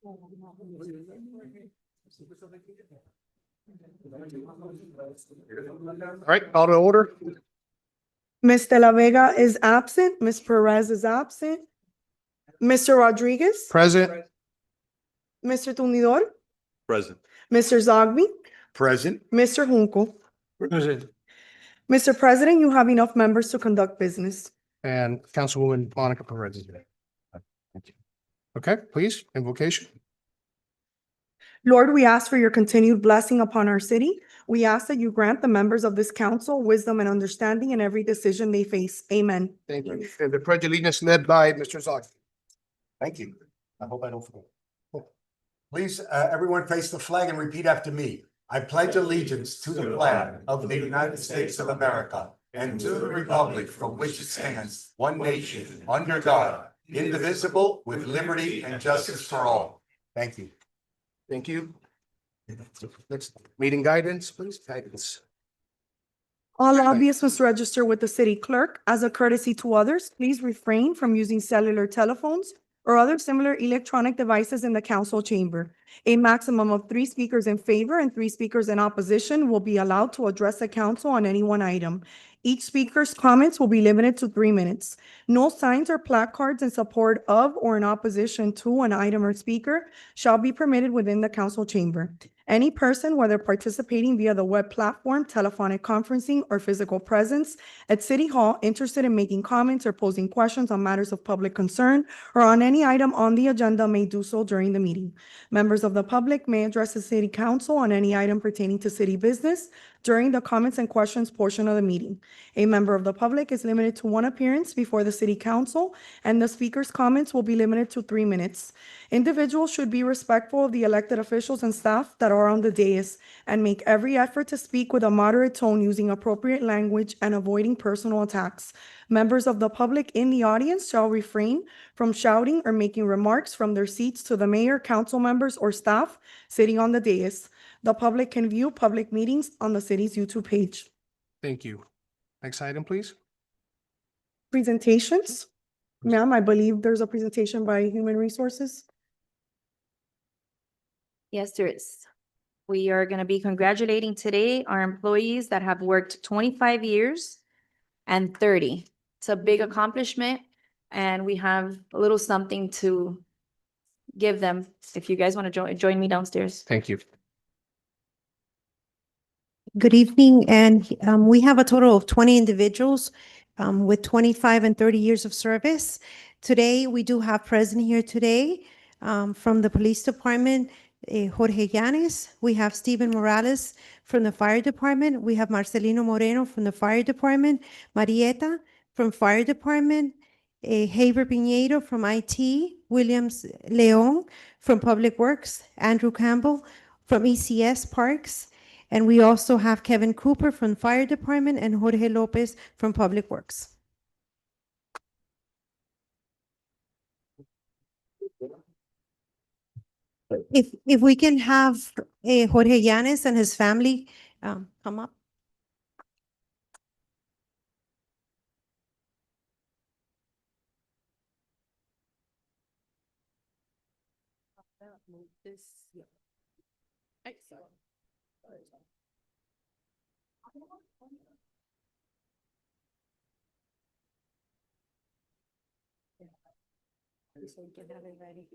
All right, call to order. Ms. De La Vega is absent. Ms. Perez is absent. Mr. Rodriguez, Present. Mr. Tumidor, Present. Mr. Zogby, Present. Mr. Junco. Present. Mr. President, you have enough members to conduct business. And Councilwoman Monica Perez is there. Okay, please, invocation. Lord, we ask for your continued blessing upon our city. We ask that you grant the members of this council wisdom and understanding in every decision they face. Amen. Thank you. And the pledge of allegiance led by Mr. Zogby. Thank you. I hope I don't forget. Please, everyone face the flag and repeat after me. I pledge allegiance to the flag of the United States of America and to the republic for which it stands, one nation, under God, indivisible, with liberty and justice for all. Thank you. Thank you. Next, meeting guidance, please, guidance. All lobbyists must register with the city clerk. As a courtesy to others, please refrain from using cellular telephones or other similar electronic devices in the council chamber. A maximum of 3 speakers in favor and 3 speakers in opposition will be allowed to address the council on any one item. Each speaker's comments will be limited to 3 minutes. No signs or placards in support of or in opposition to an item or speaker shall be permitted within the council chamber. Any person, whether participating via the web platform, telephonic conferencing, or physical presence at City Hall, interested in making comments or posing questions on matters of public concern or on any item on the agenda may do so during the meeting. Members of the public may address the city council on any item pertaining to city business during the comments and questions portion of the meeting. A member of the public is limited to 1 appearance before the city council, and the speaker's comments will be limited to 3 minutes. Individuals should be respectful of the elected officials and staff that are on the dais and make every effort to speak with a moderate tone using appropriate language and avoiding personal attacks. Members of the public in the audience shall refrain from shouting or making remarks from their seats to the mayor, council members, or staff sitting on the dais. The public can view public meetings on the city's YouTube page. Thank you. Next item, please. Presentations. Ma'am, I believe there's a presentation by Human Resources. Yes, there is. We are going to be congratulating today our employees that have worked 25 years and 30. It's a big accomplishment, and we have a little something to give them. If you guys want to join me downstairs. Thank you. Good evening, and we have a total of 20 individuals with 25 and 30 years of service. Today, we do have present here today from the police department, Jorge Llanes. We have Stephen Morales from the fire department. We have Marcelino Moreno from the fire department, Marieta from fire department, Haver Piñeiro from IT, Williams Leon from Public Works, Andrew Campbell from ECS Parks, and we also have Kevin Cooper from Fire Department and Jorge Lopez from Public Works. If we can have Jorge Llanes and his family come up. So we can have it ready.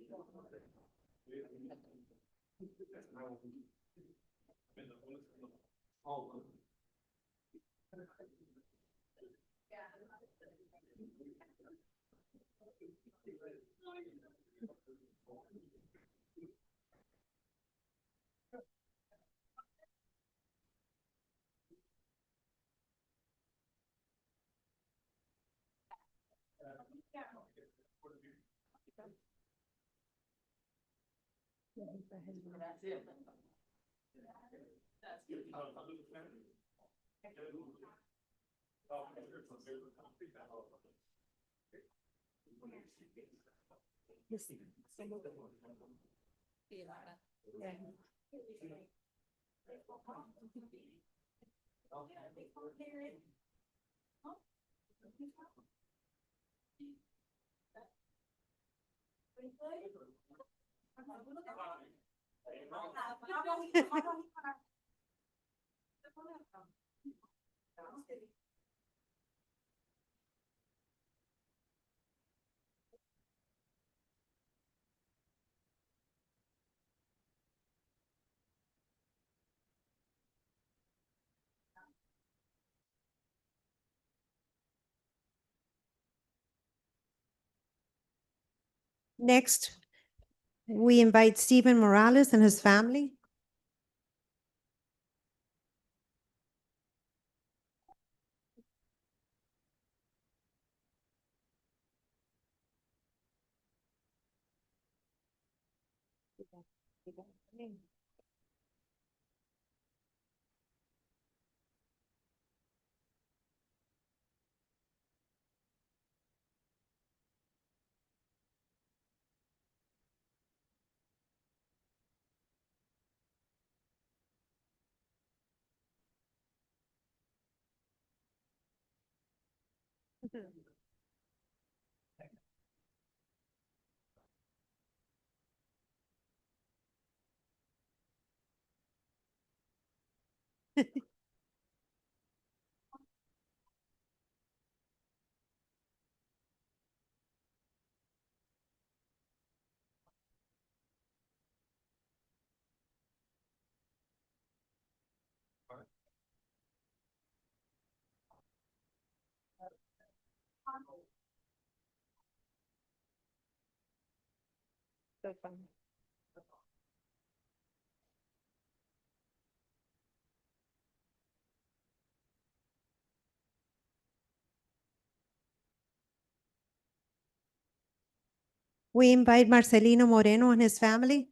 Next, we invite Stephen Morales and his family. So fun. We invite Marcelino Moreno and his family.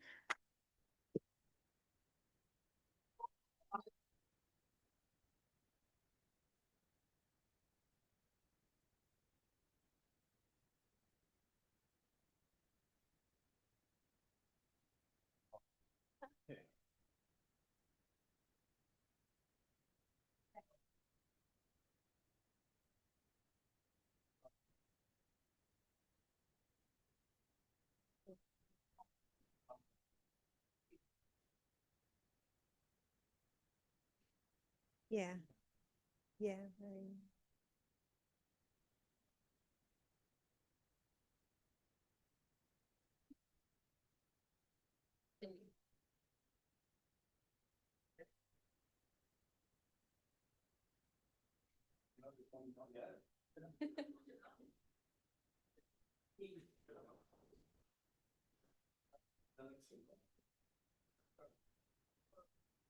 Yeah. Yeah.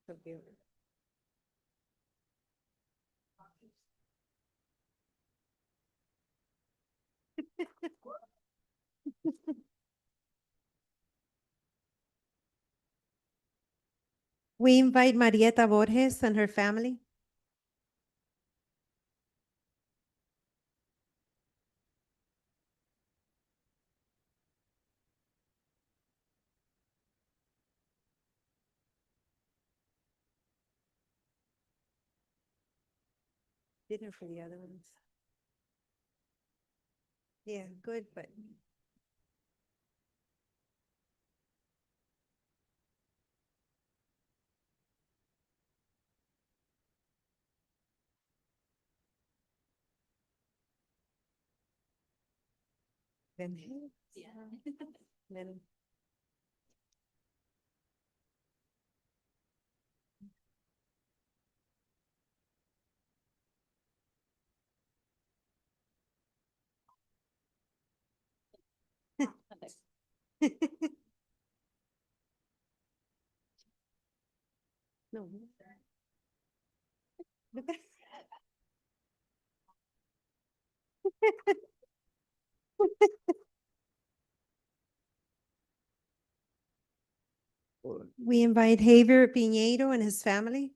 So cute. We invite Marieta Borges and her family. Dinner for the other ones. Yeah, good, but. Then. Then. No. We invite Javier Piñeiro and his family.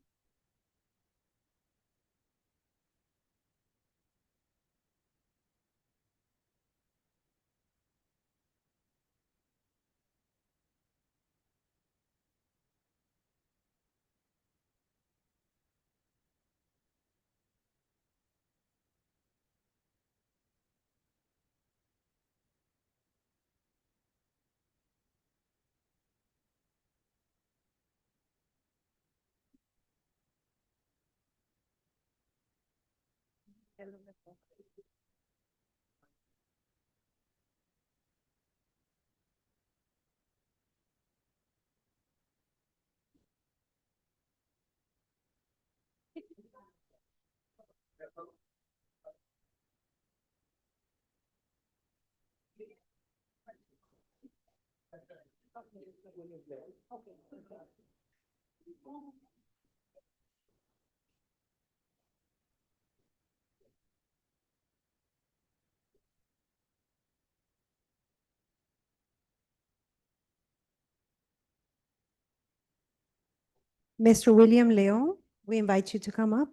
Mr. William Leon, we invite you to come up.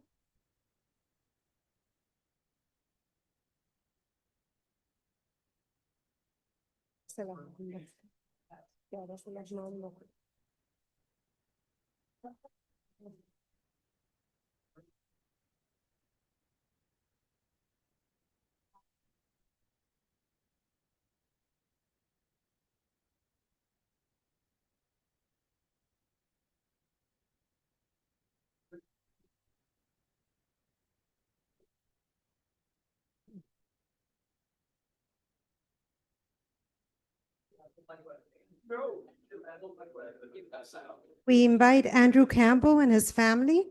We invite Andrew Campbell and his family.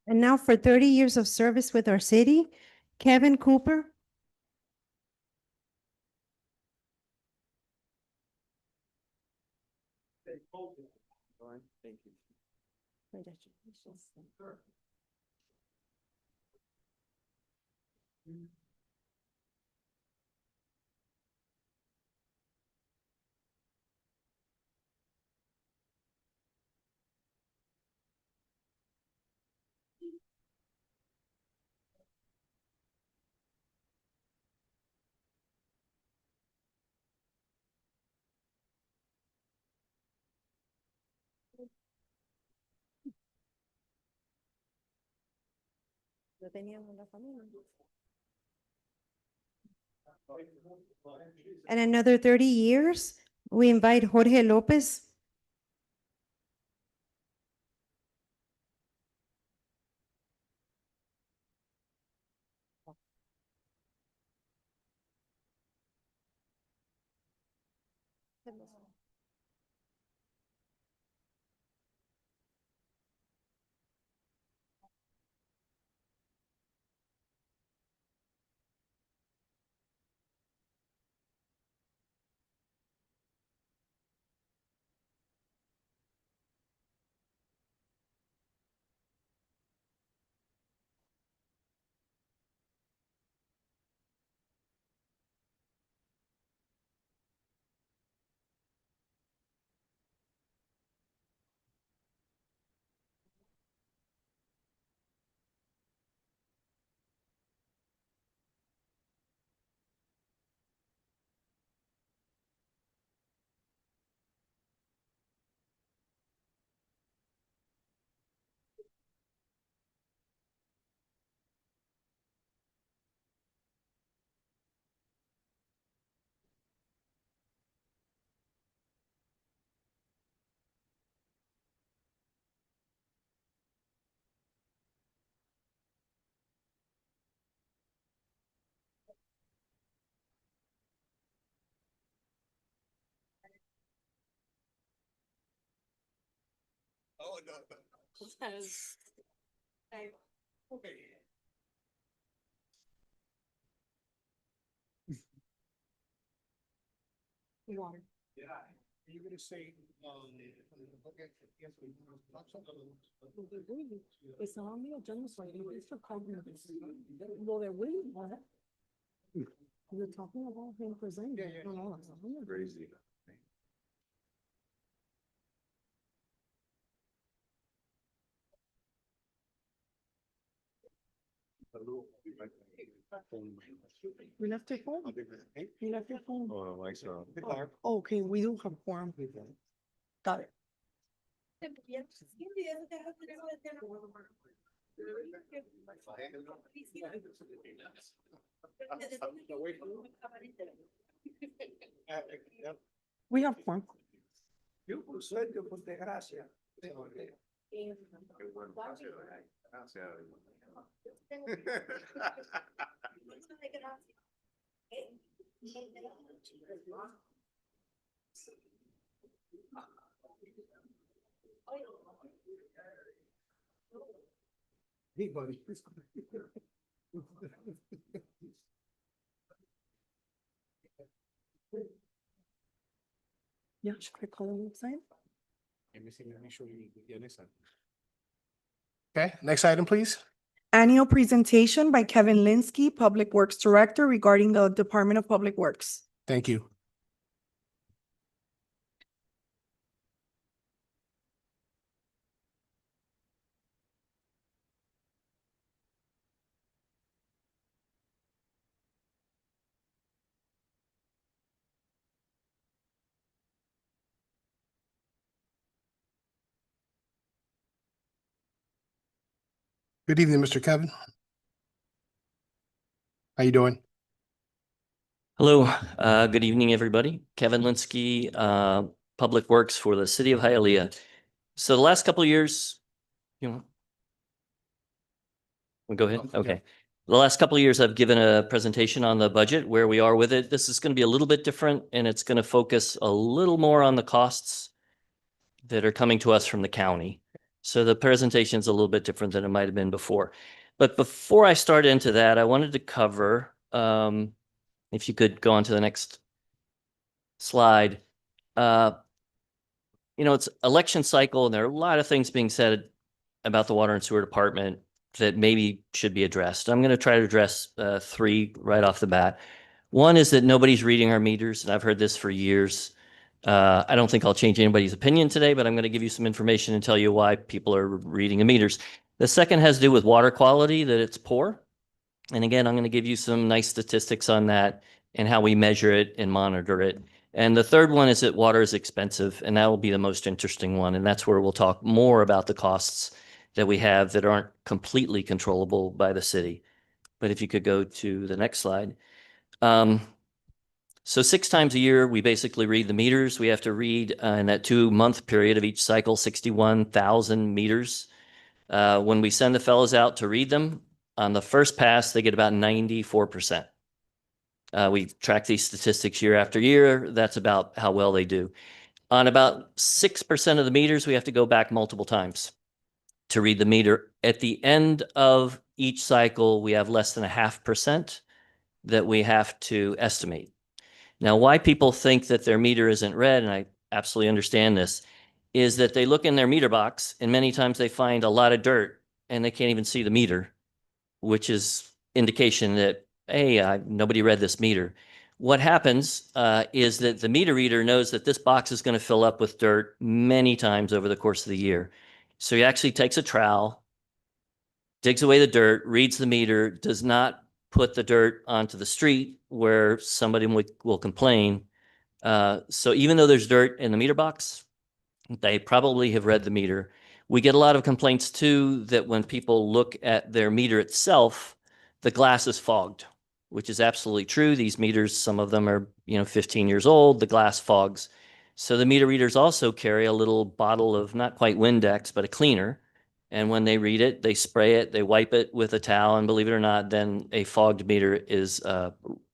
And now for 30 years of service with our city, Kevin Cooper. And another 30 years, we invite Jorge Lopez. Water. Yeah. You're gonna say, Estaba medio llano, so I think it's for cognitive. Well, they're really what? You're talking about him presenting. Yeah, yeah. No, no, that's not- Crazy. We left your phone? You left your phone? Oh, like so. Oh, okay, we do have quorum. Got it. We have quorum. Hey, buddy. Yeah, should I call the website? Okay, next item, please. Annual presentation by Kevin Linsky, Public Works Director regarding the Department of Public Works. Thank you. Good evening, Mr. Kevin. How you doing? Hello, good evening, everybody. Kevin Linsky, Public Works for the City of Hialeah. So the last couple of years, we'll go ahead. Oh, okay. Okay. The last couple of years, I've given a presentation on the budget, where we are with it. This is going to be a little bit different, and it's going to focus a little more on the costs that are coming to us from the county. So the presentation is a little bit different than it might have been before. But before I start into that, I wanted to cover, if you could go on to the next slide. It's election cycle, and there are a lot of things being said about the water and sewer department that maybe should be addressed. I'm going to try to address three right off the bat. One is that nobody's reading our meters, and I've heard this for years. I don't think I'll change anybody's opinion today, but I'm going to give you some information and tell you why people are reading the meters. The second has to do with water quality, that it's poor. And again, I'm going to give you some nice statistics on that and how we measure it and monitor it. And the third one is that water is expensive, and that will be the most interesting one. And that's where we'll talk more about the costs that we have that aren't completely controllable by the city. But if you could go to the next slide. So 6 times a year, we basically read the meters. We have to read in that 2-month period of each cycle, 61,000 meters. When we send the fellows out to read them, on the first pass, they get about 94%. We track these statistics year after year. That's about how well they do. On about 6% of the meters, we have to go back multiple times to read the meter. At the end of each cycle, we have less than 0.5% that we have to estimate. Now, why people think that their meter isn't read, and I absolutely understand this, is that they look in their meter box, and many times they find a lot of dirt, and they can't even see the meter, which is indication that, hey, nobody read this meter. What happens is that the meter reader knows that this box is going to fill up with dirt many times over the course of the year. So he actually takes a trowel, digs away the dirt, reads the meter, does not put the dirt onto the street where somebody will complain. So even though there's dirt in the meter box, they probably have read the meter. We get a lot of complaints too that when people look at their meter itself, the glass is fogged, which is absolutely true. These meters, some of them are 15 years old, the glass fogs. So the meter readers also carry a little bottle of not quite Windex, but a cleaner. And when they read it, they spray it, they wipe it with a towel, and believe it or not, then a fogged meter is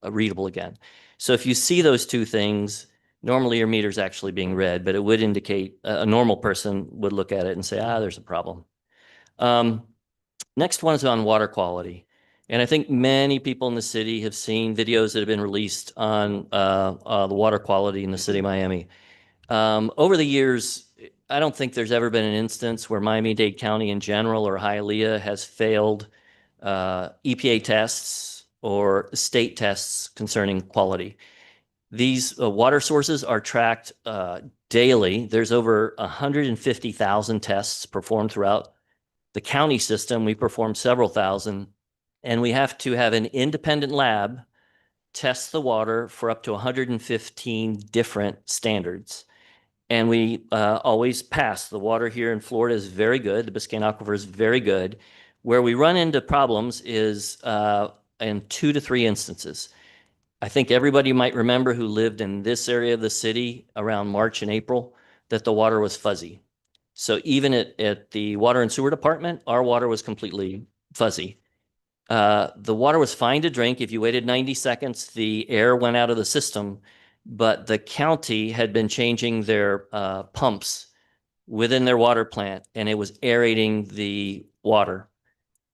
readable again. So if you see those two things, Normally your meter's actually being read, but it would indicate a normal person would look at it and say, there's a problem. Next one is on water quality. And I think many people in the city have seen videos that have been released on the water quality in the city of Miami. Over the years, I don't think there's ever been an instance where Miami-Dade County in general or Hialeah has failed EPA tests or state tests concerning quality. These water sources are tracked daily. There's over 150,000 tests performed throughout the county system. We perform several thousand, and we have to have an independent lab test the water for up to 115 different standards. And we always pass. The water here in Florida is very good. The Biscayne Aquifer is very good. Where we run into problems is in 2 to 3 instances. I think everybody might remember who lived in this area of the city around March and April that the water was fuzzy. So even at the water and sewer department, our water was completely fuzzy. The water was fine to drink. If you waited 90 seconds, the air went out of the system, but the county had been changing their pumps within their water plant, and it was aerating the water.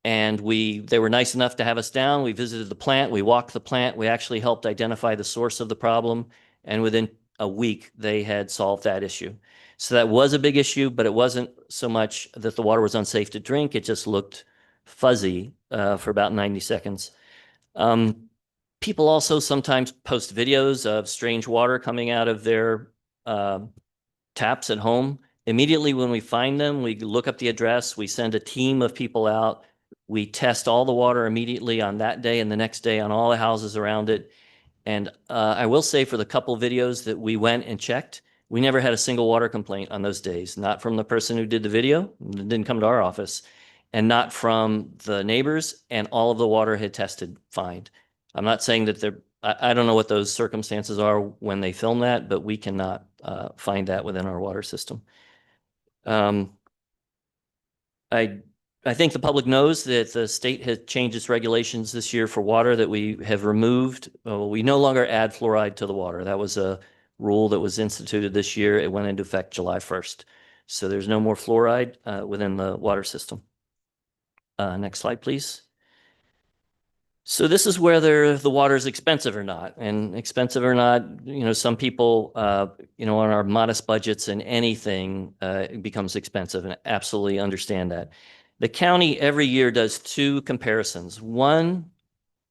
And they were nice enough to have us down. We visited the plant, we walked the plant, we actually helped identify the source of the problem. And within a week, they had solved that issue. So that was a big issue, but it wasn't so much that the water was unsafe to drink. It just looked fuzzy for about 90 seconds. People also sometimes post videos of strange water coming out of their taps at home. Immediately when we find them, we look up the address, we send a team of people out. We test all the water immediately on that day and the next day on all the houses around it. And I will say for the couple videos that we went and checked, we never had a single water complaint on those days, not from the person who did the video, it didn't come to our office, and not from the neighbors, and all of the water had tested fine. I'm not saying that I don't know what those circumstances are when they film that, but we cannot find that within our water system. I think the public knows that the state has changed its regulations this year for water, that we have removed. We no longer add fluoride to the water. That was a rule that was instituted this year. It went into effect July 1st. So there's no more fluoride within the water system. Next slide, please. So this is whether the water is expensive or not. And expensive or not, some people, on our modest budgets and anything, it becomes expensive, and I absolutely understand that. The county every year does 2 comparisons. One,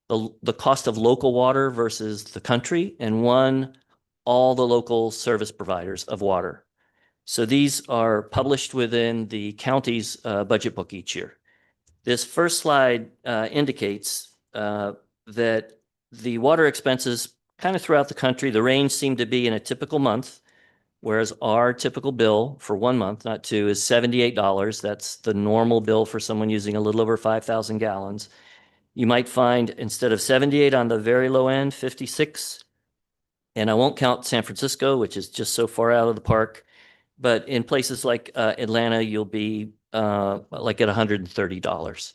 the cost of local water versus the country, and one, all the local service providers of water. So these are published within the county's budget book each year. This first slide indicates that the water expenses kind of throughout the country, the range seemed to be in a typical month, whereas our typical bill for 1 month, not 2, is $78. That's the normal bill for someone using a little over 5,000 gallons. You might find instead of 78 on the very low end, 56. And I won't count San Francisco, which is just so far out of the park. But in places like Atlanta, you'll be like at $130.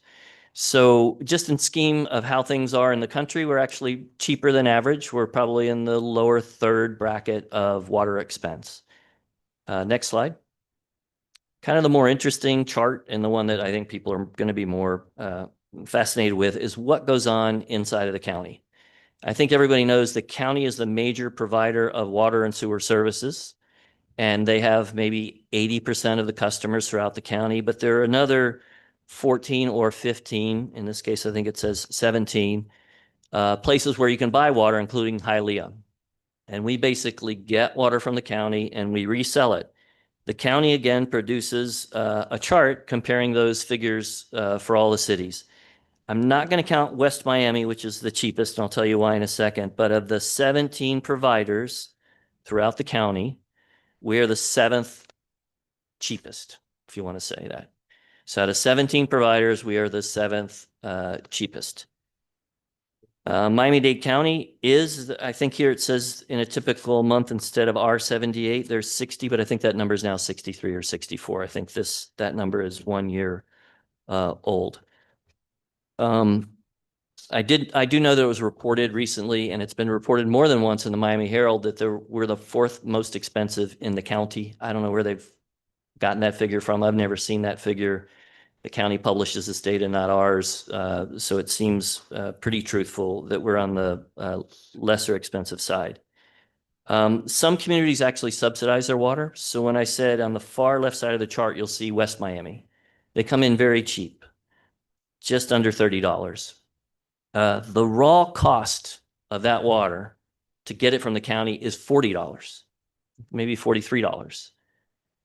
So just in scheme of how things are in the country, we're actually cheaper than average. We're probably in the lower third bracket of water expense. Next slide. Kind of the more interesting chart, and the one that I think people are going to be more fascinated with, is what goes on inside of the county. I think everybody knows the county is the major provider of water and sewer services, and they have maybe 80% of the customers throughout the county, but there are another 14 or 15, in this case, I think it says 17, places where you can buy water, including Hialeah. And we basically get water from the county and we resell it. The county again produces a chart comparing those figures for all the cities. I'm not going to count West Miami, which is the cheapest, and I'll tell you why in a second, but of the 17 providers throughout the county, we are the 7th cheapest, if you want to say that. So out of 17 providers, we are the 7th cheapest. Miami-Dade County is, I think here it says in a typical month, instead of our 78, there's 60, but I think that number is now 63 or 64. I think that number is 1 year old. I do know that it was reported recently, and it's been reported more than once in the Miami Herald that we're the fourth most expensive in the county. I don't know where they've gotten that figure from. I've never seen that figure. The county publishes this data, not ours. So it seems pretty truthful that we're on the lesser expensive side. Some communities actually subsidize their water. So when I said on the far left side of the chart, you'll see West Miami. They come in very cheap, just under $30. The raw cost of that water to get it from the county is $40, maybe $43.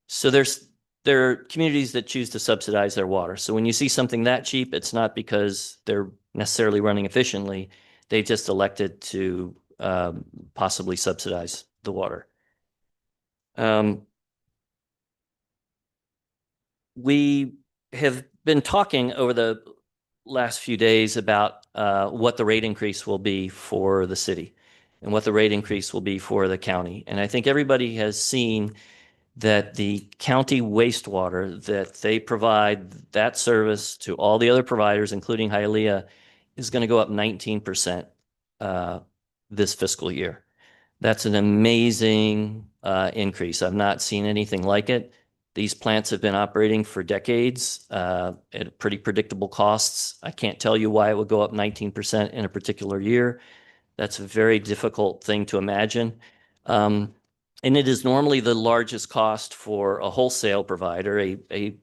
So there are communities that choose to subsidize their water. So when you see something that cheap, it's not because they're necessarily running efficiently. They just elected to possibly subsidize the water. We have been talking over the last few days about what the rate increase will be for the city and what the rate increase will be for the county. And I think everybody has seen that the county wastewater that they provide, that service to all the other providers, including Hialeah, is going to go up 19% this fiscal year. That's an amazing increase. I've not seen anything like it. These plants have been operating for decades at pretty predictable costs. I can't tell you why it would go up 19% in a particular year. That's a very difficult thing to imagine. And it is normally the largest cost for a wholesale provider, a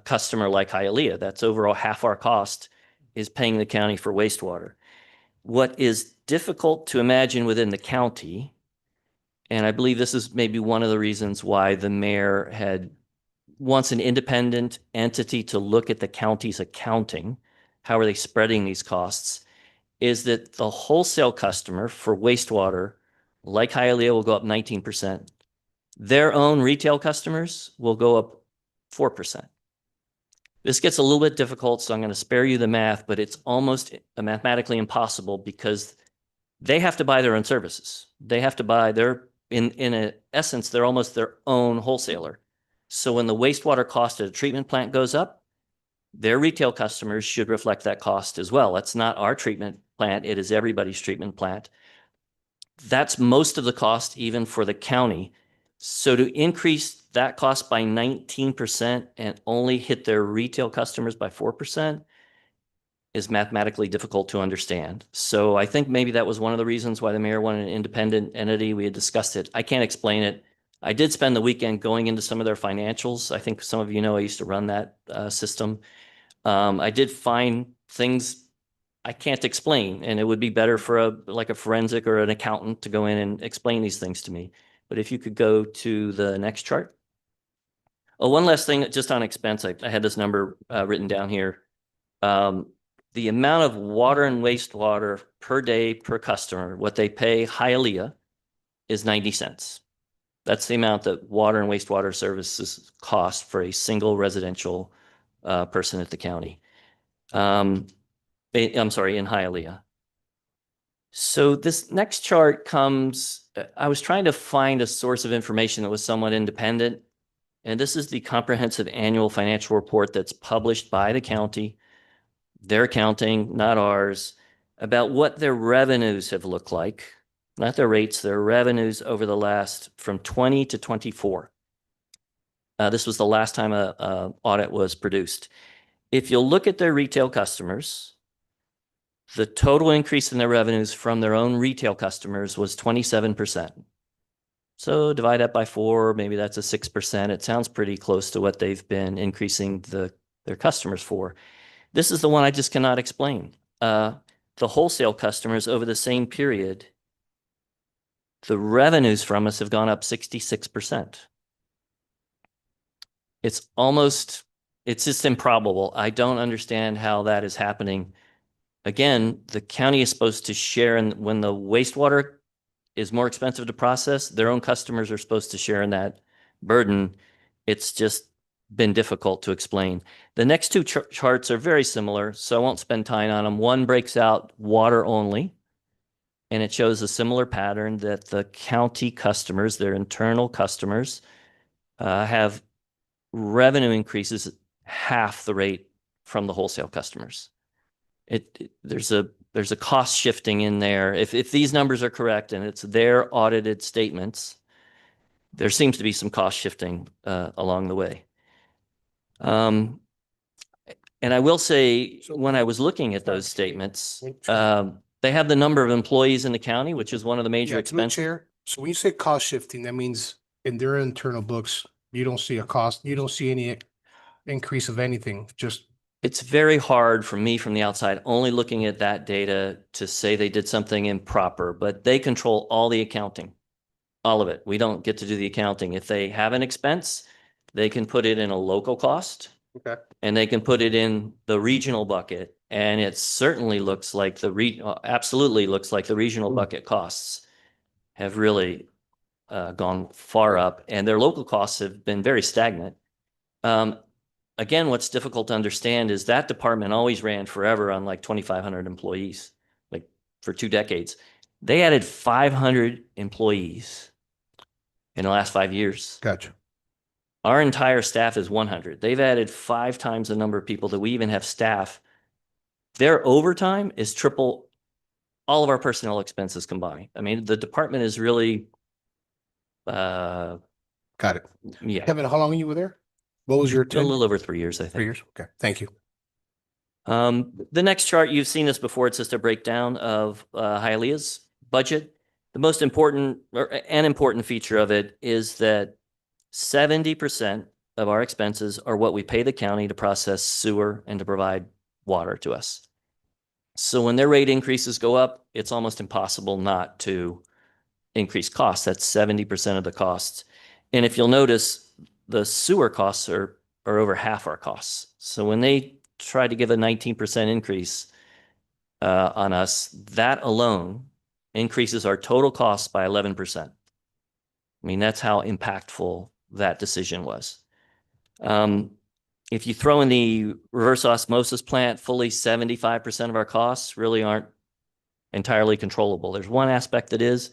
customer like Hialeah. That's overall half our cost is paying the county for wastewater. What is difficult to imagine within the county, and I believe this is maybe one of the reasons why the mayor wants an independent entity to look at the county's accounting, how are they spreading these costs, is that the wholesale customer for wastewater, like Hialeah, will go up 19%. Their own retail customers will go up 4%. This gets a little bit difficult, so I'm going to spare you the math, but it's almost mathematically impossible because they have to buy their own services. They have to buy in essence, they're almost their own wholesaler. So when the wastewater cost at a treatment plant goes up, their retail customers should reflect that cost as well. That's not our treatment plant. It is everybody's treatment plant. That's most of the cost even for the county. So to increase that cost by 19% and only hit their retail customers by 4% is mathematically difficult to understand. So I think maybe that was one of the reasons why the mayor wanted an independent entity. We had discussed it. I can't explain it. I did spend the weekend going into some of their financials. I think some of you know I used to run that system. I did find things I can't explain, and it would be better for like a forensic or an accountant to go in and explain these things to me. But if you could go to the next chart. Oh, one last thing, just on expense, I had this number written down here. The amount of water and wastewater per day per customer, what they pay Hialeah is 90 cents. That's the amount that water and wastewater services cost for a single residential person at the county. I'm sorry, in Hialeah. So this next chart comes, I was trying to find a source of information that was somewhat independent. And this is the comprehensive annual financial report that's published by the county, their accounting, not ours, about what their revenues have looked like, not their rates, their revenues over the last from 20 to 24. This was the last time a audit was produced. If you'll look at their retail customers, the total increase in their revenues from their own retail customers was 27%. So divide that by 4, maybe that's a 6%. It sounds pretty close to what they've been increasing their customers for. This is the one I just cannot explain. The wholesale customers over the same period, the revenues from us have gone up 66%. It's just improbable. I don't understand how that is happening. Again, the county is supposed to share, and when the wastewater is more expensive to process, their own customers are supposed to share in that burden. It's just been difficult to explain. The next two charts are very similar, so I won't spend time on them. One breaks out water only, and it shows a similar pattern that the county customers, their internal customers, have revenue increases half the rate from the wholesale customers. there's a cost shifting in there. If these numbers are correct and it's their audited statements, there seems to be some cost shifting along the way. And I will say, when I was looking at those statements, they have the number of employees in the county, which is one of the major Yeah, through the expenses. chair. So when you say cost shifting, that means in their internal books, you don't see a cost, you don't see any increase of anything, just, It's very hard for me from the outside, only looking at that data, to say they did something improper, but they control all the accounting, all of it. We don't get to do the accounting. If they have an expense, they can put it in a local cost. Okay. And they can put it in the regional bucket. And it certainly looks like absolutely looks like the regional bucket costs have really gone far up, and their local costs have been very stagnant. Again, what's difficult to understand is that department always ran forever on like 2,500 employees, like for 2 decades. They added 500 employees in the last 5 years. gotcha. Our entire staff is 100. They've added 5 times the number of people that we even have staff. Their overtime is triple all of our personnel expenses combined. I mean, the department is really, Got it. yeah, Kevin, how long you were there? What was your a tenure? little over 3 years, I 3 think. years? Okay, thank you. The next chart, you've seen this before. It's just a breakdown of Hialeah's budget. The most important an important feature of it is that 70% of our expenses are what we pay the county to process sewer and to provide water to us. So when their rate increases go up, it's almost impossible not to increase costs. That's 70% of the costs. And if you'll notice, the sewer costs are over half our costs. So when they try to give a 19% increase on us, that alone increases our total costs by 11%. I mean, that's how impactful that decision was. If you throw in the reverse osmosis plant, fully 75% of our costs really aren't entirely controllable. There's one aspect that is,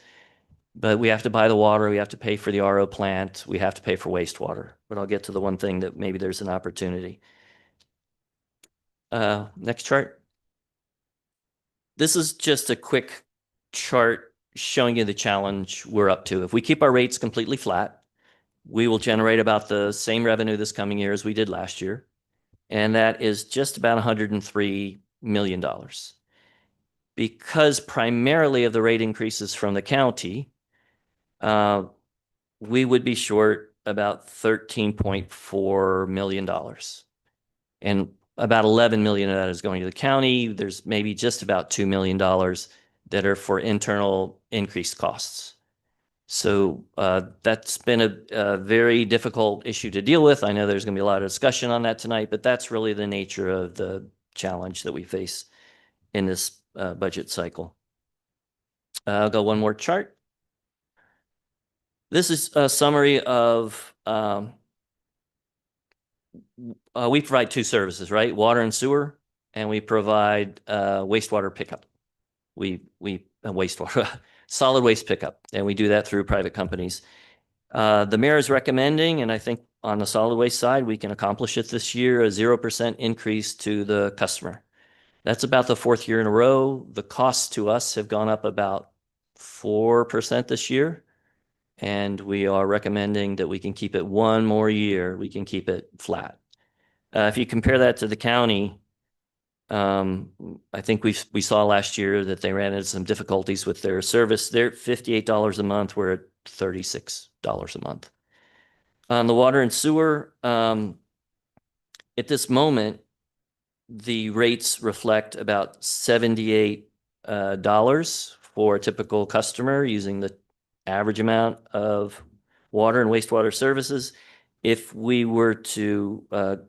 but we have to buy the water, we have to pay for the RO plant, we have to pay for wastewater. But I'll get to the one thing that maybe there's an opportunity. Next chart. This is just a quick chart showing you the challenge we're up to. If we keep our rates completely flat, we will generate about the same revenue this coming year as we did last year. And that is just about $103 million. Because primarily of the rate increases from the county, we would be short about $13.4 million. And about 11 million of that is going to the county. There's maybe just about $2 million that are for internal increased costs. So that's been a very difficult issue to deal with. I know there's going to be a lot of discussion on that tonight, but that's really the nature of the challenge that we face in this budget cycle. I'll go one more chart. This is a summary of, we provide 2 services, right? Water and sewer, and we provide wastewater pickup. Wastewater, solid waste pickup, and we do that through private companies. The mayor is recommending, and I think on the solid waste side, we can accomplish it this year, a 0% increase to the customer. That's about the 4th year in a row. The costs to us have gone up about 4% this year. And we are recommending that we can keep it one more year. We can keep it flat. If you compare that to the county, I think we saw last year that they ran into some difficulties with their service. They're $58 a month. We're at $36 a month. On the water and sewer, at this moment, the rates reflect about $78 for a typical customer using the average amount of water and wastewater services. If we were to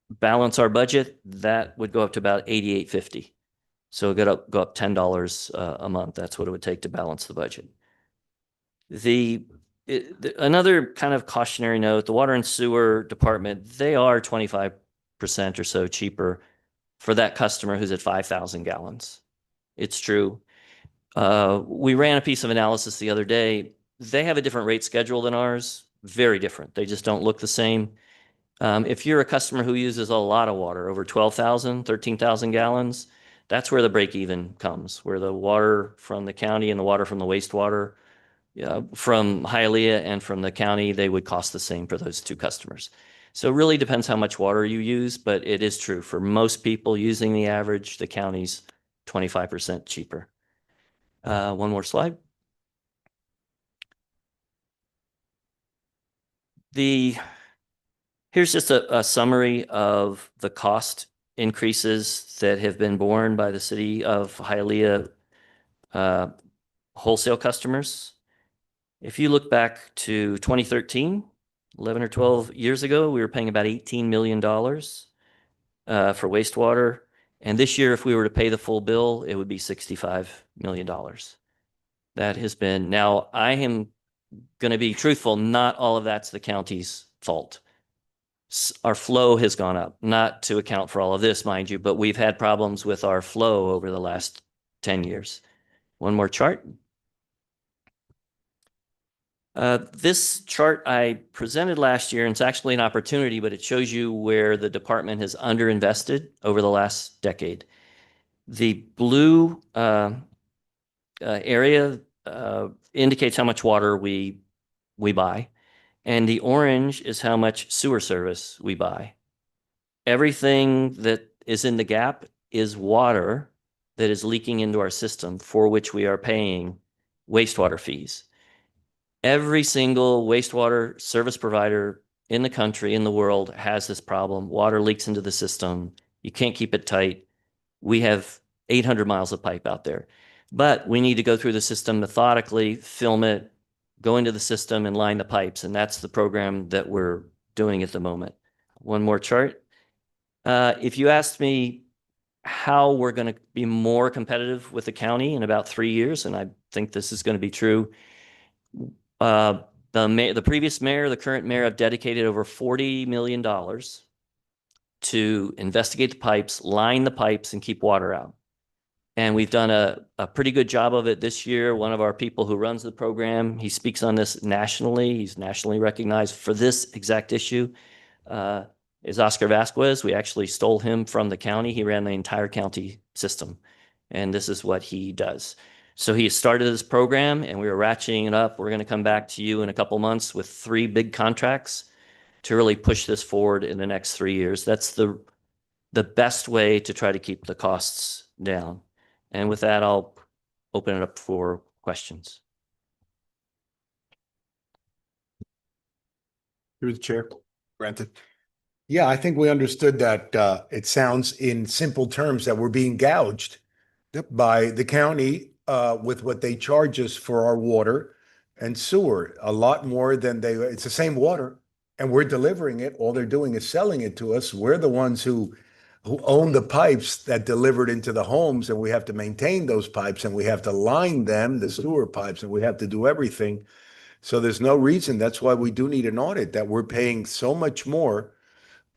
balance our budget, that would go up to about $88.50. So go up $10 a month. That's what it would take to balance the budget. Another kind of cautionary note, the water and sewer department, they are 25% or so cheaper for that customer who's at 5,000 gallons. It's true. We ran a piece of analysis the other day. They have a different rate schedule than ours, very different. They just don't look the same. If you're a customer who uses a lot of water, over 12,000, 13,000 gallons, That's where the break even comes, where the water from the county and the water from the wastewater from Hialeah and from the county, they would cost the same for those two customers. So it really depends how much water you use, but it is true for most people using the average, the county's 25% cheaper. One more slide. Here's just a summary of the cost increases that have been borne by the city of Hialeah wholesale customers. If you look back to 2013, 11 or 12 years ago, we were paying about $18 million for wastewater. And this year, if we were to pay the full bill, it would be $65 million. That has been, now I am going to be truthful, not all of that's the county's fault. Our flow has gone up, not to account for all of this, mind you, but we've had problems with our flow over the last 10 years. One more chart. This chart I presented last year, and it's actually an opportunity, but it shows you where the department has underinvested over the last decade. The blue area indicates how much water we buy, and the orange is how much sewer service we buy. Everything that is in the gap is water that is leaking into our system for which we are paying wastewater fees. Every single wastewater service provider in the country, in the world, has this problem. Water leaks into the system. You can't keep it tight. We have 800 miles of pipe out there. But we need to go through the system methodically, film it, go into the system and line the pipes. And that's the program that we're doing at the moment. One more chart. If you asked me how we're going to be more competitive with the county in about 3 years, and I think this is going to be true, the previous mayor, the current mayor have dedicated over $40 million to investigate the pipes, line the pipes, and keep water out. And we've done a pretty good job of it this year. One of our people who runs the program, he speaks on this nationally. He's nationally recognized for this exact issue, is Oscar Vasquez. We actually stole him from the county. He ran the entire county system, and this is what he does. So he started this program, and we were ratcheting it up. We're going to come back to you in a couple months with 3 big contracts to really push this forward in the next 3 years. That's the best way to try to keep the costs down. And with that, I'll open it up for questions. Through the chair. Granted. Yeah, I think we understood that it sounds in simple terms that we're being gouged by the county with what they charge us for our water and sewer, a lot more than it's the same water and we're delivering it. All they're doing is selling it to us. We're the ones who own the pipes that delivered into the homes, and we have to maintain those pipes and we have to line them, the sewer pipes, and we have to do everything. So there's no reason. That's why we do need an audit, that we're paying so much more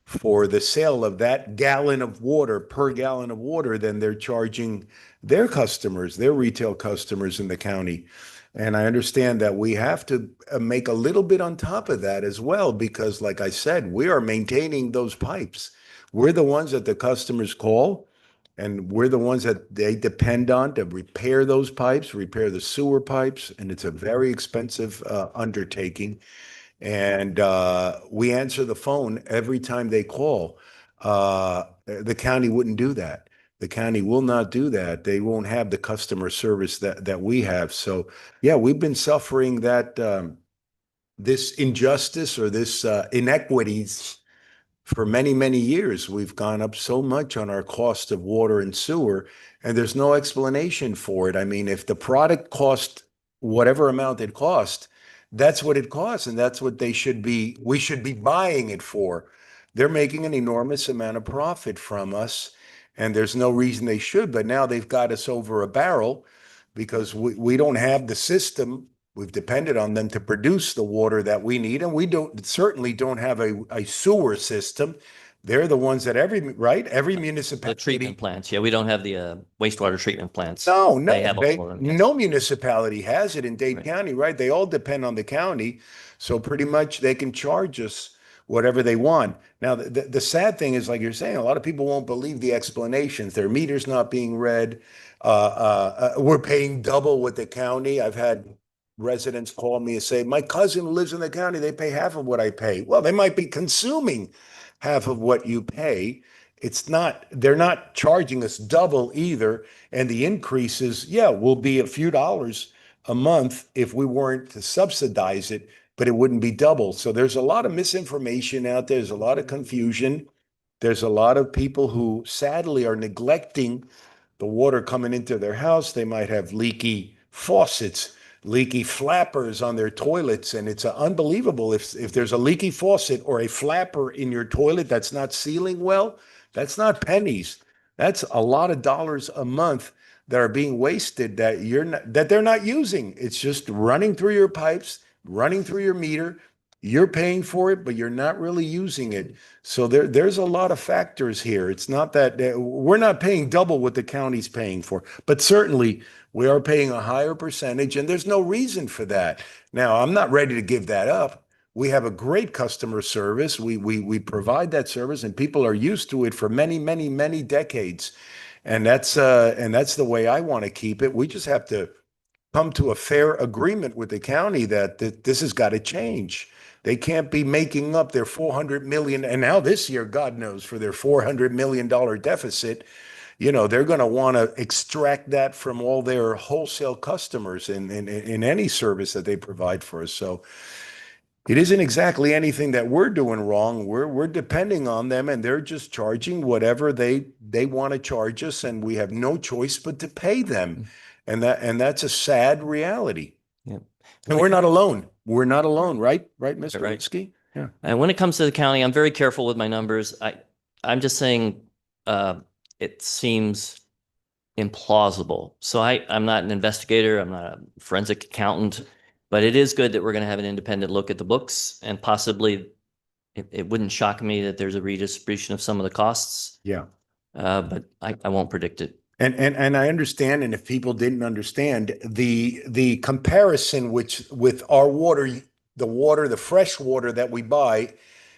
for the sale of that gallon of water per gallon of water than they're charging their customers, their retail customers in the county. And I understand that we have to make a little bit on top of that as well, because like I said, we are maintaining those pipes. We're the ones that the customers call, and we're the ones that they depend on to repair those pipes, repair the sewer pipes, and it's a very expensive undertaking. And we answer the phone every time they call. The county wouldn't do that. The county will not do that. They won't have the customer service that we have. So yeah, we've been suffering that this injustice or this inequities for many, many years. We've gone up so much on our cost of water and sewer, and there's no explanation for it. I mean, if the product cost whatever amount it cost, that's what it costs, and that's what we should be buying it for. They're making an enormous amount of profit from us, and there's no reason they should, but now they've got us over a barrel because we don't have the system. We've depended on them to produce the water that we need, and we certainly don't have a sewer system. They're the ones that every The municipality. treatment plants. Yeah, we don't have the wastewater treatment plants. No, They have all of them, yes. no municipality has it in Dade Right. County, right? They all depend on the county. So pretty much they can charge us whatever they want. Now, the sad thing is, like you're saying, a lot of people won't believe the explanations. Their meter's not being read. We're paying double with the county. I've had residents call me and say, my cousin lives in the county. They pay half of what I pay. Well, they might be consuming half of what you pay. They're not charging us double either. And the increases, yeah, will be a few dollars a month if we weren't to subsidize it, but it wouldn't be double. So there's a lot of misinformation out there. There's a lot of confusion. There's a lot of people who sadly are neglecting the water coming into their house. They might have leaky faucets, leaky flappers on their toilets. And it's unbelievable if there's a leaky faucet or a flapper in your toilet that's not sealing well, that's not pennies. That's a lot of dollars a month that are being wasted that they're not using. It's just running through your pipes, running through your meter. You're paying for it, but you're not really using it. So there's a lot of factors here. It's not that we're not paying double what the county's paying for, but certainly we are paying a higher percentage, and there's no reason for that. Now, I'm not ready to give that up. We have a great customer service. We provide that service, and people are used to it for many, many, many decades. And that's the way I want to keep it. We just have to come to a fair agreement with the county that this has got to change. They can't be making up their $400 million, and now this year, God knows, for their $400 million deficit. You know, they're going to want to extract that from all their wholesale customers in any service that they provide for us. So it isn't exactly anything that we're doing wrong. We're depending on them, and they're just charging whatever they want to charge us, and we have no choice but to pay them. And that's a sad reality. Yeah. And we're not alone. We're not alone, right? Right, Mr. Right. Linsky? Yeah. And when it comes to the county, I'm very careful with my numbers. I'm just saying, it seems implausible. So I'm not an investigator. I'm not a forensic accountant, but it is good that we're going to have an independent look at the books, and possibly it wouldn't shock me that there's a redistribution of some of the costs. Yeah. But I won't predict it. And I understand, and if people didn't understand, the comparison with our water, the fresh water that we buy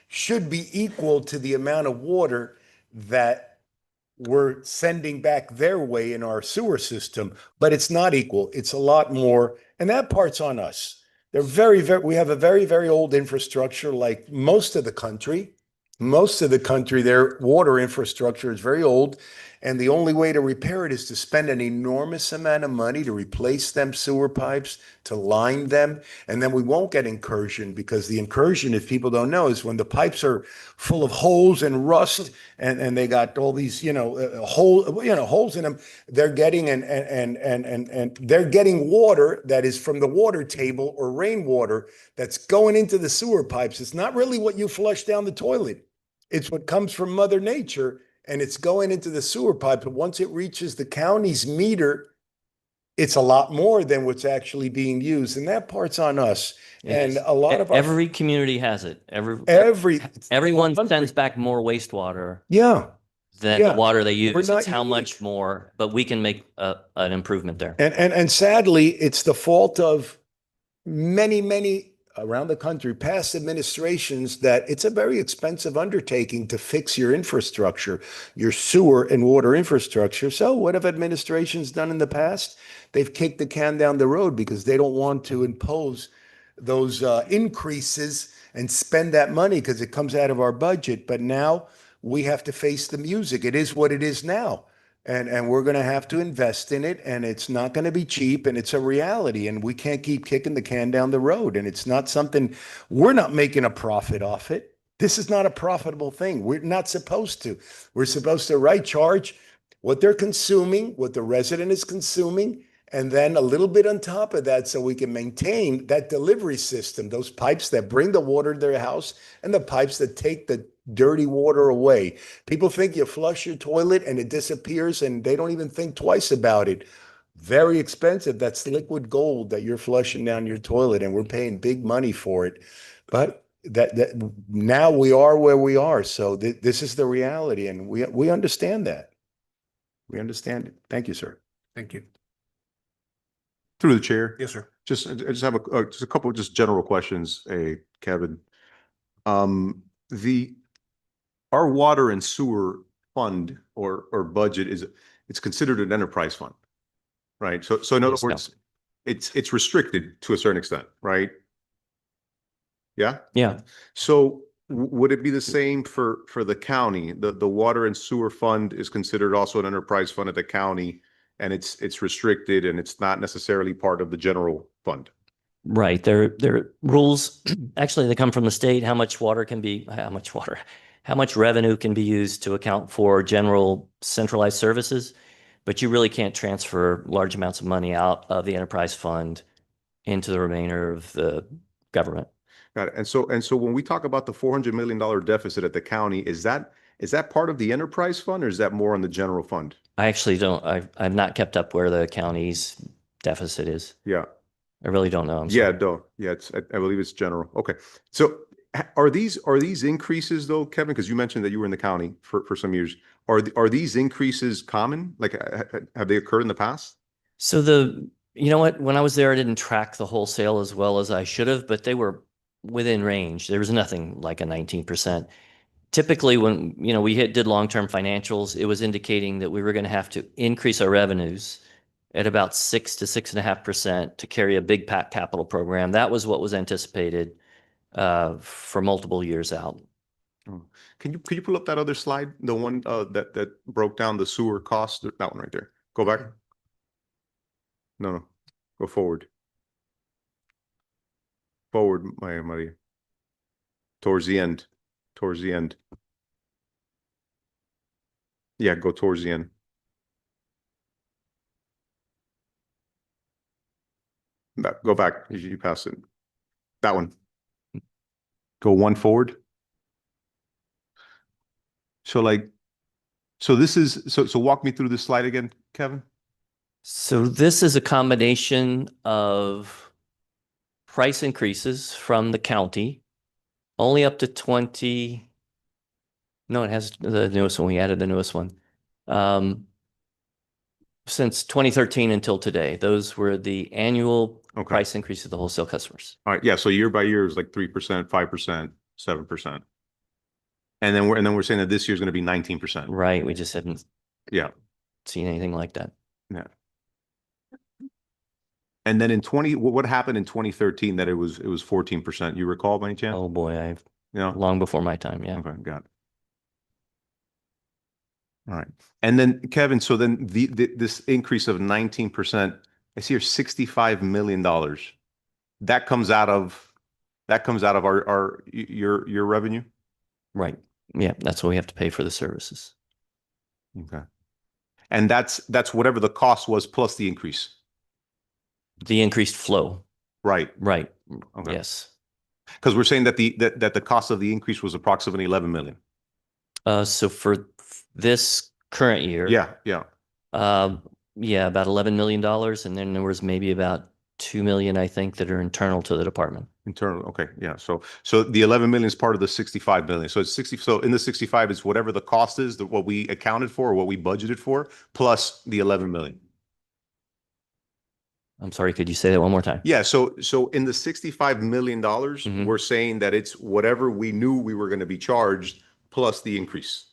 should be equal to the amount of water that we're sending back their way in our sewer system, but it's not equal. It's a lot more, and that part's on us. They're we have a very, very old infrastructure, like most of the country. Most of the country, their water infrastructure is very old. And the only way to repair it is to spend an enormous amount of money to replace them sewer pipes, to line them. And then we won't get incursion, because the incursion, if people don't know, is when the pipes are full of holes and rust, and they got all these, holes in them. They're getting and they're getting water that is from the water table or rainwater that's going into the sewer pipes. It's not really what you flush down the toilet. It's what comes from Mother Nature, and it's going into the sewer pipe. But once it reaches the county's meter, it's a lot more than what's actually being used. And that part's on us. And a lot of Every community has it. Everyone sends back more wastewater yeah. than Yeah. the water they We're use. not It's how unique. much more, but we can make an improvement there. And sadly, it's the fault of many, many around the country, past administrations, that it's a very expensive undertaking to fix your infrastructure, your sewer and water infrastructure. So what have administrations done in the past? They've kicked the can down the road because they don't want to impose those increases and spend that money because it comes out of our budget. But now we have to face the music. It is what it is now. And we're going to have to invest in it, and it's not going to be cheap, and it's a reality, and we can't keep kicking the can down the road. And it's not something, we're not making a profit off it. This is not a profitable thing. We're not supposed to. We're supposed to charge what they're consuming, what the resident is consuming, and then a little bit on top of that so we can maintain that delivery system, those pipes that bring the water to their house and the pipes that take the dirty water away. People think you flush your toilet and it disappears, and they don't even think twice about it. Very expensive. That's liquid gold that you're flushing down your toilet, and we're paying big money for it. But that now we are where we are. So this is the reality, and we understand that. We understand it. Thank you, sir. Thank you. Through the chair. Yes, sir. I just have just a couple of just general questions, Kevin. our water and sewer fund or budget it's considered an enterprise fund, right? So in other Yes, no. words, it's restricted to a certain extent, right? Yeah? Yeah. So would it be the same for the county? The water and sewer fund is considered also an enterprise fund at the county, and it's restricted and it's not necessarily part of the general fund. Right. There rules, actually, they come from the state, how much revenue can be used to account for general centralized services. But you really can't transfer large amounts of money out of the enterprise fund into the remainder of the government. Got it. And so when we talk about the $400 million deficit at the county, is that part of the enterprise fund or is that more on the general fund? I actually don't, I've not kept up where the county's deficit is. Yeah. I really don't know. I'm Yeah, sorry. no. Yeah, I believe it's general. Okay. So are these increases though, Kevin? Because you mentioned that you were in the county for some years. Are these increases common? Like have they occurred in the past? So you know what, when I was there, I didn't track the wholesale as well as I should have, but they were within range. There was nothing like a 19%. Typically when, we did long-term financials, it was indicating that we were going to have to increase our revenues at about 6 to 6.5% to carry a big capital program. That was what was anticipated for multiple years out. Could you pull up that other slide, the one that broke down the sewer cost? That one right there. Go back. No, go forward. Forward, Maria. Towards the end. Yeah, go towards the end. Go back. You pass it. That one. Go one forward. So walk me through this slide again, Kevin. So this is a combination of price increases from the county, only up to 20. No, it has the newest one. We added the newest one. Since 2013 until today, those were the annual price increase of the wholesale customers. All right. Yeah. So year by year is like 3%, 5%, 7%. And then we're saying that this year is going to be 19%. Right. We just haven't seen anything like that. Yeah. And then what happened in 2013 that it was 14%? You recall by any chance? Oh boy, long before my time. Yeah. Okay, got it. All right. And then Kevin, so then this increase of 19%, I see here $65 million. That comes out of your revenue? Right. Yeah, that's what we have to pay for the services. Okay. And that's whatever the cost was plus the increase. The increased flow. Right. Right. Okay. Yes. Because we're saying that the cost of the increase was approximately 11 million. So for this current year. Yeah. About $11 million. And then there was maybe about 2 million, I think, that are internal to the department. Internal. Okay. Yeah. So the 11 million is part of the 65 million. So it's 60. So in the 65 is whatever the cost is, what we accounted for or what we budgeted for, plus the 11 million. I'm sorry, could you say that one more time? Yeah. So in the $65 million, we're saying that it's whatever we knew we were going to be charged plus the increase.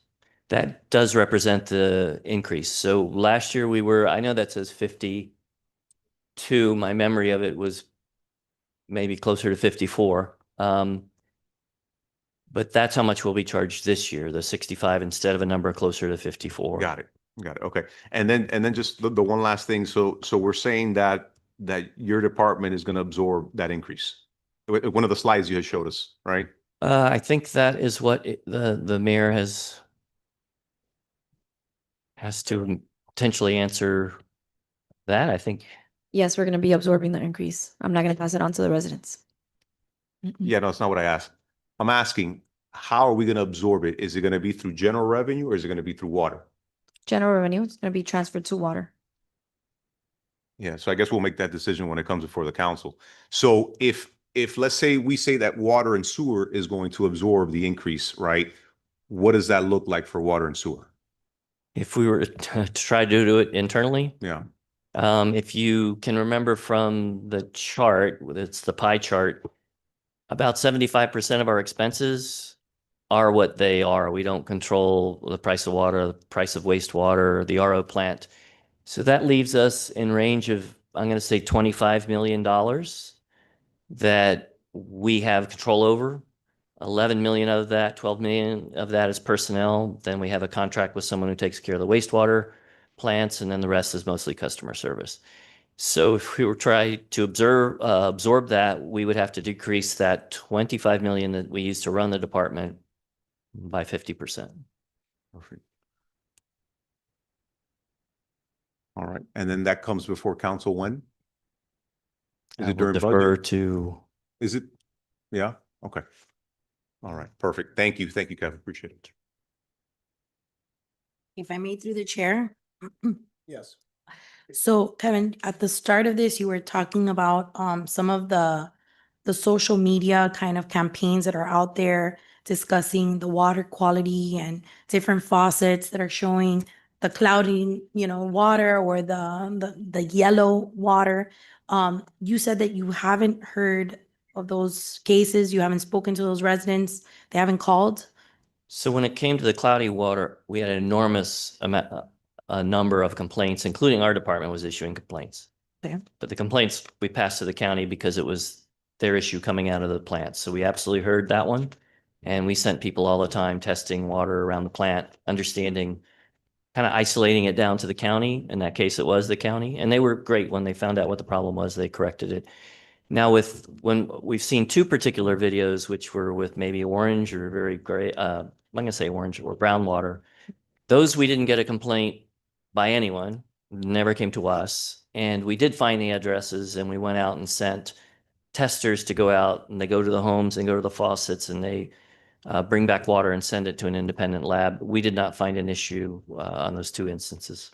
That does represent the increase. So last year I know that says 52. My memory of it was maybe closer to 54. But that's how much we'll be charged this year, the 65 instead of a number closer to 54. Got it. Okay. And then just the one last thing. So we're saying that your department is going to absorb that increase. One of the slides you had showed us, right? I think that is what the mayor has to potentially answer that, I think. Yes, we're going to be absorbing the increase. I'm not going to pass it on to the residents. Yeah, no, it's not what I asked. I'm asking, how are we going to absorb it? Is it going to be through general revenue or is it going to be through water? General revenue is going to be transferred to water. Yeah, so I guess we'll make that decision when it comes before the council. So if let's say we say that water and sewer is going to absorb the increase, right? What does that look like for water and sewer? If we were to try to do it internally, Yeah. If you can remember from the chart, it's the pie chart, about 75% of our expenses are what they are. We don't control the price of water, the price of wastewater, the RO plant. So that leaves us in range of, I'm going to say $25 million that we have control over. 11 million of that, 12 million of that is personnel. Then we have a contract with someone who takes care of the wastewater plants, and then the rest is mostly customer service. So if we were trying to absorb that, we would have to decrease that 25 million that we use to run the department by 50%. Perfect. All right, and then that comes before council when? Is I it will during defer budget? to, Is it? Yeah, okay. All right, perfect. Thank you, Kevin, appreciate it. If I may, through the chair. Yes. So Kevin, at the start of this, you were talking about some of the social media kind of campaigns that are out there discussing the water quality and different faucets that are showing the cloudy, water or the yellow water. You said that you haven't heard of those cases, you haven't spoken to those residents, they haven't called? so when it came to the cloudy water, we had an enormous amount, a number of complaints, including our department was issuing complaints. Okay. But the complaints we passed to the county because it was their issue coming out of the plant. So we absolutely heard that one. And we sent people all the time testing water around the plant, understanding, kind of isolating it down to the county. In that case, it was the county. And they were great when they found out what the problem was, they corrected it. Now when we've seen two particular videos, which were with maybe orange or very gray, I'm gonna say orange or brown water. Those we didn't get a complaint by anyone, never came to us. And we did find the addresses and we went out and sent testers to go out and they go to the homes and go to the faucets and they bring back water and send it to an independent lab. We did not find an issue on those two instances.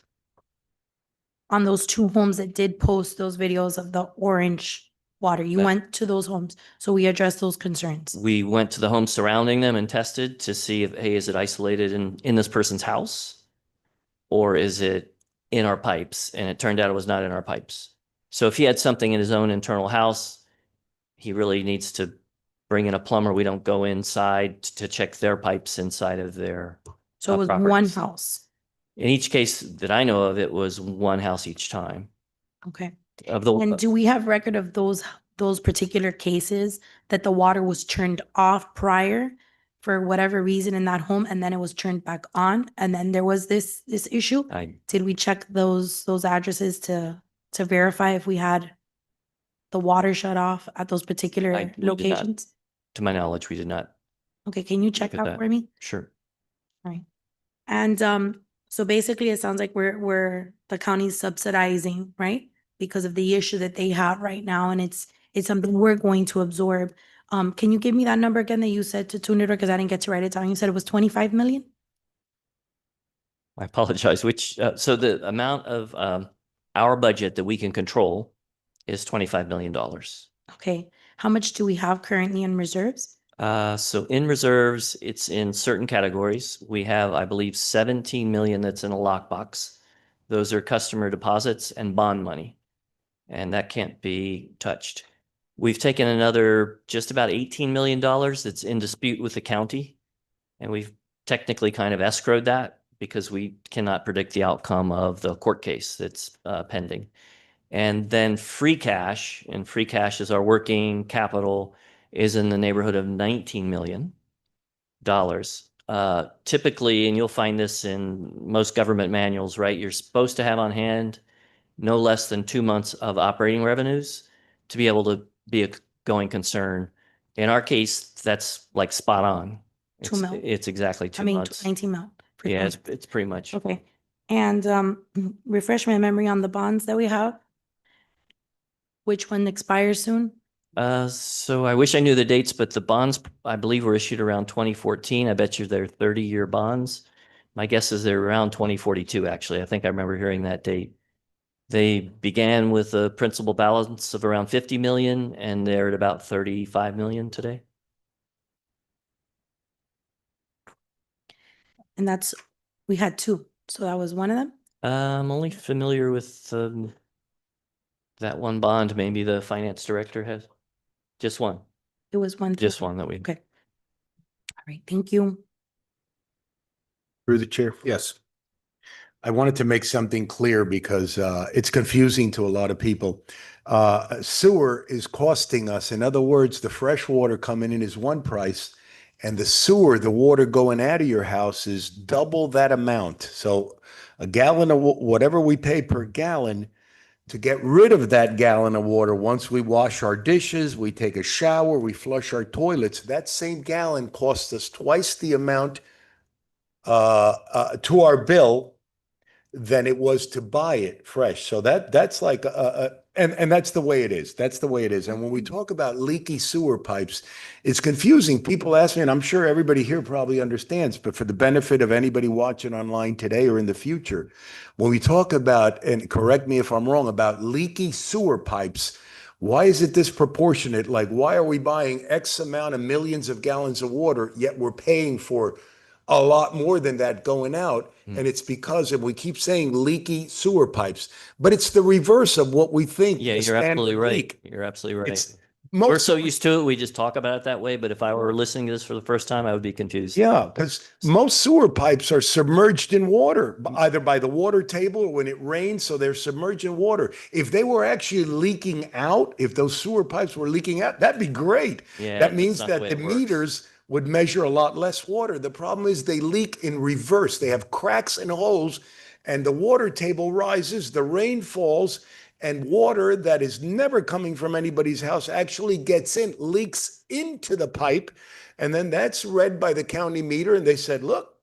On those two homes that did post those videos of the orange water, you That- went to those homes, so we addressed those concerns. We went to the homes surrounding them and tested to see if, hey, is it isolated in this person's house? Or is it in our pipes? And it turned out it was not in our pipes. So if he had something in his own internal house, he really needs to bring in a plumber. We don't go inside to check their pipes inside of their. So it was one properties. house. In each case that I know of, it was one house each time. Okay. Of the, And do we have record of those particular cases that the water was turned off prior for whatever reason in that home and then it was turned back on and then there was this issue? Did we check those addresses to verify if we had the water shut off at those particular we did not. locations? To my knowledge, we did not. Okay, can you check Look at that that. for me? Sure. And so basically it sounds like we're the county's subsidizing, right? Because of the issue that they have right now and it's something we're going to absorb. Can you give me that number again that you said to tune it or because I didn't get to write it down? You said it was 25 million? I apologize. So the amount of our budget that we can control is $25 million. Okay. How much do we have currently in reserves? So in reserves, it's in certain categories. We have, I believe, 17 million that's in a lockbox. Those are customer deposits and bond money, and that can't be touched. We've taken another just about $18 million that's in dispute with the county, and we've technically kind of escrowed that because we cannot predict the outcome of the court case that's pending. And then free cash, and free cash is our working capital, is in the neighborhood of $19 million. Typically, and you'll find this in most government manuals, right? You're supposed to have on hand no less than 2 months of operating revenues to be able to be a going concern. In our case, that's like spot on. 2 mil. It's exactly 2 months. 19 mil. Yeah, it's pretty much. Okay. And refresh my memory on the bonds that we have. Which one expires soon? So I wish I knew the dates, but the bonds, I believe, were issued around 2014. I bet you they're 30-year bonds. My guess is they're around 2042, actually. I think I remember hearing that date. They began with a principal balance of around 50 million, and they're at about 35 million today. And we had two. So that was one of them? I'm only familiar with that one bond. Maybe the finance director has just one. It was one. Just one that we. Okay. All right, thank you. Through the chair. Yes. I wanted to make something clear because it's confusing to a lot of people. Sewer is costing us, in other words, the fresh water coming in is one price, and the sewer, the water going out of your house, is double that amount. So a gallon of whatever we pay per gallon, to get rid of that gallon of water, once we wash our dishes, we take a shower, we flush our toilets, that same gallon costs us twice the amount to our bill than it was to buy it fresh. So that's like and that's the way it is. That's the way it is. And when we talk about leaky sewer pipes, it's confusing. People ask me, and I'm sure everybody here probably understands, but for the benefit of anybody watching online today or in the future, when we talk about, and correct me if I'm wrong, about leaky sewer pipes, why is it disproportionate? Like, why are we buying X amount of millions of gallons of water, yet we're paying for a lot more than that going out? And it's because of, we keep saying leaky sewer pipes, but it's the reverse of what we think. Yeah, the you're absolutely standard right. leak. You're absolutely right. It's We're most, so used to it, we just talk about it that way, but if I were listening to this for the first time, I would be confused. yeah, because most sewer pipes are submerged in water, either by the water table or when it rains, so they're submerged in water. If they were actually leaking out, if those sewer pipes were leaking out, that'd be great. Yeah, That that's means not that way the it works. meters would measure a lot less water. The problem is they leak in reverse. They have cracks and holes, and the water table rises, the rain falls, and water that is never coming from anybody's house actually gets in, leaks into the pipe, and then that's read by the county meter, and they said, look,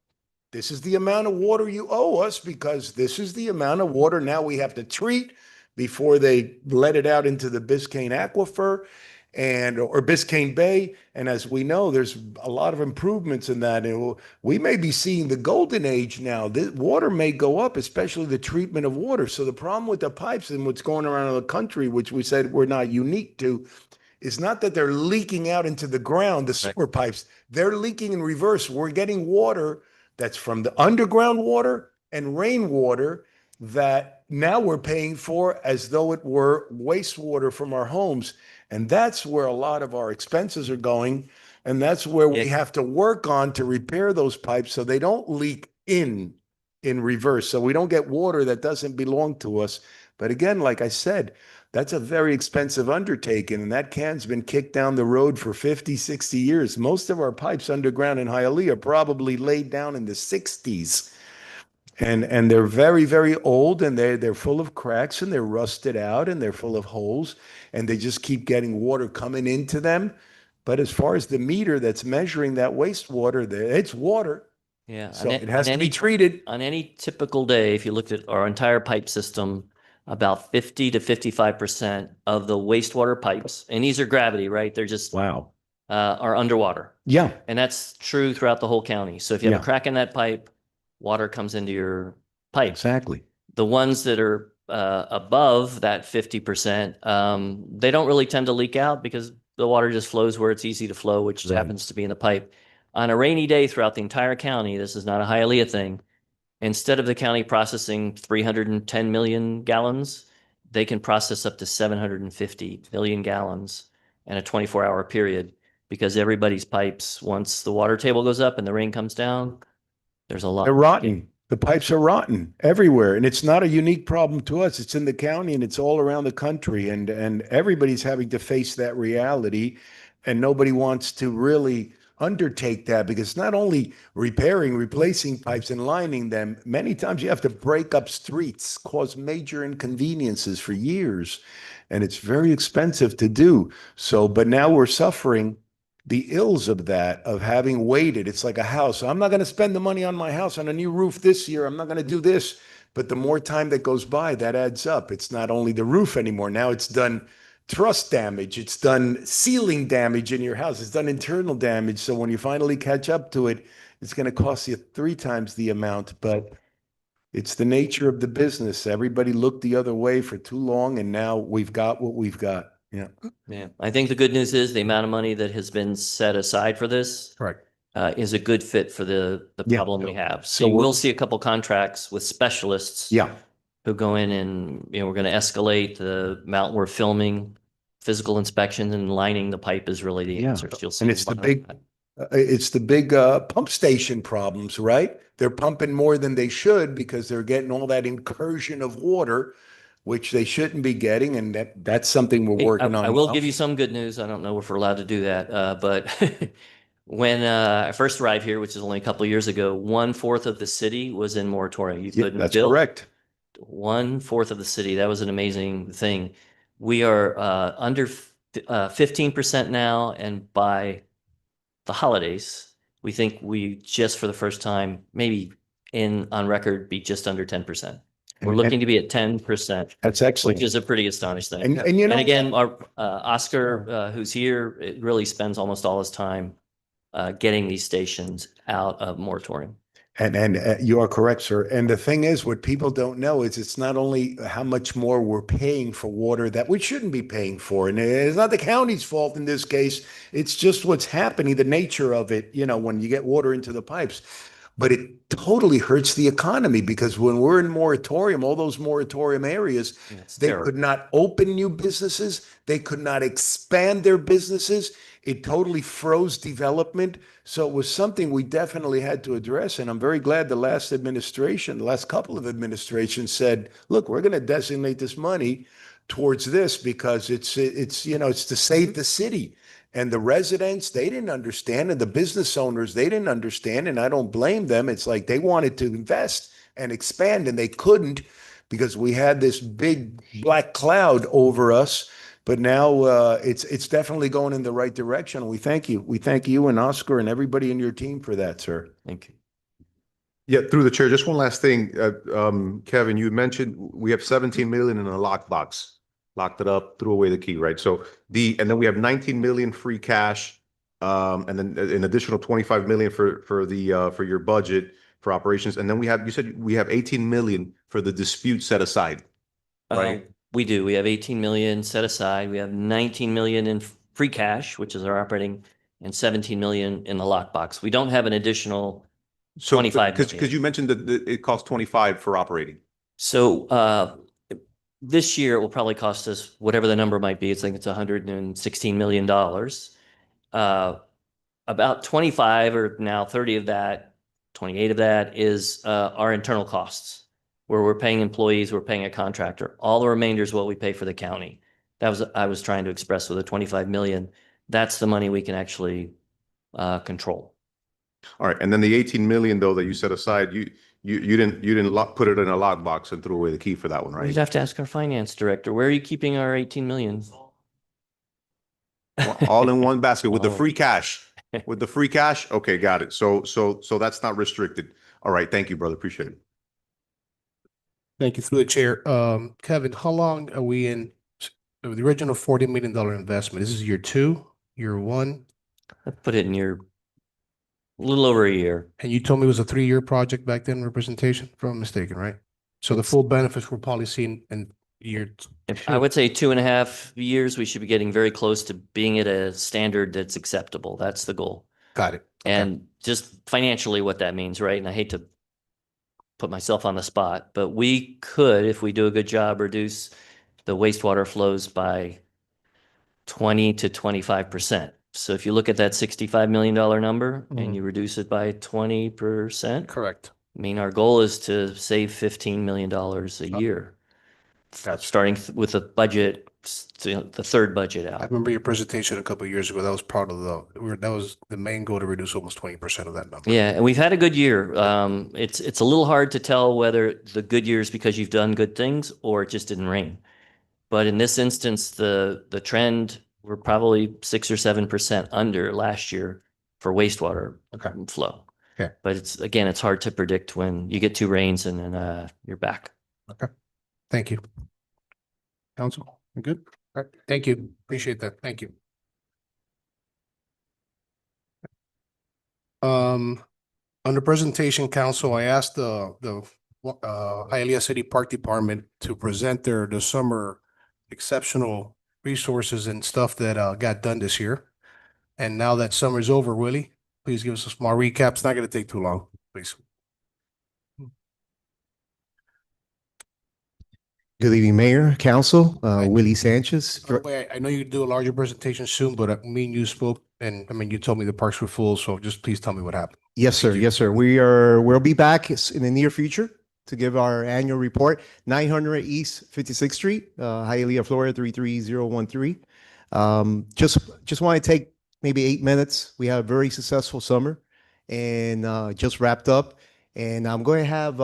this is the amount of water you owe us because this is the amount of water now we have to treat before they let it out into the Biscayne Aquifer or Biscayne Bay. And as we know, there's a lot of improvements in that. And we may be seeing the golden age now. The water may go up, especially the treatment of water. So the problem with the pipes and what's going around in the country, which we said we're not unique to, is not that they're leaking out into the ground, the sewer pipes. They're leaking in reverse. We're getting water that's from the underground water and rainwater that now we're paying for as though it were wastewater from our homes. And that's where a lot of our expenses are going. And that's where we have to work on to repair those pipes so they don't leak in reverse. So we don't get water that doesn't belong to us. But again, like I said, that's a very expensive undertaking. And that can's been kicked down the road for 50, 60 years. Most of our pipes underground in Hialeah are probably laid down in the 60s. And they're very, very old, and they're full of cracks, and they're rusted out, and they're full of holes, and they just keep getting water coming into them. But as far as the meter that's measuring that wastewater, it's water. Yeah. So on it has on to be any- treated. On any typical day, if you looked at our entire pipe system, about 50 to 55% of the wastewater pipes, and these are gravity, right? They're just, Wow. are underwater. Yeah. And that's true throughout the whole county. So if you have Yeah. a crack in that pipe, water comes into your pipe. Exactly. The ones that are above that 50%, they don't really tend to leak out because the water just flows where it's easy to flow, which Right. happens to be in the pipe. On a rainy day throughout the entire county, this is not a Hialeah thing. Instead of the county processing 310 million gallons, they can process up to 750 million gallons in a 24-hour period because everybody's pipes, once the water table goes up and the rain comes down, there's a lot. They're rotten. The pipes are rotten everywhere. And it's not a unique problem to us. It's in the county and it's all around the country. And everybody's having to face that reality. And nobody wants to really undertake that because not only repairing, replacing pipes and lining them, many times you have to break up streets, cause major inconveniences for years. And it's very expensive to do. So, but now we're suffering the ills of that, of having waited. It's like a house. I'm not going to spend the money on my house on a new roof this year. I'm not going to do this. But the more time that goes by, that adds up. It's not only the roof anymore. Now it's done truss damage. It's done ceiling damage in your house. It's done internal damage. So when you finally catch up to it, it's going to cost you 3 times the amount. But it's the nature of the business. Everybody looked the other way for too long, and now we've got what we've got. Yeah. Yeah, I think the good news is the amount of money that has been set aside for this Correct. is a good fit for the Yeah. problem we have. So So you we're- will see a couple contracts with specialists Yeah. who go in and, we're going to escalate the amount we're filming, physical inspection and lining the pipe is really the Yeah. answer. You'll see And a it's the lot of big, that. It's the big pump station problems, right? They're pumping more than they should because they're getting all that incursion of water, which they shouldn't be getting, and that's something we're Hey, working on. I will now. give you some good news. I don't know if we're allowed to do that, but when I first arrived here, which is only a couple of years ago, 1/4 of the city was in moratorium. You Yeah, couldn't that's build. correct. 1/4 of the city. That was an amazing thing. We are under 15% now, and by the holidays, we think we just for the first time, maybe on record, be just under 10%. We're And- looking to be at 10%, That's which excellent. is a pretty astonishing thing. And you know, And again, our Oscar, who's here, it really spends almost all his time getting these stations out of moratorium. and you are correct, sir. And the thing is, what people don't know is it's not only how much more we're paying for water that we shouldn't be paying for. And it's not the county's fault in this case. It's just what's happening, the nature of it, you know, when you get water into the pipes. But it totally hurts the economy because when we're in moratorium, all those moratorium areas, It's they terrible. could not open new businesses. They could not expand their businesses. It totally froze development. So it was something we definitely had to address. And I'm very glad the last administration, the last couple of administrations said, look, we're going to designate this money towards this because it's to save the city. And the residents, they didn't understand, and the business owners, they didn't understand, and I don't blame them. It's like they wanted to invest and expand, and they couldn't because we had this big black cloud over us. But now it's definitely going in the right direction. We thank you. We thank you and Oscar and everybody in your team for that, sir. Thank you. Yeah, through the chair, just one last thing. Kevin, you mentioned we have 17 million in a lockbox. Locked it up, threw away the key, right? So and then we have 19 million free cash, and then an additional 25 million for your budget for operations. And then you said we have 18 million for the dispute set aside, right? We do. We have 18 million set aside. We have 19 million in free cash, which is our operating, and 17 million in the lockbox. We don't have an additional So 25 because million. you mentioned that it costs 25 for operating. So this year it will probably cost us whatever the number might be. It's like it's $116 million. About 25 or now 30 of that, 28 of that is our internal costs, where we're paying employees, we're paying a contractor. All the remainder is what we pay for the county. I was trying to express with the 25 million. That's the money we can actually control. All right, and then the 18 million though that you set aside, you didn't put it in a lockbox and threw away the key for that one, You'd right? have to ask our finance director, where are you keeping our 18 million? All in one basket with the Oh. free cash. With the free cash? Okay, got it. So that's not restricted. All right, thank you, brother. Appreciate it. Thank you through the chair. Kevin, how long are we in the original $40 million investment? This is year 2, year 1, I put it in a little over a year. and you told me it was a 3-year project back then, representation, if I'm mistaken, right? So the full benefits we're probably seeing in year. I would say 2.5 years, we should be getting very close to being at a standard that's acceptable. That's the goal. Got it. Okay. And just financially what that means, right? And I hate to put myself on the spot, but we could, if we do a good job, reduce the wastewater flows by 20 to 25%. So if you look at that $65 million number and you reduce it by 20%, Correct. I mean, our goal is to save $15 million a year. Gotcha. Starting with the budget, the third budget I out. remember your presentation a couple of years ago. That was part of that was the main goal, to reduce almost 20% of that number. Yeah, and we've had a good year. It's a little hard to tell whether the good year is because you've done good things or it just didn't rain. But in this instance, the trend, we're probably 6 or 7% under last year for wastewater Okay. flow. Okay. But it's hard to predict when you get 2 rains and then you're back. Okay. Thank you. Council, you good? All right. Thank you. Appreciate that. Thank you. Under presentation, council, I asked the Hialeah City Park Department to present the summer exceptional resources and stuff that got done this year. And now that summer's over, Willie, please give us a small recap. It's not going to take too long, please. Good evening, Mayor, Council, Willie Sanchez. By the way, I know you do a larger presentation soon, but me and you spoke, and I mean, you told me the parks were full, so just please tell me what happened. Yes, sir. Yes, sir. We'll be back in the near future to give our annual report. 900 East 56th Street, Hialeah, Florida, 33013. Just want to take maybe 8 minutes. We had a very successful summer and just wrapped up. And I'm going to have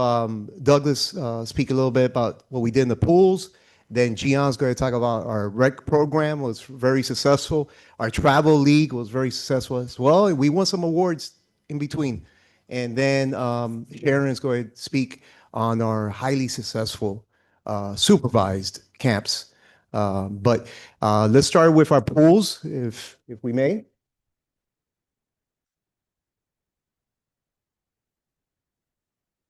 Douglas speak a little bit about what we did in the pools. Then Gion's going to talk about our rec program was very successful. Our travel league was very successful as well. We won some awards in between. And then Sharon's going to speak on our highly successful supervised camps. But let's start with our pools, if we may.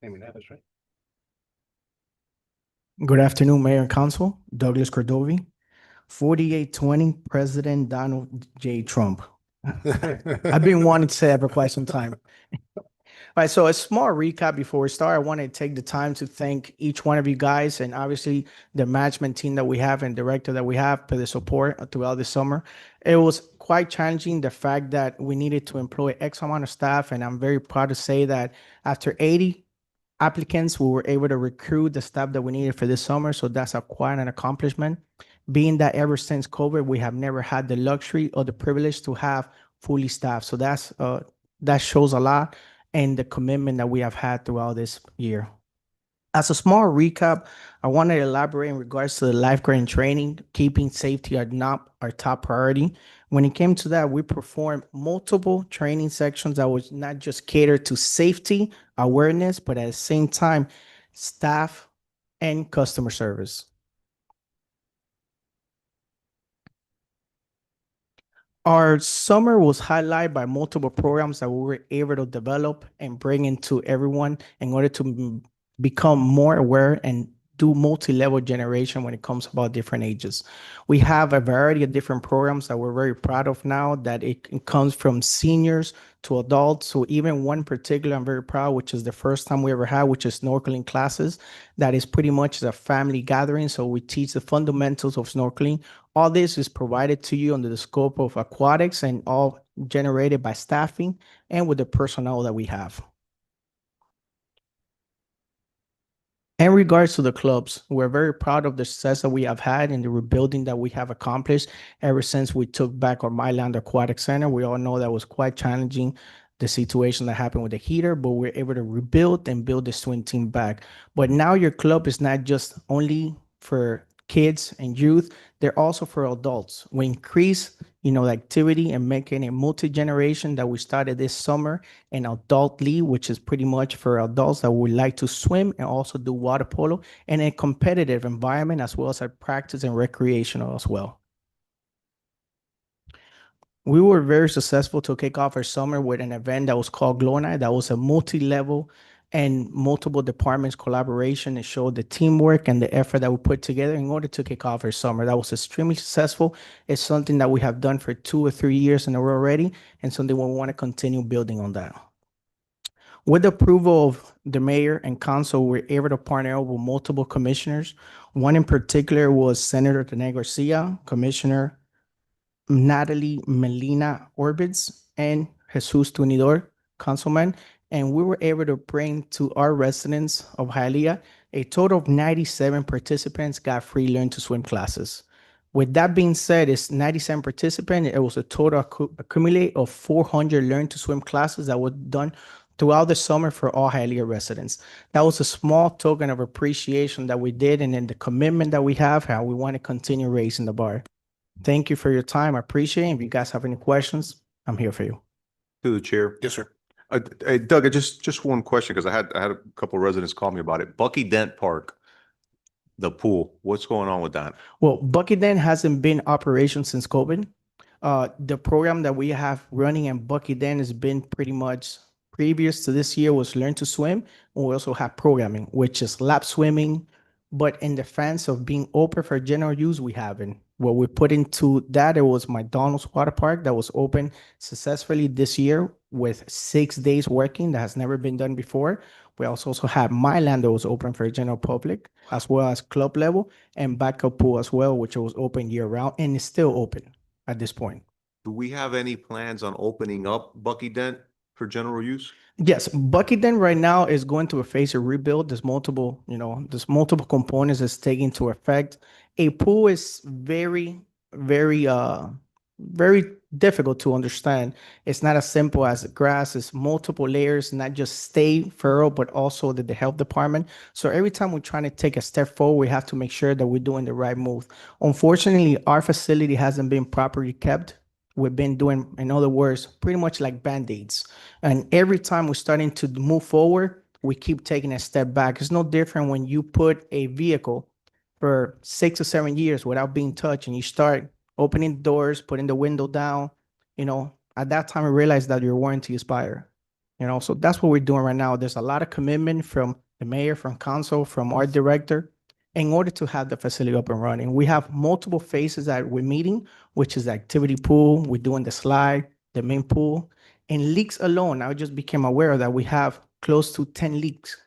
Amy Navis, right? Good afternoon, Mayor and Council. Douglas Cordovi, 4820 President Donald J. Trump. I've been wanting to say that for quite some time. All right, so a small recap before we start. I want to take the time to thank each one of you guys and obviously the management team that we have and director that we have for the support throughout the summer. It was quite challenging, the fact that we needed to employ X amount of staff, and I'm very proud to say that after 80 applicants, we were able to recruit the staff that we needed for this summer. So that's quite an accomplishment. Being that ever since COVID, we have never had the luxury or the privilege to have fully staffed. So that shows a lot and the commitment that we have had throughout this year. As a small recap, I want to elaborate in regards to the lifeguarding training, keeping safety not our top priority. When it came to that, we performed multiple training sections that was not just catered to safety awareness, but at the same time, staff and customer service. Our summer was highlighted by multiple programs that we were able to develop and bring into everyone in order to become more aware and do multi-level generation when it comes about different ages. We have a variety of different programs that we're very proud of now, that it comes from seniors to adults. So even one particular I'm very proud, which is the first time we ever had, which is snorkeling classes. That is pretty much a family gathering. So we teach the fundamentals of snorkeling. All this is provided to you under the scope of aquatics and all generated by staffing and with the personnel that we have. In regards to the clubs, we're very proud of the success that we have had in the rebuilding that we have accomplished ever since we took back our Myland Aquatic Center. We all know that was quite challenging, the situation that happened with the heater, but we're able to rebuild and build the swim team back. But now your club is not just only for kids and youth, they're also for adults. We increase, the activity and making a multi-generation that we started this summer, an adult league, which is pretty much for adults that would like to swim and also do water polo in a competitive environment, as well as a practice and recreational as well. We were very successful to kick off our summer with an event that was called Glow Night. That was a multi-level and multiple departments collaboration. It showed the teamwork and the effort that we put together in order to kick off our summer. That was extremely successful. It's something that we have done for 2 or 3 years in a row already, and something we want to continue building on that. With the approval of the mayor and council, we're able to partner with multiple commissioners. One in particular was Senator Rene Garcia, Commissioner Natalie Melina Orbitz, and Jesus Tunidor, councilman. And we were able to bring to our residents of Hialeah a total of 97 participants got free learn to swim classes. With that being said, it's 97 participants. It was a total accumulate of 400 learn to swim classes that were done throughout the summer for all Hialeah residents. That was a small token of appreciation that we did, and then the commitment that we have, how we want to continue raising the bar. Thank you for your time. I appreciate it. If you guys have any questions, I'm here for you. To the chair. Yes, sir. Doug, just one question, because I had a couple of residents call me about it. Bucky Dent Park, the pool, what's going on with that? Well, Bucky Dent hasn't been in operation since COVID. The program that we have running in Bucky Dent has been pretty much previous to this year was Learn to Swim. And we also have programming, which is lap swimming. But in defense of being open for general use, we haven't. What we put into that, it was McDonald's Water Park that was open successfully this year with 6 days working. That has never been done before. We also have Myland that was open for general public, as well as club level and backup pool as well, which was open year round and is still open at this point. Do we have any plans on opening up Bucky Dent for general use? Yes, Buckington right now is going through a phase of rebuild. There's multiple components that's taking into effect. A pool is very, very difficult to understand. It's not as simple as grass. It's multiple layers, not just stay furrow, but also the health department. So every time we're trying to take a step forward, we have to make sure that we're doing the right move. Unfortunately, our facility hasn't been properly kept. We've been doing, in other words, pretty much like Band-Aids. And every time we're starting to move forward, we keep taking a step back. It's no different when you put a vehicle for 6 or 7 years without being touched and you start opening doors, putting the window down, at that time I realized that your warranty expired. So that's what we're doing right now. There's a lot of commitment from the mayor, from council, from our director, in order to have the facility up and running. We have multiple phases that we're meeting, which is the activity pool. We're doing the slide, the main pool. And leaks alone, I just became aware that we have close to 10 leaks.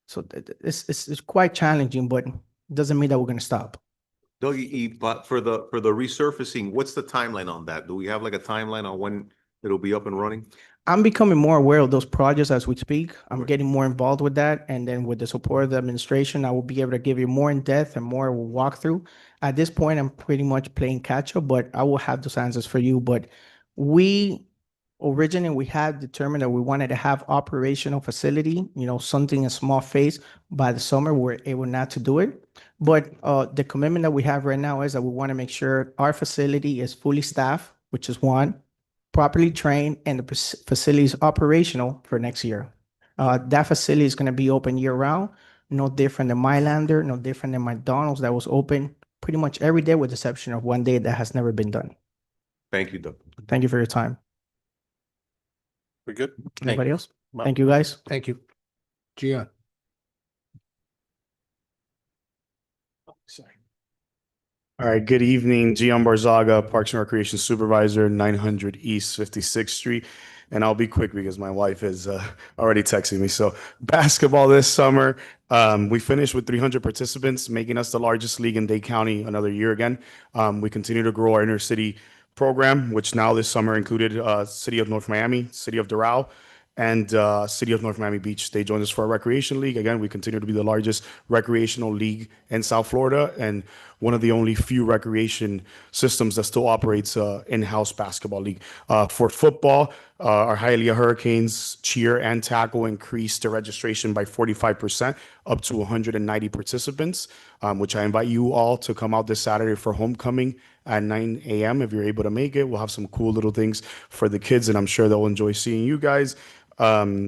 So it's quite challenging, but it doesn't mean that we're going to stop. Dougie, but for the resurfacing, what's the timeline on that? Do we have like a timeline on when it'll be up and running? I'm becoming more aware of those projects as we speak. I'm Right. getting more involved with that. And then with the support of the administration, I will be able to give you more in depth and more walkthrough. At this point, I'm pretty much playing catch up, but I will have those answers for you. But we had determined that we wanted to have operational facility, something a small phase. By the summer, we're able not to do it. But the commitment that we have right now is that we want to make sure our facility is fully staffed, which is one, properly trained, and the facility is operational for next year. That facility is going to be open year round, no different than Mylander, no different than McDonald's that was open pretty much every day with the exception of one day that has never been done. Thank you, Doug. Thank you for your time. We're good? Anybody else? Well, Thank you, guys. Thank you. Gian. Sorry. All right, good evening. Gian Barzaga, Parks and Recreation Supervisor, 900 East 56th Street. And I'll be quick because my wife is already texting me. So basketball this summer, we finished with 300 participants, making us the largest league in Dade County another year again. We continue to grow our inner city program, which now this summer included City of North Miami, City of Doral, and City of North Miami Beach. They joined us for our recreation league. Again, we continue to be the largest recreational league in South Florida and one of the only few recreation systems that still operates in-house basketball league. For football, our Hialeah Hurricanes cheer and tackle increased the registration by 45%, up to 190 participants, which I invite you all to come out this Saturday for homecoming at 9 a.m. If you're able to make it, we'll have some cool little things for the kids, and I'm sure they'll enjoy seeing you guys.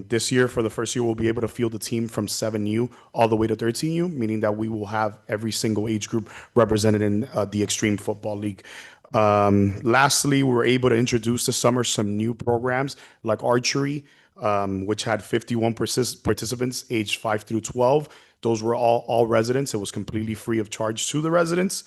This year, for the first year, we'll be able to field the team from 7U all the way to 13U, meaning that we will have every single age group represented in the Extreme Football League. Lastly, we were able to introduce this summer some new programs like archery, which had 51 participants aged 5 through 12. Those were all residents. It was completely free of charge to the residents.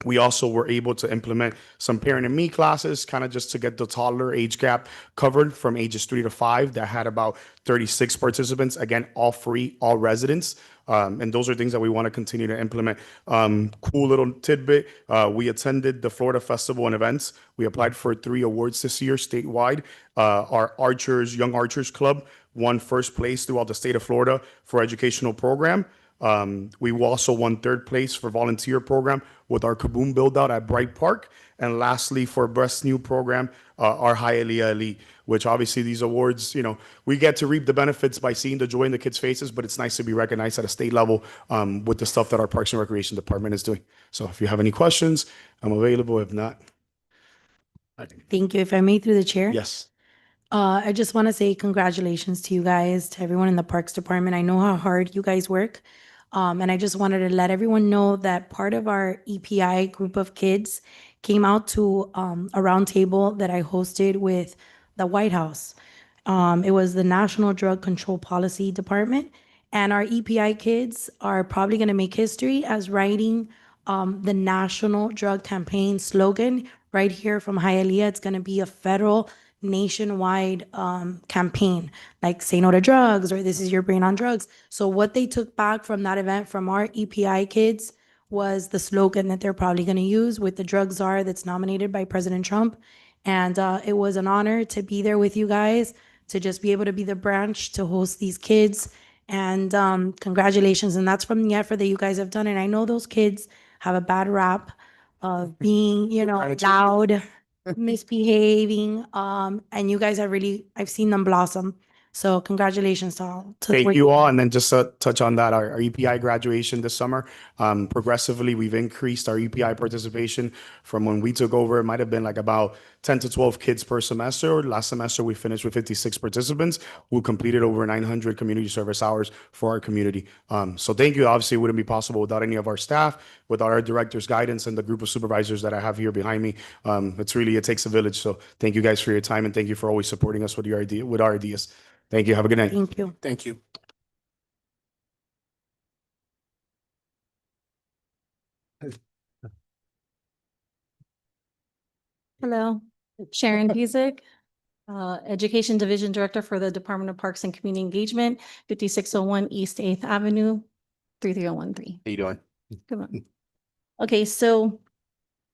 We also were able to implement some parent and me classes, kind of just to get the toddler age gap covered from ages 3 to 5. That had about 36 participants. Again, all free, all residents. And those are things that we want to continue to implement. Cool little tidbit. We attended the Florida Festival and Events. We applied for 3 awards this year statewide. Our Young Archers Club won first place throughout the state of Florida for educational program. We also won 3rd place for volunteer program with our Kaboom build out at Bright Park. And lastly, for best new program, our Hialeah Elite, which obviously these awards, we get to reap the benefits by seeing the joy in the kids' faces, but it's nice to be recognized at a state level with the stuff that our Parks and Recreation Department is doing. So if you have any questions, I'm available. If not, Thank you. If I may, through the chair. yes. I just want to say congratulations to you guys, to everyone in the Parks Department. I know how hard you guys work. And I just wanted to let everyone know that part of our EPI group of kids came out to a roundtable that I hosted with the White House. It was the National Drug Control Policy Department. And our EPI kids are probably going to make history as writing the National Drug Campaign slogan right here from Hialeah. It's going to be a federal nationwide campaign, like Say No to Drugs or This Is Your Brain on Drugs. So what they took back from that event from our EPI kids was the slogan that they're probably going to use with the drug czar that's nominated by President Trump. And it was an honor to be there with you guys, to just be able to be the branch to host these kids. And congratulations. And that's from the effort that you guys have done. And I know those kids have a bad rap of being, loud, misbehaving. And you guys have really, I've seen them blossom. So congratulations to all. Thank you all. And then just to touch on that, our EPI graduation this summer, progressively, we've increased our EPI participation from when we took over. It might have been like about 10 to 12 kids per semester. Last semester, we finished with 56 participants who completed over 900 community service hours for our community. So thank you. Obviously, it wouldn't be possible without any of our staff, without our director's guidance and the group of supervisors that I have here behind me. It takes a village. So thank you guys for your time and thank you for always supporting us with our ideas. Thank you. Have a good night. Thank you. Thank you. Hello, Sharon Pizik, Education Division Director for the Department of Parks and Community Engagement, 5601 East 8th Avenue, 33013. How you doing? Come on. Okay, so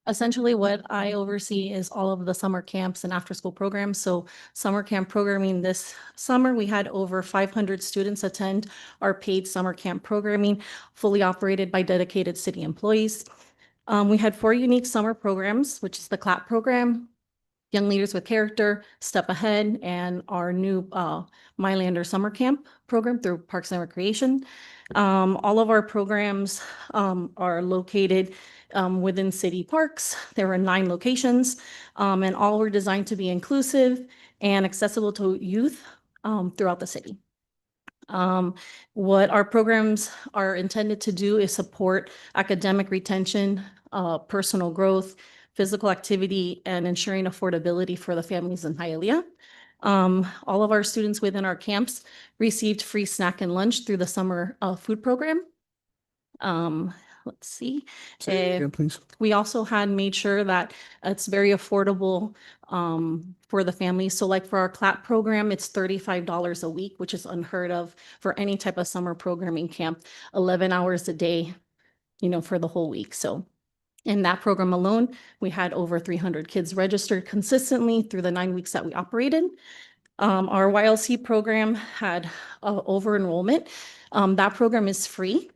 essentially what I oversee is all of the summer camps and after-school programs. So summer camp programming this summer, we had over 500 students attend our paid summer camp programming, fully operated by dedicated city employees. We had 4 unique summer programs, which is the CLAP program, Young Leaders with Character, Step Ahead, and our new Mylander Summer Camp program through Parks and Recreation. All of our programs are located within city parks. There are 9 locations, and all were designed to be inclusive and accessible to youth throughout the city. What our programs are intended to do is support academic retention, personal growth, physical activity, and ensuring affordability for the families in Hialeah. All of our students within our camps received free snack and lunch through the summer food program. Let's see. Please. We also had made sure that it's very affordable for the families. So like for our CLAP program, it's $35 a week, which is unheard of for any type of summer programming camp, 11 hours a day, for the whole week. So in that program alone, we had over 300 kids registered consistently through the 9 weeks that we operated. Our YLC program had over enrollment. That program is free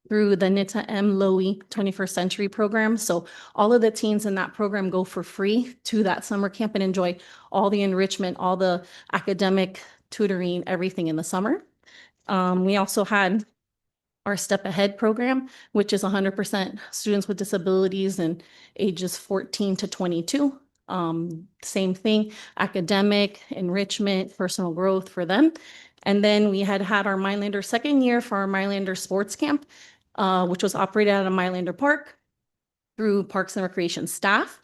through the Nita M. Lowy 21st Century program. So all of the teens in that program go for free to that summer camp and enjoy all the enrichment, all the academic tutoring, everything in the summer. We also had our Step Ahead program, which is 100% students with disabilities and ages 14 to 22. Same thing, academic, enrichment, personal growth for them. And then we had our Mylander second year for our Mylander Sports Camp, which was operated out of Mylander Park through Parks and Recreation staff,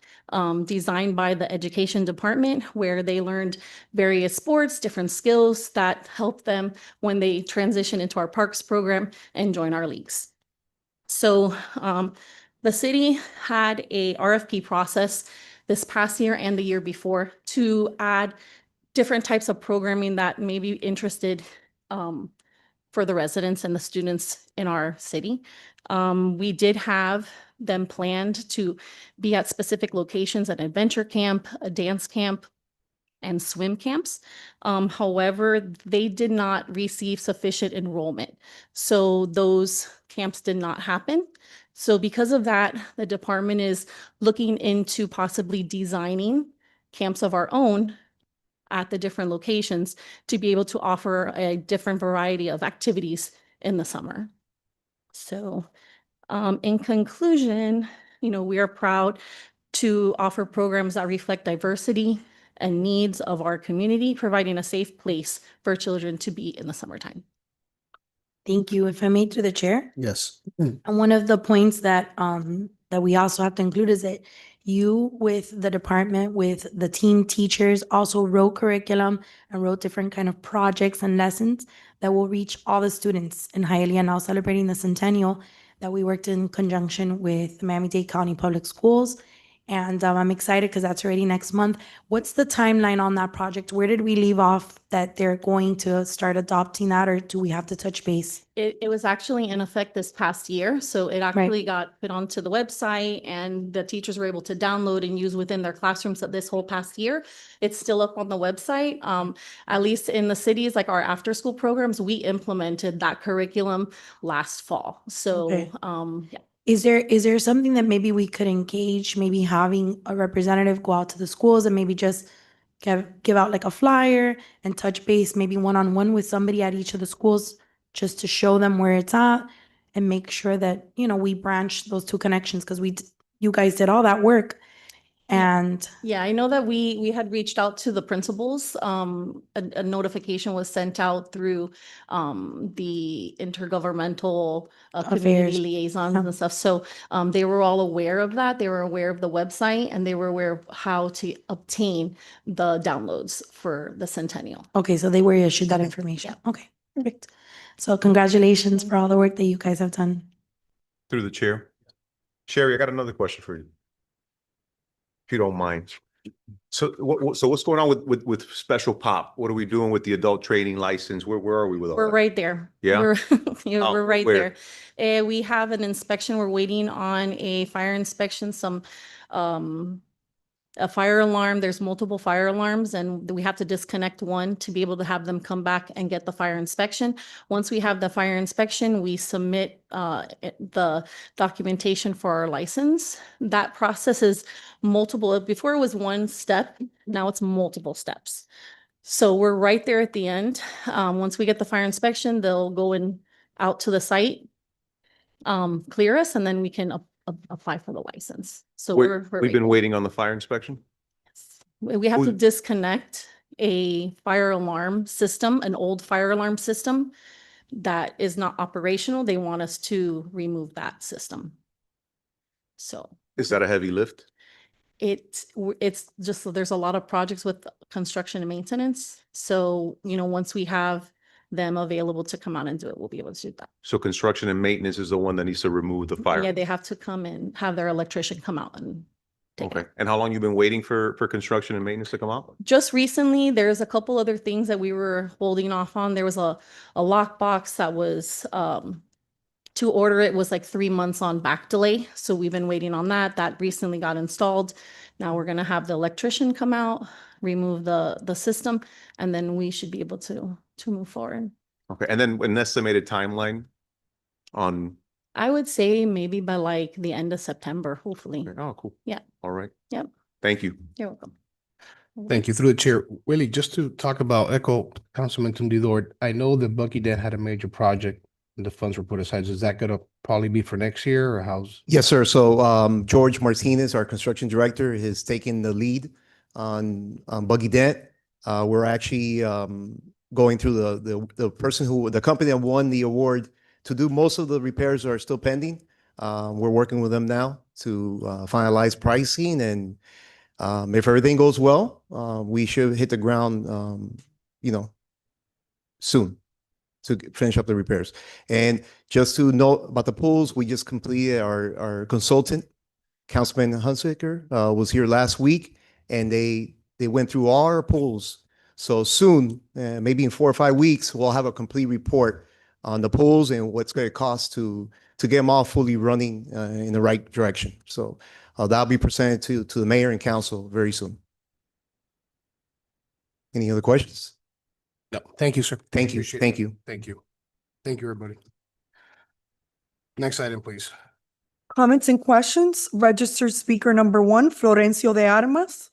designed by the Education Department, where they learned various sports, different skills that help them when they transition into our parks program and join our leagues. So the city had a RFP process this past year and the year before to add different types of programming that may be interested for the residents and the students in our city. We did have them planned to be at specific locations, an adventure camp, a dance camp, and swim camps. However, they did not receive sufficient enrollment. So those camps did not happen. So because of that, the department is looking into possibly designing camps of our own at the different locations to be able to offer a different variety of activities in the summer. So in conclusion, we are proud to offer programs that reflect diversity and needs of our community, providing a safe place for children to be in the summertime. Thank you. If I may, through the chair. Yes. And one of the points that we also have to include is that you, with the department, with the team teachers, also wrote curriculum and wrote different kind of projects and lessons that will reach all the students in Hialeah, now celebrating the centennial, that we worked in conjunction with Miami-Dade County Public Schools And I'm excited because that's already next month. What's the timeline on that project? Where did we leave off that they're going to start adopting that, or do we have to touch base? It was actually in effect this past year, so it actually got put onto the website and the teachers were able to download and use within their classrooms this whole past year. It's still up on the website. At least in the cities, like our after-school programs, we implemented that curriculum last fall. So, Okay. yeah. Is there something that maybe we could engage, maybe having a representative go out to the schools and maybe just give out like a flyer and touch base, maybe one-on-one with somebody at each of the schools, just to show them where it's at and make sure that, you know, we branch those two connections, because you guys did all that work. And Yeah, I know that we had reached out to the principals. A notification was sent out through the intergovernmental community Affairs. liaisons and stuff. So they were all aware of that. They were aware of the website and they were aware of how to obtain the downloads for the Centennial. okay, so they were issued that information. Okay, perfect. So congratulations for all the work that you guys have done. Through the chair. Sherry, I got another question for you. If you don't mind. So what's going on with Special Pop? What are we doing with the adult training license? Where are we with all We're that? right there. Yeah? Yeah, Oh, we're right where? there. We have an inspection. We're waiting on a fire inspection, a fire alarm. There's multiple fire alarms and we have to disconnect one to be able to have them come back and get the fire inspection. Once we have the fire inspection, we submit the documentation for our license. That process is multiple. Before it was one step, now it's multiple steps. So we're right there at the end. Once we get the fire inspection, they'll go out to the site, clear us, and then we can apply for the license. So we're We've been waiting on the fire inspection? we have to Who- disconnect a fire alarm system, an old fire alarm system that is not operational. They want us to remove that system. So Is that a heavy lift? it's just, there's a lot of projects with construction and maintenance. So, you know, once we have them available to come out and do it, we'll be able to do that. So construction and maintenance is the one that needs to remove the fire? Yeah, they have to come and have their electrician come out and take it. Okay. And how long you been waiting for construction and maintenance to come out? Just recently, there's a couple other things that we were holding off on. There was a lockbox that was, to order it was like 3 months on back delay. So we've been waiting on that. That recently got installed. Now we're gonna have the electrician come out, remove the system, and then we should be able to move forward. Okay. And then an estimated timeline on, I would say maybe by like the end of September, hopefully. oh, cool. Yeah. All right. Yep. Thank you. You're welcome. Thank you. Through the chair, Willie, just to talk about Echo, Councilman Tumdidor, I know that Bucky Dent had a major project and the funds were put aside. Is that gonna probably be for next year or how's? Yes, sir. So George Martinez, our construction director, has taken the lead on Buggy Dent. We're actually going through the company that won the award to do most of the repairs are still pending. We're working with them now to finalize pricing, and if everything goes well, we should hit the ground, soon to finish up the repairs. And just to note about the pools, we just completed our consultant, Councilman Hunsaker, was here last week, and they went through all our pools. So soon, maybe in 4 or 5 weeks, we'll have a complete report on the pools and what's going to cost to get them all fully running in the right direction. So that'll be presented to the mayor and council very soon. Any other questions? No, thank you, sir. Thank you. Appreciate it. Thank you. Thank you. Thank you, everybody. Next item, please. Comments and questions? Registered speaker number 1, Florencio de Armas.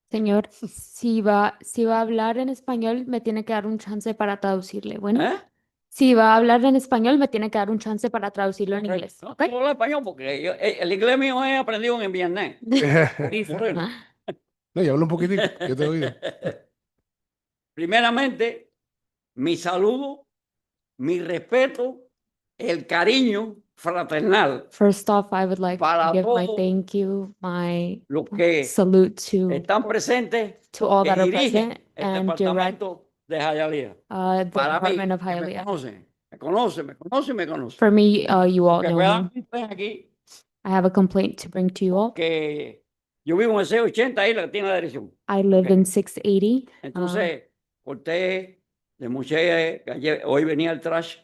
Señor, si va a hablar en español, me tiene que dar un chance para traducirle. Bueno, si va a hablar en español, me tiene que dar un chance para traducirlo en inglés. No, ¿Ok? no hablo español porque el inglés mío he aprendido en viernes. Y fue- No, ya hablo un poquitito. Yo te he oído. Primeramente, mi saludo, mi respeto el cariño fraternal First off, I would like to para give my todos thank you, my los que salute to están presentes all que that are dirigen present el and direct departamento de Hialeah. the Para mí, Department of que me Hialeah. conocen, me conocen, me conocen, me conocen. For me, you all Que know puedan me. ver aquí I have a complaint to bring to you all. que yo vivo en C80, ahí la tiene la dirección. I live Ok. in 680. Entonces, corté, desmoché, hoy venía el trash,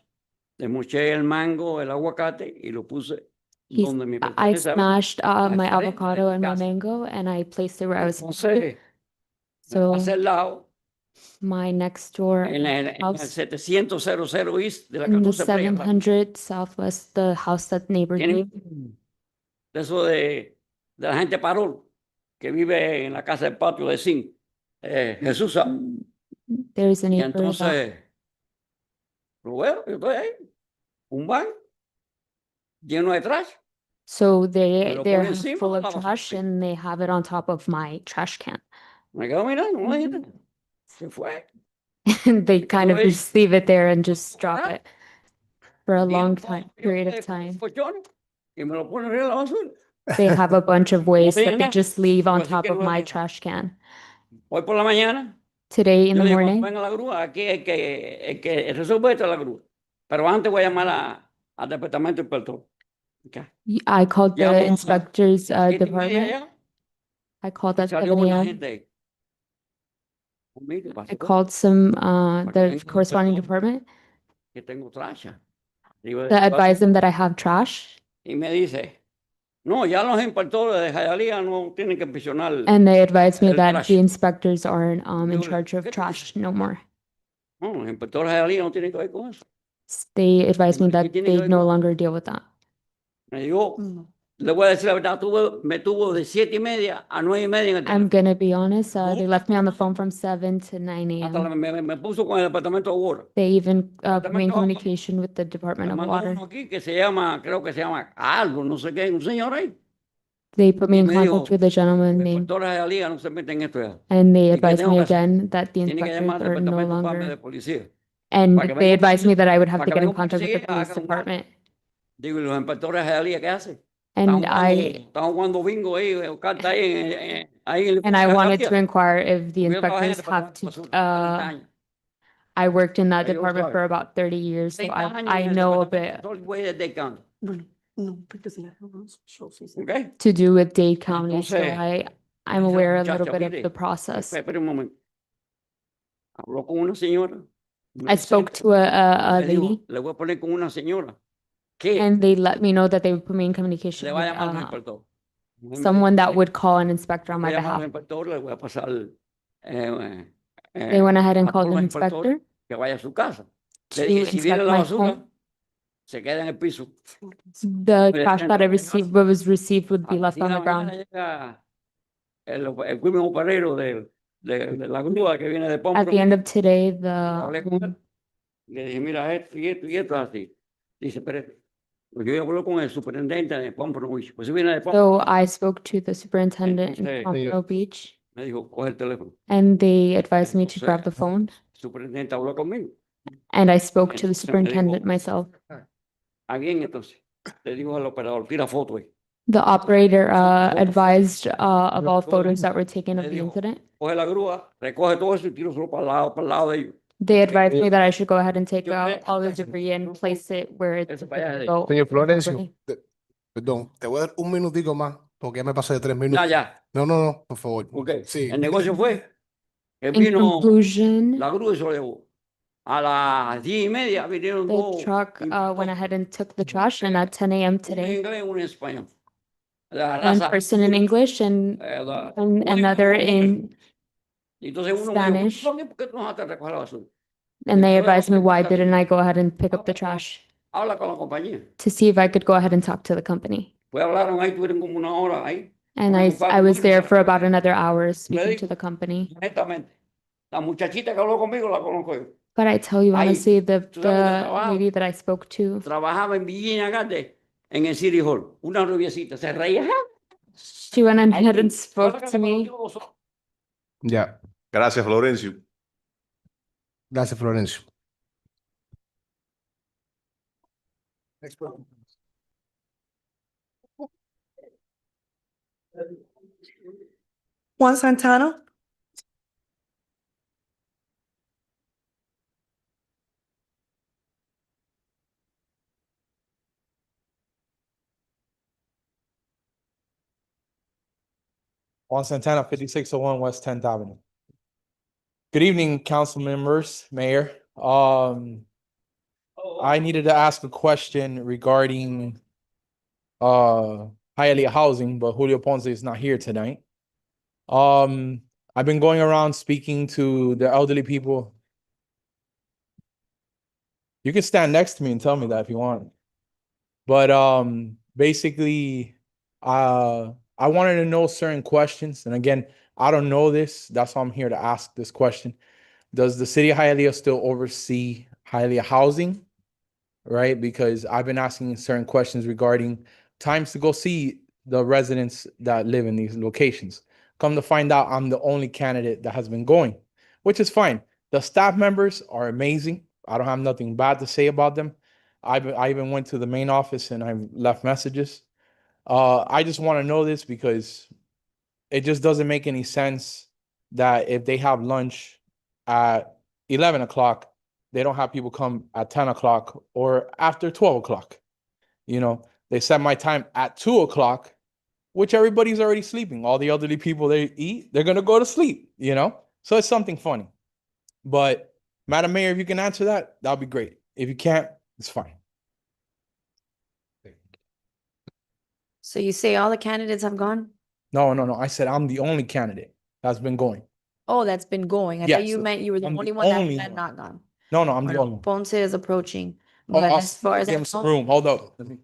desmoché el mango, el aguacate y lo puse donde me I pertenece a mí. smashed al my frente de avocado mi and my casa. mango and I placed it where I was supposed to. Entonces, So hacia el lado, my next door en el house 700 East de la in the 14 Playa Blanca. 700 Southwest, the house that neighbored me. Tienen de eso de la gente parol que vive en la casa del patio de zinc. Jesús sabe. There's a Y neighbor that entonces, lo veo, yo estoy ahí, un van lleno de trash. so Me lo they're pone encima full de of la basura. trash and they have it on top of my trash can. Me quedo mirando, no dijiste. Se fue. And they kind of ahí. just leave it there and just drop Ah. it for a long Tienen time, todo period de of time. colchones y me lo ponen arriba de la basura. They have a bunch of waste that they Mañana, just leave on pues sí top que of no my es- trash can. Hoy por la mañana, Today in yo the digo, cuando morning, venga la grúa, aquí el que resuelve esto es la grúa. Pero antes voy a llamar al departamento inspector. Okay. I called the Llamo a inspector's 7:30 department. ya, I called y at salió 7 buena a.m. gente. Conmigo, pasó I called the venga, corresponding perdón. department que tengo trash. Digo, to advise them that I have trash. y me dice, no, ya los inspectores de Hialeah no tienen que inspeccionar. And they advised me El that trash. the inspectors aren't in Digo, charge of ¿qué tú trash no more. No, los inspectores de Hialeah no tienen que ver con eso. They advised me ¿Qué that tiene que they ver no con- longer deal with that. Me dijo, le voy a decir la verdad, me tuvo de 7:30 a 9:30 en el I'm teléfono. gonna be honest, they left me on the phone from 7 to 9 Hasta a.m. me puso con el departamento de water. They even put me in Departamento- communication with the Department Me of mandó Water. uno aquí que se llama, creo que se llama algo, no sé qué, un señor ahí. They put me Y in me contact dijo, with a gentleman Los named, inspectores de Hialeah no se meten en esto ya. and they ¿Y qué advised tengo me que hacer? again that the Tiene que inspectors llamar al are no departamento PAME de longer, policía. and para que they venga un advised me policía- that I would have para to que get in venga un contact with the policía y police haga un- department. Digo, ¿y los inspectores de Hialeah qué hacen? And I Estamos jugando bingo ahí, carta ahí, ahí en el and I de wanted to Hialeah. inquire if the Porque yo trabajé en el inspectors have departamento de to, basura 30 años. I worked in that Ahí yo department suave. for about 30 years, so 30 años I en el know a departamento bit de Solid Waste de Dade County. No, porque se le arruinó su show. ¿Ok? to do with Dade County, so Entonces, I'm dice la aware a muchacha, little bit of "Mire, the process. espere un momento. Habló con una señora. I spoke to a me dijo, lady, le voy a poner con una señora que and they let me know that they would put me in communication le va a with llamar al inspector. someone that would call an inspector on my Voy a llamar al behalf. inspector, le voy a pasar They went ahead and a called todos an los inspectores inspector que vaya a su casa. to Le dije, si viene inspect la my basura, home. se queda en el piso. The Pues, trash that I received, what was received would A be las left 10 on de the la mañana ground. llega el equipo operero de la grúa que viene de At Pompano. the end of today, Hablé con él. Le dije, mira, esto y esto y esto es así. Dice, pero pues yo hablo con el superintendente de Pompano Beach. Pues si viene de Pompano, so I spoke to the superintendent in Entonces, Pompano Beach, me dijo, coge el teléfono. and they advised me to Entonces, grab the phone, El superintendente habló conmigo. and I spoke to the Entonces me dijo, superintendent myself. ah, bien, entonces. Le digo al operador, tira foto ahí. The operator Photo- advised of all photo- photos that were taken of Le the dijo, incident. coge la grúa, recoge todo eso y tiro solo para el lado de ellos. They advised me that I should go ahead and take Yo out creo- all the debris and place it where it's Eso para allá supposed de- to go. Señor Florencio, appropriately. perdón, te voy a dar un minutico más, porque ya me pasé de 3 Ya, minutos. ya. No, no, no, por favor. Ok. Sí. El negocio fue que In vino conclusion, la grúa y se lo llevó. A las 10:30 vinieron the dos. truck went ahead and took the trash, and at 10 a.m. Un en today, inglés, un en español. La one raza. person in English and another in, Y entonces uno me dijo, Spanish. ¿por qué tú no vas a recoger la basura? and they advised me why didn't I go ahead and pick up the trash Habla con la compañía. to see if I could go ahead and talk to the company. Pues hablaron ahí, tuvieron como una hora ahí. And I was there for about another hour speaking to the company. Honestamente, la muchachita que habló conmigo la conozco yo. But I tell you Ahí, honestly, the tú sabes dónde trabaja. lady that I spoke to, Trabajaba en Virginia Gardens, en el City Hall. Una rubiecita, se reía. she went ahead Ahí, and ahora spoke que to se me. conoció vosotros. Ya, Gracias, Florencio. gracias, Florencio. Next person. Juan Santana. Juan Santana, 5601 West 10th Avenue. Good evening, council members, mayor. I needed to ask a question regarding Hialeah Housing, but Julio Ponce is not here tonight. I've been going around speaking to the elderly people. You can stand next to me and tell me that if you want. But basically, I wanted to know certain questions. And again, I don't know this. That's why I'm here to ask this question. Does the city of Hialeah still oversee Hialeah Housing? Right? Because I've been asking certain questions regarding times to go see the residents that live in these locations. Come to find out, I'm the only candidate that has been going, which is fine. The staff members are amazing. I don't have nothing bad to say about them. I even went to the main office and I've left messages. I just want to know this because it just doesn't make any sense that if they have lunch at 11 o'clock, they don't have people come at 10 o'clock or after 12 o'clock. You know, they set my time at 2 o'clock, which everybody's already sleeping. All the elderly people they eat, they're going to go to sleep, you know? So it's something funny. But Madam Mayor, if you can answer that, that'll be great. If you can't, it's fine. So you say all the candidates have gone? No. I said I'm the only candidate that's been going. Oh, that's been going. I thought Yes, you meant you were the I'm the only one that only had one. not gone. No, I'm the Bueno, only one. Ponce is approaching, Oh, but I'll as far as give I him some know, room. Hold up. There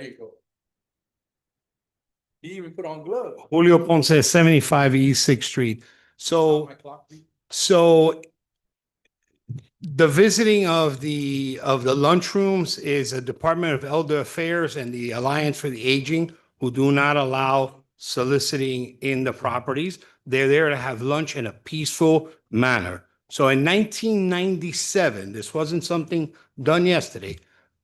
you go. He even put on gloves. Julio Ponce, 75 East Sixth Street. My clock, please. So the visiting of the lunchrooms is a Department of Elder Affairs and the Alliance for the Aging, who do not allow soliciting in the properties. They're there to have lunch in a peaceful manner. So in 1997, this wasn't something done yesterday.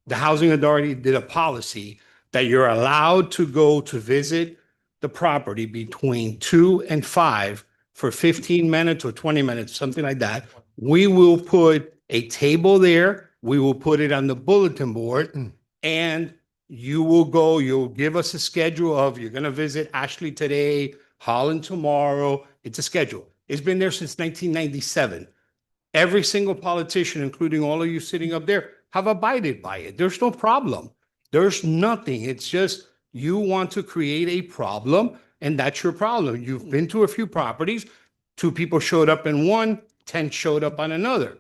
The Housing Authority did a policy that you're allowed to go to visit the property between 2 and 5 for 15 minutes or 20 minutes, something like that. We will put a table there. We will put it on the bulletin board and you will go, you'll give us a schedule of, you're going to visit Ashley today, Holland tomorrow. It's a schedule. It's been there since 1997. Every single politician, including all of you sitting up there, have abided by it. There's no problem. There's nothing. It's just you want to create a problem, and that's your problem. You've been to a few properties. 2 people showed up in one, 10 showed up on another.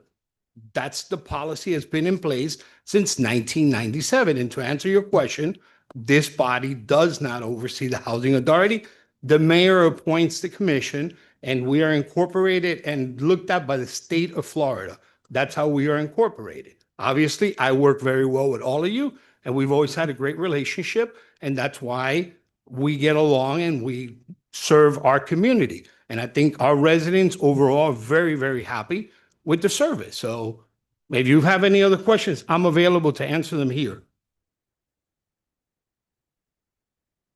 That's the policy that's been in place since 1997. And to answer your question, this body does not oversee the Housing Authority. The mayor appoints the commission, and we are incorporated and looked at by the state of Florida. That's how we are incorporated. Obviously, I work very well with all of you, and we've always had a great relationship, and that's why we get along and we serve our community. And I think our residents overall are very, very happy with the service. So if you have any other questions, I'm available to answer them here.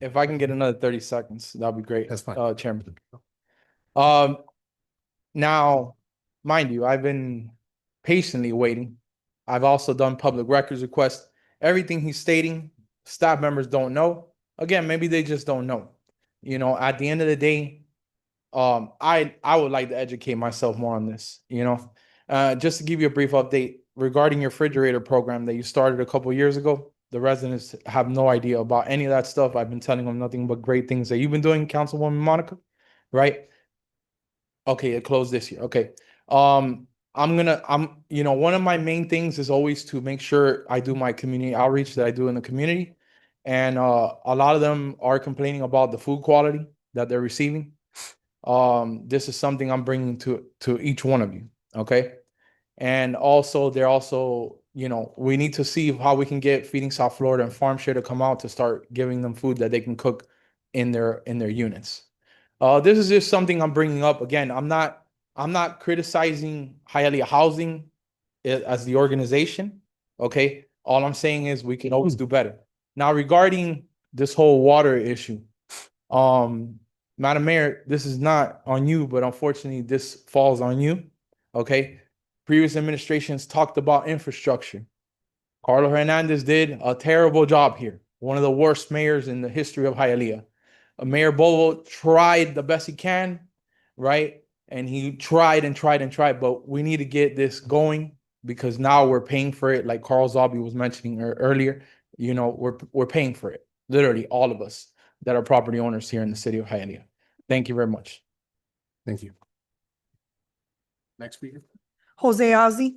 If I can get another 30 seconds, that'd be great. That's fine. Chairman. Now, mind you, I've been patiently waiting. I've also done public records requests. Everything he's stating, staff members don't know. Again, maybe they just don't know. You know, at the end of the day, I would like to educate myself more on this, you know. Just to give you a brief update regarding your refrigerator program that you started a couple years ago. The residents have no idea about any of that stuff. I've been telling them nothing but great things that you've been doing, Councilwoman Monica, right? Okay, it closed this year. Okay. You know, one of my main things is always to make sure I do my community outreach that I do in the community. And a lot of them are complaining about the food quality that they're receiving. This is something I'm bringing to each one of you. Okay. And also, they're also, you know, we need to see how we can get Feeding South Florida and FarmShare to come out to start giving them food that they can cook in their units. This is just something I'm bringing up. Again, I'm not criticizing Hialeah Housing as the organization. Okay. All I'm saying is we can always do better. Now regarding this whole water issue, Madam Mayor, this is not on you, but unfortunately this falls on you. Okay? Previous administrations talked about infrastructure. Carlos Hernandez did a terrible job here. One of the worst mayors in the history of Hialeah. Mayor Bovo tried the best he can, right? And he tried and tried and tried, but we need to get this going because now we're paying for it. Like Carl Zobby was mentioning earlier, you know, we're paying for it. Literally all of us that are property owners here in the city of Hialeah. Thank you very much. Thank you. Next speaker. Jose Ozzie.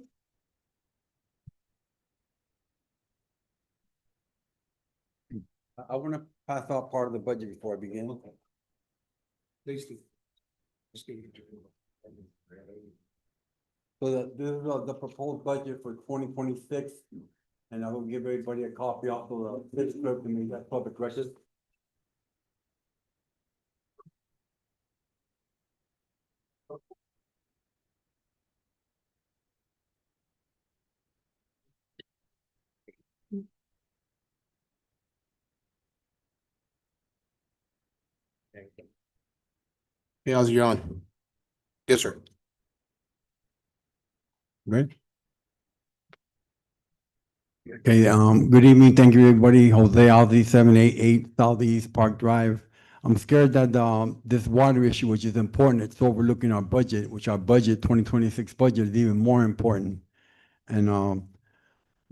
I want to pass out part of the budget before I begin. Please do. So this is the proposed budget for 2026, and I will give everybody a copy also the script and make that public record. Hey, Ozzie, you're on. Yes, sir. Good. Okay, good evening. Thank you, everybody. Jose Ozzie, 788 Southeast Park Drive. I'm scared that this water issue, which is important, it's overlooking our budget, which our budget, 2026 budget is even more important. And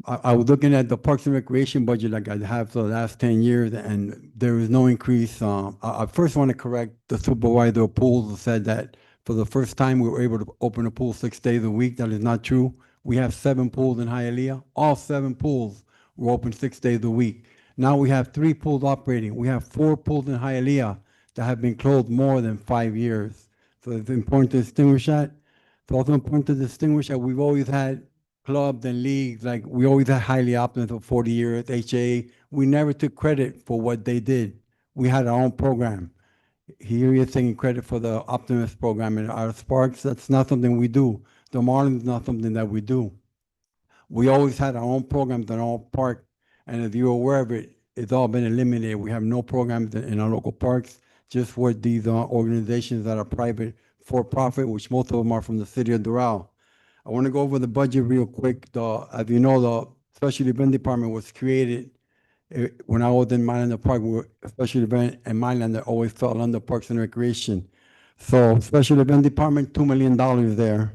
I was looking at the Parks and Recreation budget like I have for the last 10 years, and there is no increase. I first want to correct the supervisor of pools who said that for the first time we were able to open a pool 6 days a week. That is not true. We have 7 pools in Hialeah. All 7 pools were open 6 days a week. Now we have 3 pools operating. We have 4 pools in Hialeah that have been closed more than 5 years. So it's important to distinguish that. It's also important to distinguish that we've always had clubs and leagues, like we always had Hialeah Optimist for 40 years, HA. We never took credit for what they did. We had our own program. Here you're taking credit for the Optimist program and our Sparks. That's not something we do. The Marlins is not something that we do. We always had our own programs in our own park, and if you're aware of it, it's all been eliminated. We have no programs in our local parks, just for these organizations that are private for-profit, which most of them are from the city of Doral. I want to go over the budget real quick. As you know, the Special Event Department was created when I was in Mylanda Park. Special Event and Mylanda always fell under Parks and Recreation. So Special Event Department, $2 million there.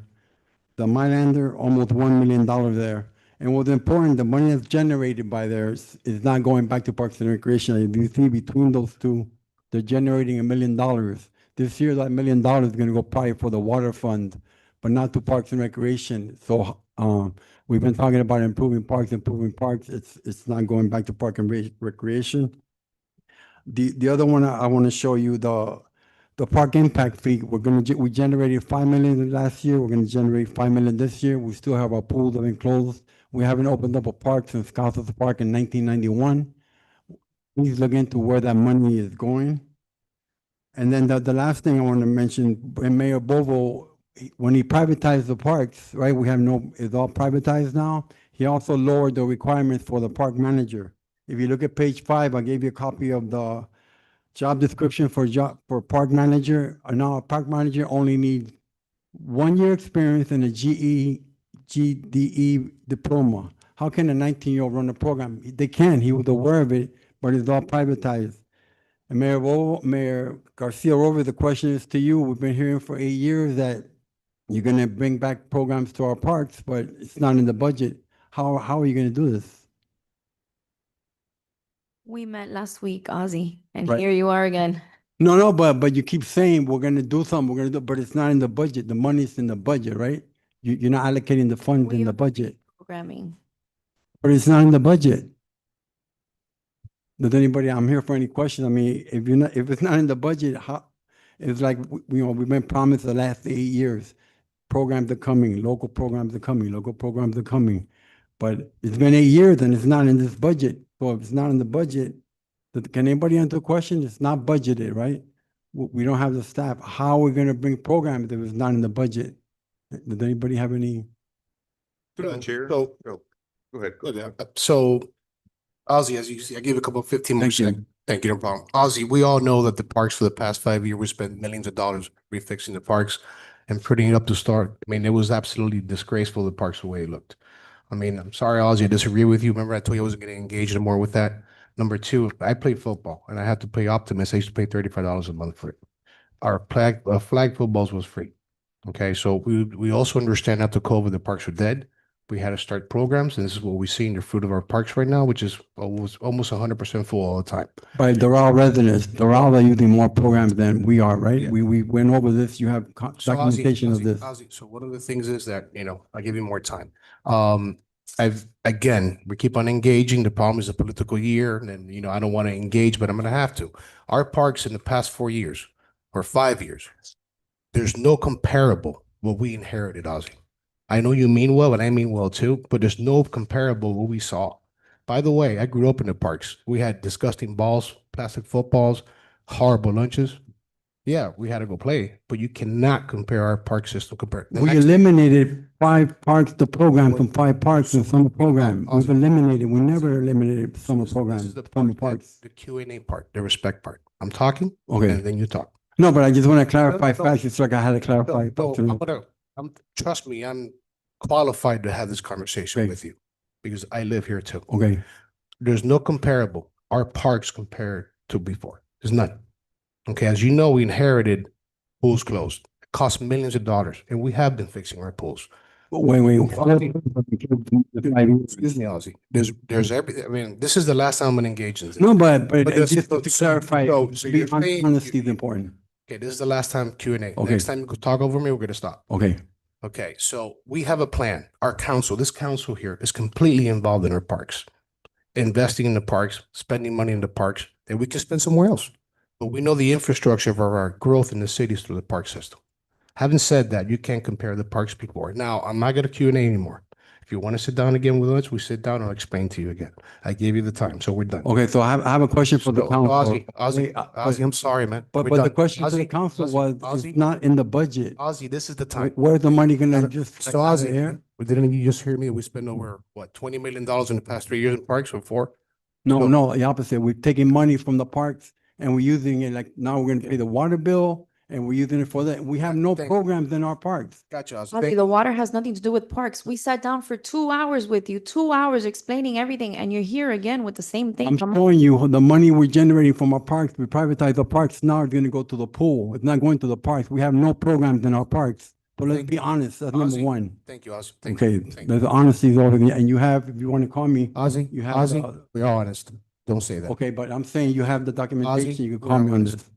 The Mylander, almost $1 million there. And what's important, the money that's generated by there is not going back to Parks and Recreation. If you see between those two, they're generating $1 million. This year, that $1 million is going to go probably for the water fund, but not to Parks and Recreation. So we've been talking about improving parks. It's not going back to Park and Recreation. The other one I want to show you, the park impact fee. We generated $5 million last year. We're going to generate $5 million this year. We still have our pools that have been closed. We haven't opened up a park since Casas Park in 1991. Please look into where that money is going. And then the last thing I want to mention, Mayor Bovo, when he privatized the parks, right, it's all privatized now. He also lowered the requirements for the park manager. If you look at page 5, I gave you a copy of the job description for park manager. Now a park manager only needs 1 year experience and a GDE diploma. How can a 19-year-old run a program? They can. He was aware of it, but it's all privatized. And Mayor Garcia-Robles, the question is to you. We've been hearing for 8 years that you're going to bring back programs to our parks, but it's not in the budget. How are you going to do this? We met last week, Ozzie, and Right. here you are again. No, but you keep saying we're going to do something, but it's not in the budget. The money's in the budget, right? You're not allocating the funds in the budget, Programming. but it's not in the budget. Does anybody, I'm here for any questions. I mean, if it's not in the budget, it's like, we've been promised the last 8 years, programs are coming, local programs are coming, local programs are coming. But it's been 8 years and it's not in this budget. So if it's not in the budget, can anybody answer the question? It's not budgeted, right? We don't have the staff. How are we going to bring programs if it's not in the budget? Does anybody have any? Through the chair. So Go ahead. Good. So, Ozzy, as you see, I gave a couple of 15 more Thank you. seconds. Thank you, no problem. Ozzy, we all know that the parks for the past 5 years, we spent millions of dollars refixing the parks and putting it up to start. I mean, it was absolutely disgraceful, the parks, the way it looked. I mean, I'm sorry, Ozzy, I disagree with you. Remember, I told you I wasn't getting engaged more with that. Number two, I played football and I had to play Optimus. I used to pay $35 a month for it. Our flag footballs was free. Okay, so we also understand after COVID, the parks are dead. We had to start programs, and this is what we see in the fruit of our parks right now, which is almost 100% full all the time. But Doral residents, Doral are using more programs than we are, right? Yeah. We went over this. You have So Ozzy, documentation of Ozzy, this. Ozzy, so one of the things is that, I give you more time. We keep on engaging. The problem is a political year and, I don't want to engage, but I'm going to have to. Our parks in the past 4 years or 5 years, there's no comparable what we inherited, Ozzy. I know you mean well, and I mean well too, but there's no comparable what we saw. By the way, I grew up in the parks. We had disgusting balls, plastic footballs, horrible lunches. Yeah, we had to go play, but you cannot compare our park system compared. We eliminated 5 parks, the program from 5 parks in summer program. We've eliminated, we never eliminated summer This program, is the summer part, parks. the Q&A part, the respect part. I'm talking, Okay. and then you talk. No, but I just want to clarify No, facts. It's like I had to clarify. Trust me, I'm qualified to have this conversation Okay. with you because I live here too. Okay. There's no comparable. Our parks compared to before. There's none. Okay, as you know, we inherited pools closed. It cost millions of dollars, and we have been fixing our pools. Wait. Excuse me, Ozzy. This is the last time I'm gonna engage in this. No, but this- just to clarify, so be you're saying- honesty is important. Okay, this is the last time Q&A. Okay. Next time you could talk over me, we're gonna stop. Okay. Okay, so we have a plan. Our council, this council here is completely involved in our parks, investing in the parks, spending money in the parks that we can spend somewhere else. But we know the infrastructure of our growth in the cities through the park system. Having said that, you can't compare the parks before. Now, I'm not gonna Q&A anymore. If you want to sit down again with us, we sit down and I'll explain to you again. I gave you the time, so we're done. Okay, so I have a question for the So, council. Ozzy, I'm sorry, man. But We're the done. question to the Ozzy, council Ozzy, was, Ozzy, it's not in the budget. Ozzy, this is the time. Where's the money gonna just? So Ozzy, didn't you just hear me? We spent over, $20 million in the past 3 years in parks or 4? No, the opposite. We're taking money from the parks and we're using it like now we're gonna pay the water bill and we're using it for that. We have no Thank- programs in our parks. Gotcha, Ozzy. Ozzy, the water has nothing to do with parks. We sat down for 2 hours with you, 2 hours explaining everything, and you're here again with the same thing. I'm Come on. showing you the money we're generating from our parks. We privatize the parks. Now it's gonna go to the pool. It's not going to the parks. We have no programs in our parks. So let's Thank be honest. That's number Ozzy, one. Thank you, Ozzy. Thank Okay, you. Thank you. there's honesty over there. And you have, if you want to call me, Ozzy, you have, Ozzy, we're honest. Don't say that. okay, but I'm saying you have the documentation. You can we call are me on honest. this.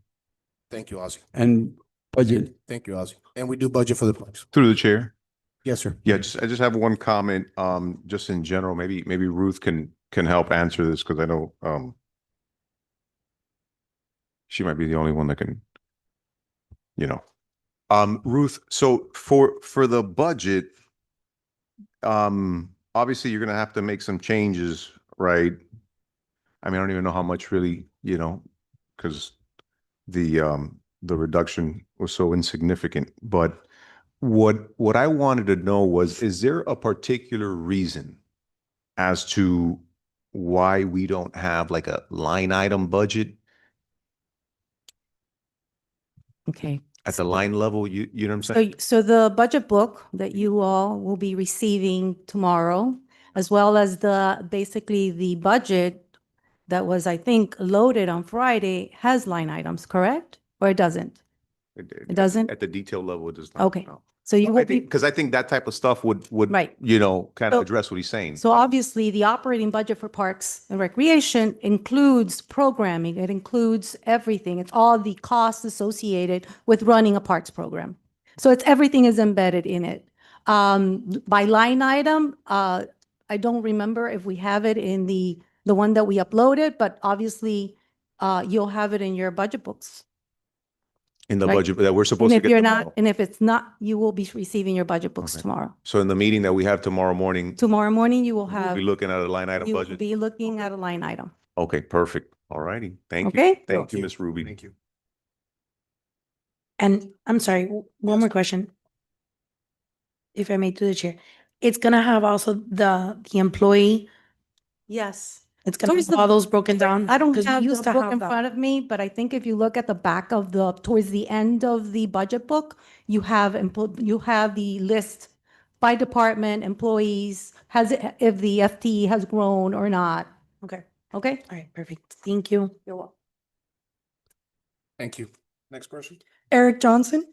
Thank you, Ozzy. And budget. Thank you, Ozzy. And we do budget for the parks. Through the chair. Yes, sir. Yeah, I just have one comment, just in general, maybe Ruth can help answer this because I know, she might be the only one that can, Ruth, so for the budget, obviously you're gonna have to make some changes, right? I mean, I don't even know how much really, because the reduction was so insignificant, but what I wanted to know was, is there a particular reason as to why we don't have like a line item budget Okay. at the line level? You know what I'm saying? So the budget book that you all will be receiving tomorrow, as well as basically the budget that was, I think, loaded on Friday, has line items, correct? Or it doesn't? It doesn't? At the detail level, it does not. Okay. no. So you I will think, be, because I think that type of stuff would, Right. kind of So- address what he's saying. so obviously, the operating budget for Parks and Recreation includes programming. It includes everything. It's all the costs associated with running a parks program. So everything is embedded in it. By line item, I don't remember if we have it in the one that we uploaded, but obviously, you'll have it in your budget books. In the right. budget that we're And supposed to if get you're tomorrow. not, and if it's not, you will be receiving your budget books Okay. tomorrow. So in the meeting that we have tomorrow morning, Tomorrow morning, you will we'll have, be looking at a line item you will budget. be looking at a line item. Okay, perfect. All righty. Thank you. Okay? Thank you, Ms. Ruby. Thank you. And I'm sorry, one more question. If I may, to the chair. It's gonna have also the employee, Yes. it's gonna Towards have the- all those broken down. I don't 'cause we have used the to book have in that. front of me, but I think if you look at the back of towards the end of the budget book, you have, you have the list by department, employees, if the FTE has grown or not. Okay, Okay? all right, perfect. Thank you. You're welcome. Thank you. Next person. Eric Johnson?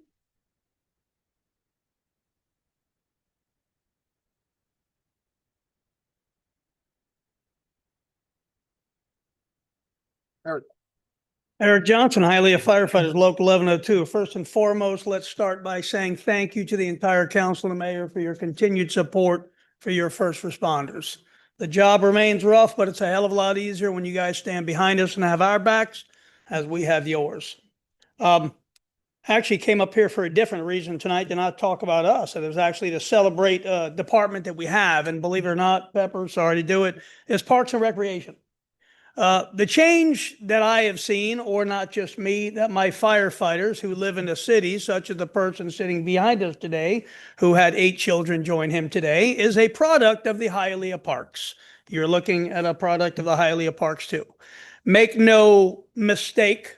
Eric Johnson, Hialeah Firefighters, Local 1102. First and foremost, let's start by saying thank you to the entire council and mayor for your continued support for your first responders. The job remains rough, but it's a hell of a lot easier when you guys stand behind us and have our backs as we have yours. I actually came up here for a different reason tonight, to not talk about us. It was actually to celebrate a department that we have, and believe it or not, Pepper, sorry to do it, is Parks and Recreation. The change that I have seen, or not just me, that my firefighters who live in the city, such as the person sitting behind us today, who had 8 children join him today, is a product of the Hialeah Parks. You're looking at a product of the Hialeah Parks too. Make no mistake,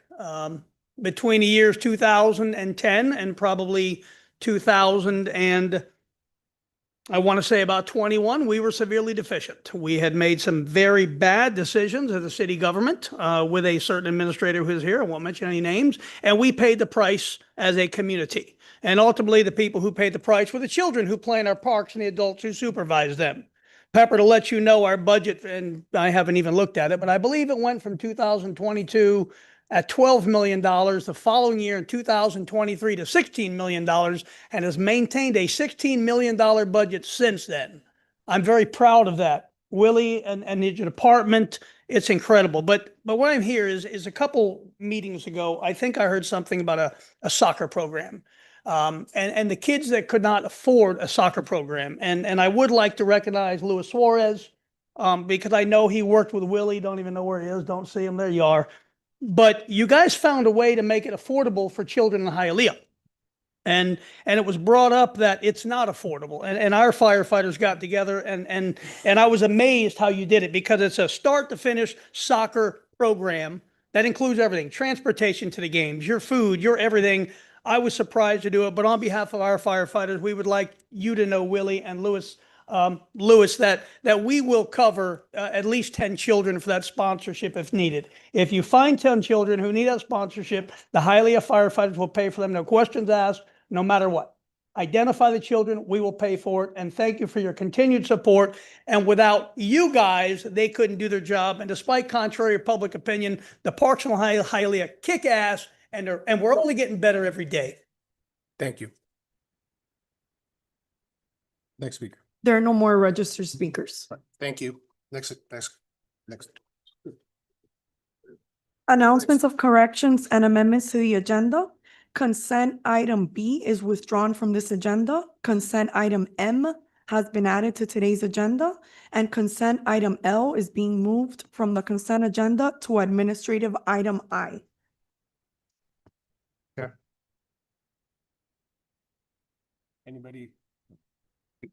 between the years 2010 and probably 2000 and I want to say about 21, we were severely deficient. We had made some very bad decisions as a city government with a certain administrator who's here, I won't mention any names, and we paid the price as a community. And ultimately, the people who paid the price were the children who play in our parks and the adults who supervise them. Pepper, to let you know, our budget, and I haven't even looked at it, but I believe it went from 2022 at $12 million, the following year in 2023 to $16 million, and has maintained a $16 million budget since then. I'm very proud of that. Willie and the department, it's incredible. But what I'm here is a couple meetings ago, I think I heard something about a soccer program. And the kids that could not afford a soccer program. And I would like to recognize Luis Suarez, because I know he worked with Willie, don't even know where he is, don't see him, there you are. But you guys found a way to make it affordable for children in Hialeah. And it was brought up that it's not affordable. And our firefighters got together and I was amazed how you did it, because it's a start to finish soccer program that includes everything, transportation to the games, your food, your everything. I was surprised to do it, but on behalf of our firefighters, we would like you to know, Willie and Luis, that we will cover at least 10 children for that sponsorship if needed. If you find 10 children who need that sponsorship, the Hialeah firefighters will pay for them, no questions asked, no matter what. Identify the children, we will pay for it, and thank you for your continued support. And without you guys, they couldn't do their job. And despite contrary to public opinion, the Parks in Hialeah kick ass, and we're only getting better every day. Thank you. Next speaker. There are no more registered speakers. Thank you. Next. Announcements of corrections and amendments to the agenda. Consent item B is withdrawn from this agenda. Consent item M has been added to today's agenda, and consent item L is being moved from the consent agenda to administrative item I.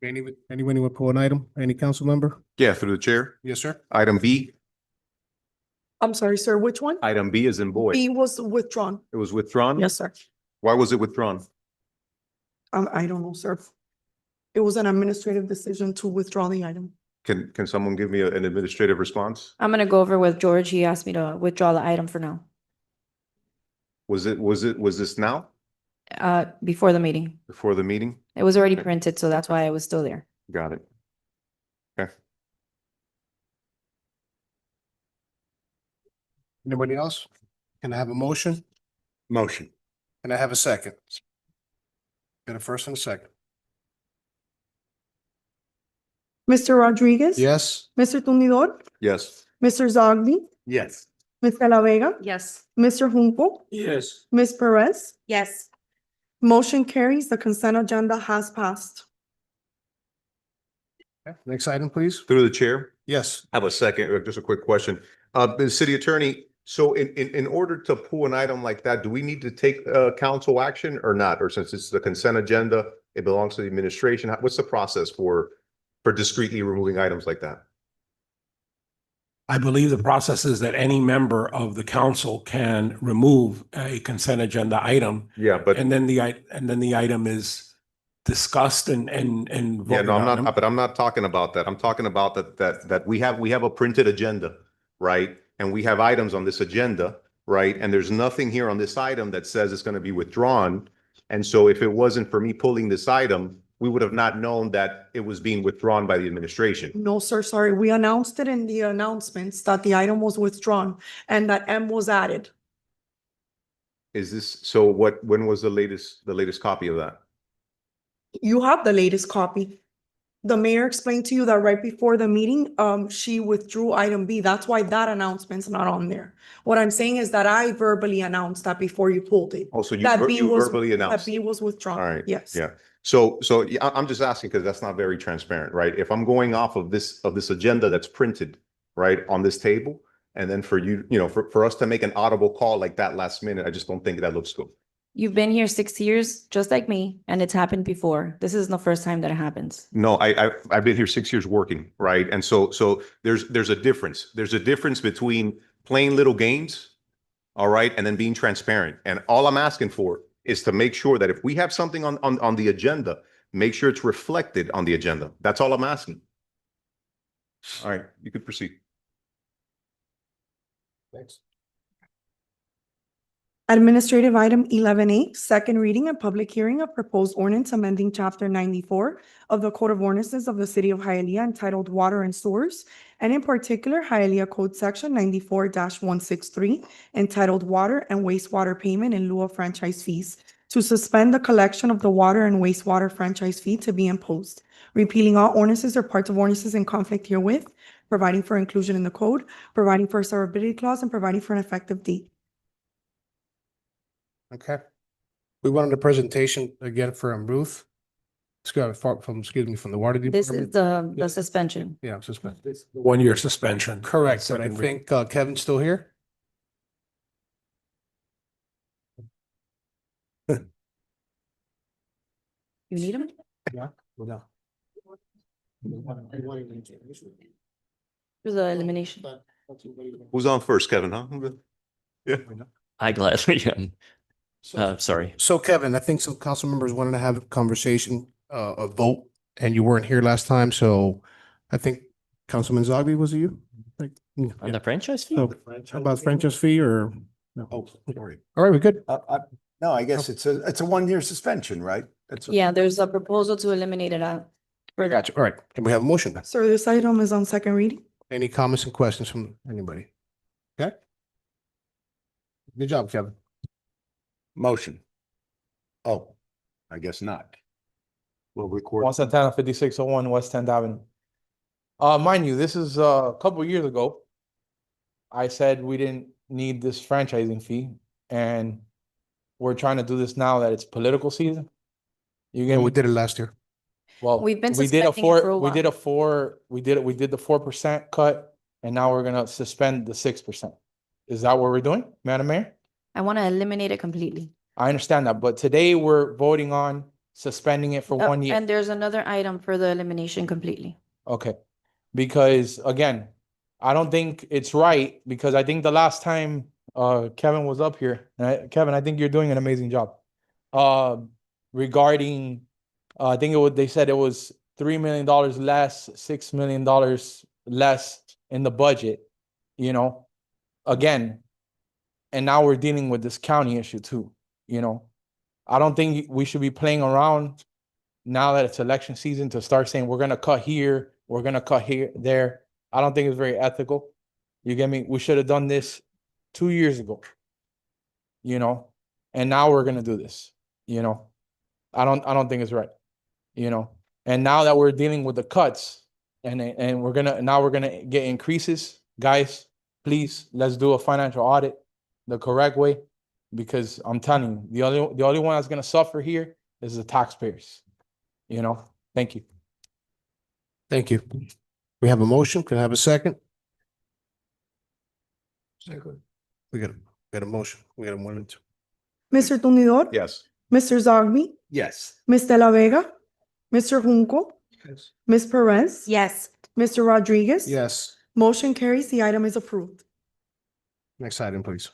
Anyone would pull an item? Any council member? Yeah, through the chair. Yes, sir. Item B, I'm sorry, sir, which one? item B is in boy. B was withdrawn. It was withdrawn? Yes, sir. Why was it withdrawn? I don't know, sir. It was an administrative decision to withdraw the item. Can someone give me an administrative response? I'm gonna go over with George. He asked me to withdraw the item for now, Was this now, before the meeting. before the meeting? It was already printed, so that's why it was still there. Got it. Okay. Anybody else? Can I have a motion? Motion. Can I have a second? Got a first and a second. Mr. Rodriguez? Yes. Mr. Tumidor? Yes. Mr. Zogby? Yes. Ms. De La Vega? Yes. Mr. Junco? Yes. Ms. Perez? Yes. Motion carries. The consent agenda has passed. Okay, next item, please. Through the chair. Yes. I have a second, just a quick question. The city attorney, so in order to pull an item like that, do we need to take council action or not? Or since it's the consent agenda, it belongs to the administration? What's the process for for discreetly removing items like that? I believe the process is that any member of the council can remove a consent agenda item, Yeah, but and then the item is discussed and yeah, voted no, I'm on. not, but I'm not talking about that. I'm talking about that we have a printed agenda, right? And we have items on this agenda, right? And there's nothing here on this item that says it's going to be withdrawn. And so if it wasn't for me pulling this item, we would have not known that it was being withdrawn by the administration. No, sir, sorry. We announced it in the announcements that the item was withdrawn and that M was added. Is this, so when was the latest copy of that? You have the latest copy. The mayor explained to you that right before the meeting, she withdrew item B. That's why that announcement's not on there. What I'm saying is that I verbally announced that before you pulled it. Oh, so That B you was- verbally announced? That B was withdrawn. All right. Yes. Yeah. So yeah, I'm just asking because that's not very transparent, right? If I'm going off of this agenda that's printed, right, on this table, and then for you, for us to make an audible call like that last minute, I just don't think that looks good. You've been here 6 years, just like me, and it's happened before. This is the first time that it happens. No, I've been here 6 years working, right? And so there's a difference. There's a difference between playing little games, all right, and then being transparent. And all I'm asking for is to make sure that if we have something on the agenda, make sure it's reflected on the agenda. That's all I'm asking. All right, you could proceed. Thanks. Administrative item 11A, second reading and public hearing of proposed ordinance amending chapter 94 of the Code of Ordinances of the City of Hialeah entitled Water and Sewers, and in particular Hialeah Code Section 94-163 entitled Water and Wastewater Payment in lieu of franchise fees, to suspend the collection of the water and wastewater franchise fee to be imposed, repealing all ordinances or parts of ordinances in conflict herewith, providing for inclusion in the code, providing for a severability clause, and providing for an effective date. Okay. We wanted a presentation again from Ruth. Let's go from the water This is department. the suspension. Yeah, suspend. 1 year suspension. Correct, but I Second reading. think Kevin's still here. You need them? Yeah. No. There's the elimination. Who's on first, Kevin, huh? Yeah. I gladly am. Sorry. So Kevin, I think some council members wanted to have a conversation, a vote, and you weren't here last time, so I think Councilman Zogby, was it you? Like, yeah. On the franchise fee? So, how about franchise fee or? No. Oh, sorry. All right, we're good. No, I guess it's a 1 year suspension, right? That's Yeah, there's a proposal to eliminate it out. Gotcha. All right, can we have a motion? Sir, this item is on second reading. Any comments and questions from anybody? Okay. Good job, Kevin. Motion. Oh, I guess not. We'll record. Juan Santana, 5601 West 10th Avenue. Mind you, this is a couple of years ago. I said we didn't need this franchising fee, and we're trying to do this now that it's political season. You get And me? we did it last year. Well, We've been we did a suspending it for a we did a while. four, we did the 4% cut, and now we're gonna suspend the 6%. Is that what we're doing, Madam Mayor? I want to eliminate it completely. I understand that, but today we're voting on suspending it for 1 year. And there's another item for the elimination completely. Okay, because again, I don't think it's right, because I think the last time Kevin was up here, Kevin, I think you're doing an amazing job. Regarding, I think they said it was $3 million less, $6 million less in the budget, again. And now we're dealing with this county issue too, I don't think we should be playing around now that it's election season to start saying we're gonna cut here, we're gonna cut here, there. I don't think it's very ethical. You get me? We should have done this 2 years ago. And now we're gonna do this, I don't think it's right, And now that we're dealing with the cuts and we're gonna get increases, guys, please, let's do a financial audit the correct way, because I'm telling you, the only one that's gonna suffer here is the taxpayers. Thank you. Thank you. We have a motion. Can I have a second? Second. We got a motion. We got a 1 and 2. Mr. Tumidor? Yes. Mr. Zogby? Yes. Ms. De La Vega? Mr. Junco? Ms. Perez? Yes. Mr. Rodriguez? Yes. Motion carries. The item is approved. Next item, please.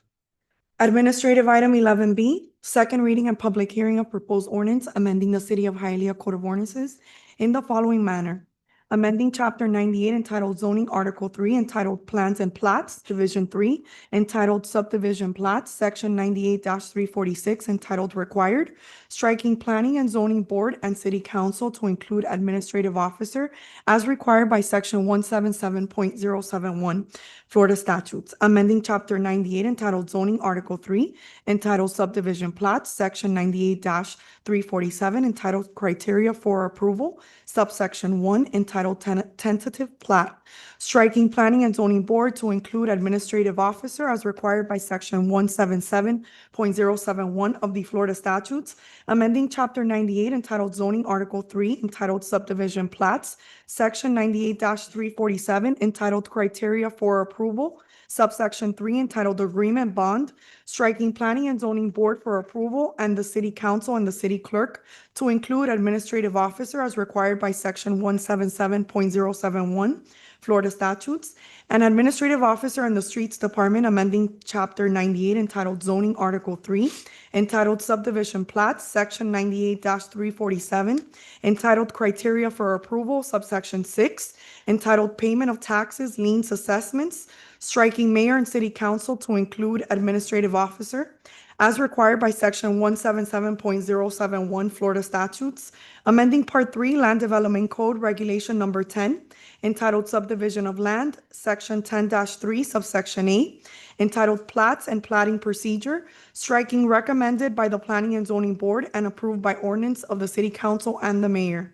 Administrative item 11B, second reading and public hearing of proposed ordinance amending the City of Hialeah Code of Ordinances in the following manner. Amending Chapter 98 entitled Zoning, Article 3 entitled Plans and Plats, Division 3, entitled Subdivision Plats, Section 98-346 entitled Required, striking Planning and Zoning Board and City Council to include Administrative Officer as required by Section 177.071 Florida statutes, amending Chapter 98 entitled Zoning, Article 3, entitled Subdivision Plats, Section 98-347, entitled Criteria for Approval, subsection 1, entitled Tentative Plat, striking Planning and Zoning Board to include Administrative Officer as required by Section 177.071 of the Florida statutes, amending Chapter 98 entitled Zoning, Article 3, entitled Subdivision Plats, Section 98-347, entitled Criteria for Approval, subsection 3, entitled Agreement Bond, striking Planning and Zoning Board for approval and the City Council and the City Clerk to include Administrative Officer as required by Section 177.071 Florida statutes, and Administrative Officer in the Streets Department, amending Chapter 98 entitled Zoning, Article 3, entitled Subdivision Plats, Section 98-347, entitled Criteria for Approval, subsection 6, entitled Payment of Taxes, Liens, Assessments, striking Mayor and City Council to include Administrative Officer as required by Section 177.071 Florida statutes, amending Part 3 Land Development Code Regulation Number 10, entitled Subdivision of Land, Section 10-3, subsection 8, entitled Plats and Platting Procedure, striking recommended by the Planning and Zoning Board and approved by ordinance of the City Council and the Mayor.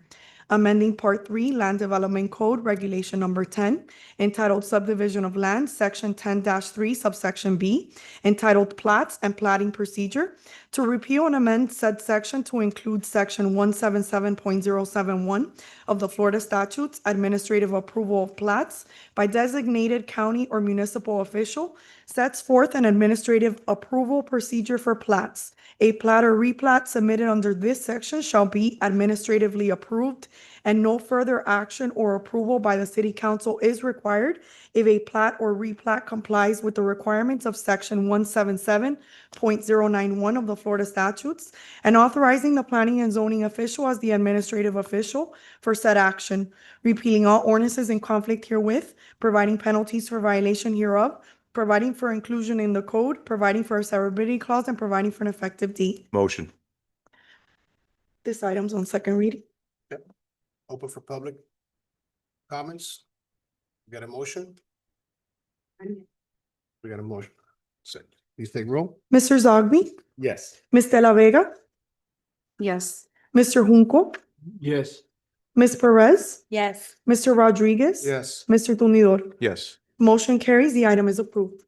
Amending Part 3 Land Development Code Regulation Number 10, entitled Subdivision of Land, Section 10-3, subsection B, entitled Plats and Platting Procedure, to repeal and amend said section to include Section 177.071 of the Florida statutes, administrative approval of plats by designated county or municipal official, sets forth an administrative approval procedure for plats. A plat or replat submitted under this section shall be administratively approved, and no further action or approval by the City Council is required if a plat or replat complies with the requirements of Section 177.091 of the Florida statutes, and authorizing the planning and zoning official as the administrative official for said action, repealing all ordinances in conflict herewith, providing penalties for violation hereof, providing for inclusion in the code, providing for a severability clause, and providing for an effective date. Motion. This item's on second reading. Open for public comments. We got a motion? We got a motion. Second. Please take roll. Mr. Zogby, Yes. Ms. De La Vega, Yes. Mr. Junco, Yes. Ms. Perez, Yes. Mr. Rodriguez. Yes. Mr. Tumidor. Yes. Motion carries. The item is approved.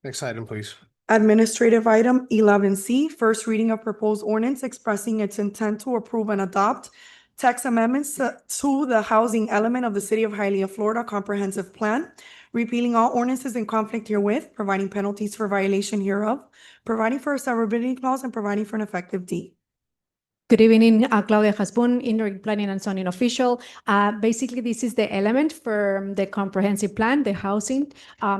Next item, please. Administrative item 11C, first reading of proposed ordinance expressing its intent to approve and adopt text amendments to the housing element of the City of Hialeah, Florida Comprehensive Plan, repealing all ordinances in conflict herewith, providing penalties for violation hereof, providing for a severability clause, and providing for an effective date. Good evening, Claudia Hasbun, Indirect Planning and Zoning Official. Basically, this is the element for the comprehensive plan, the housing.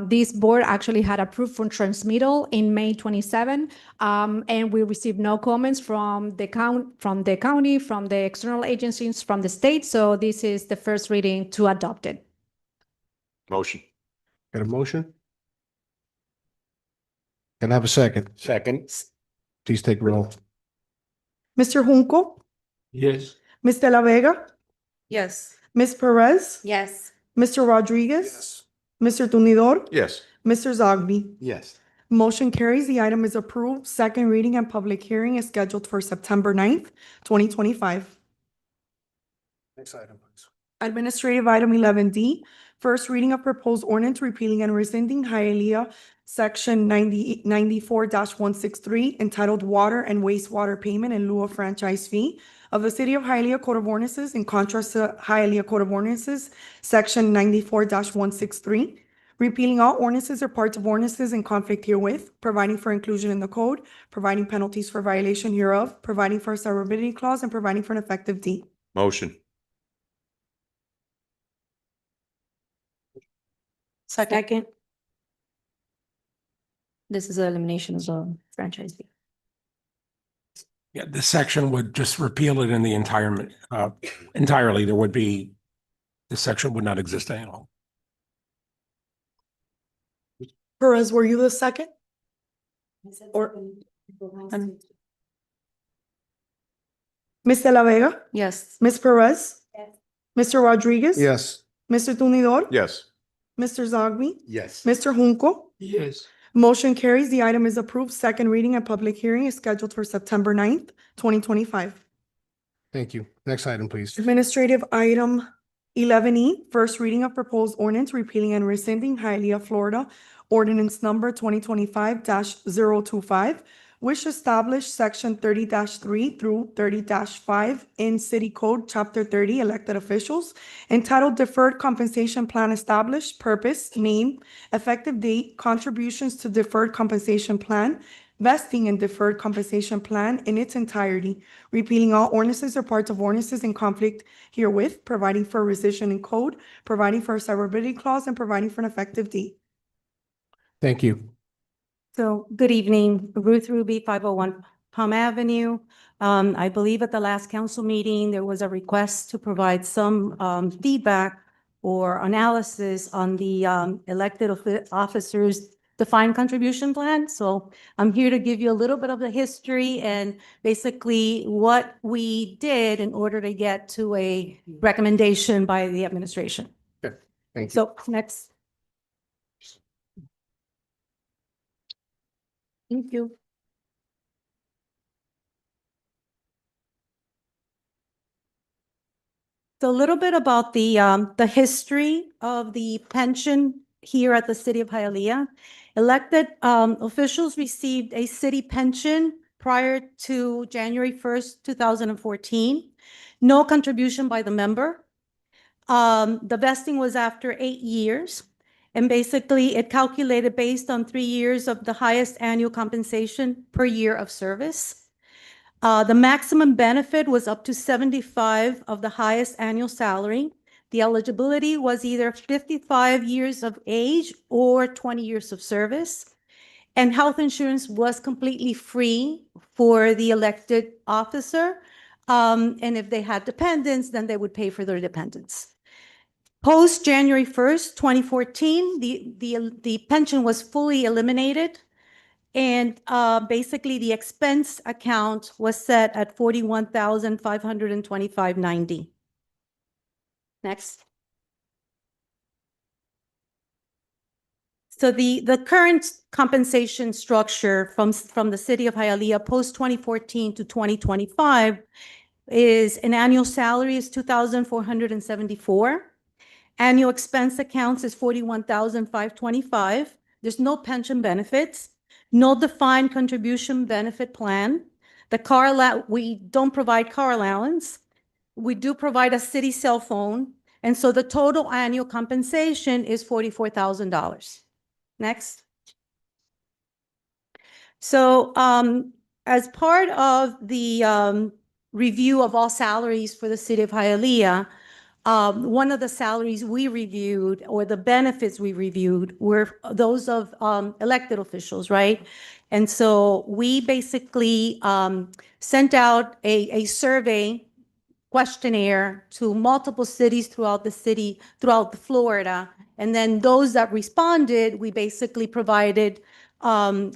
This board actually had approved for transmittal in May 27, and we received no comments from the county, from the external agencies, from the state. So this is the first reading to adopt it. Motion. Got a motion? Can I have a second? Second. Please take roll. Mr. Junco, Yes. Ms. De La Vega, Yes. Ms. Perez, Yes. Mr. Rodriguez. Mr. Tumidor, Yes. Mr. Zogby. Yes. Motion carries. The item is approved. Second reading and public hearing is scheduled for September 9th, 2025. Next item, please. Administrative item 11D, first reading of proposed ordinance repealing and rescinding Hialeah Section 94-163 entitled Water and Wastewater Payment in lieu of Franchise Fee of the City of Hialeah Code of Ordinances in contrast to Hialeah Code of Ordinances, Section 94-163, repealing all ordinances or parts of ordinances in conflict herewith, providing for inclusion in the code, providing penalties for violation hereof, providing for a severability clause, and providing for an effective date. Motion. Second. This is an elimination of the franchise fee. Yeah, this section would just repeal it in the entirely. There would be, this section would not exist any longer. Perez, were you the second? Or Ms. De La Vega? Yes. Ms. Perez? Mr. Rodriguez? Yes. Mr. Tunidor? Yes. Mr. Zogby? Yes. Mr. Junco? Yes. Motion carries. The item is approved. Second reading and public hearing is scheduled for September 9th, 2025. Thank you. Next item, please. Administrative item 11E, first reading of proposed ordinance repealing and rescinding Hialeah, Florida, ordinance number 2025-025, which established section 30-3 through 30-5 in City Code, Chapter 30, Elected Officials, entitled Deferred Compensation Plan Established, Purpose, Name, Effective Date, Contributions to Deferred Compensation Plan, Vesting and Deferred Compensation Plan in its entirety, repealing all ordinances or parts of ordinances in conflict herewith, providing for rescission in code, providing for a severability clause, and providing for an effective date. Thank you. So, good evening, Ruth Ruby, 501 Palm Avenue. I believe at the last council meeting, there was a request to provide some feedback or analysis on the elected officers' defined contribution plan. So I'm here to give you a little bit of the history and basically what we did in order to get to a recommendation by the administration. Okay, thank you. So, next. Thank you. So a little bit about the history of the pension here at the city of Hialeah. Elected officials received a city pension prior to January 1st, 2014. No contribution by the member. The vesting was after 8 years. And basically, it calculated based on 3 years of the highest annual compensation per year of service. The maximum benefit was up to 75 of the highest annual salary. The eligibility was either 55 years of age or 20 years of service. And health insurance was completely free for the elected officer. And if they had dependents, then they would pay for their dependents. Post January 1st, 2014, the pension was fully eliminated. And basically, the expense account was set at $41,525.90. Next. So the current compensation structure from the city of Hialeah post 2014 to 2025 is an annual salary is $2,474. Annual expense accounts is $41,525. There's no pension benefits, no defined contribution benefit plan. We don't provide car allowance. We do provide a city cell phone. And so the total annual compensation is $44,000. Next. So as part of the review of all salaries for the city of Hialeah, one of the salaries we reviewed or the benefits we reviewed were those of elected officials, right? And so we basically sent out a survey questionnaire to multiple cities throughout the Florida. And then those that responded, we basically provided, collected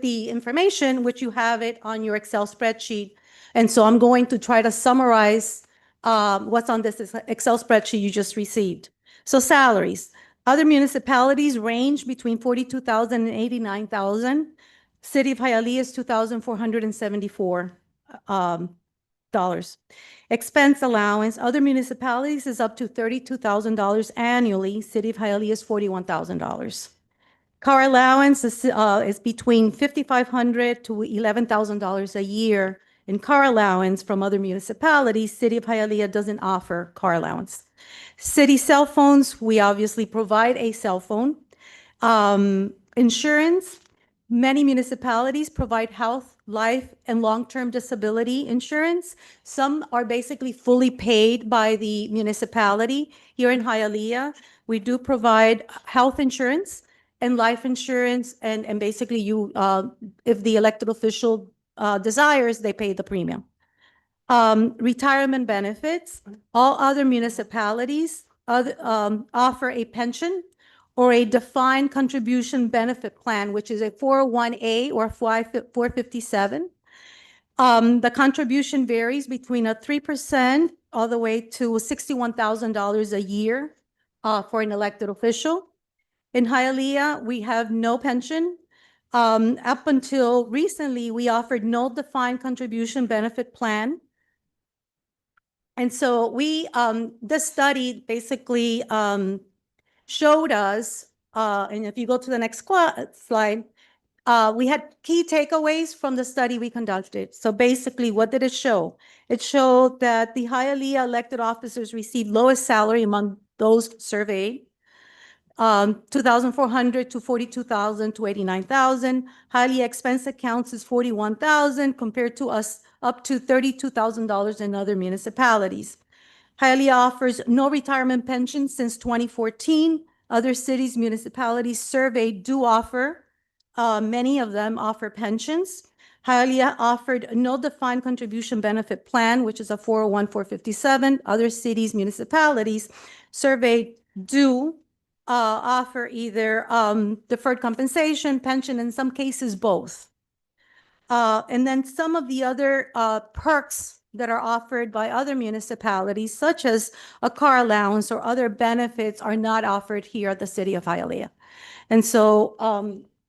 the information, which you have it on your Excel spreadsheet. And so I'm going to try to summarize what's on this Excel spreadsheet you just received. So salaries. Other municipalities range between $42,000 and $89,000. City of Hialeah is $2,474. Expense allowance, other municipalities is up to $32,000 annually. City of Hialeah is $41,000. Car allowance is between $5,500 to $11,000 a year. In car allowance from other municipalities, City of Hialeah doesn't offer car allowance. City cell phones, we obviously provide a cell phone. Insurance, many municipalities provide health life and long-term disability insurance. Some are basically fully paid by the municipality. Here in Hialeah, we do provide health insurance and life insurance, and basically if the elected official desires, they pay the premium. Retirement benefits, all other municipalities offer a pension or a defined contribution benefit plan, which is a 401A or 457. The contribution varies between a 3% all the way to $61,000 a year for an elected official. In Hialeah, we have no pension. Up until recently, we offered no defined contribution benefit plan. And so this study basically showed us, and if you go to the next slide, we had key takeaways from the study we conducted. So basically, what did it show? It showed that the Hialeah elected officers received lowest salary among those surveyed. 2,400 to 42,000 to 89,000. Hialeah expense accounts is 41,000 compared to us up to $32,000 in other municipalities. Hialeah offers no retirement pension since 2014. Other cities, municipalities surveyed do offer, many of them offer pensions. Hialeah offered no defined contribution benefit plan, which is a 401, 457. Other cities, municipalities surveyed do offer either deferred compensation, pension, in some cases both. And then some of the other perks that are offered by other municipalities, such as a car allowance or other benefits, are not offered here at the city of Hialeah. And so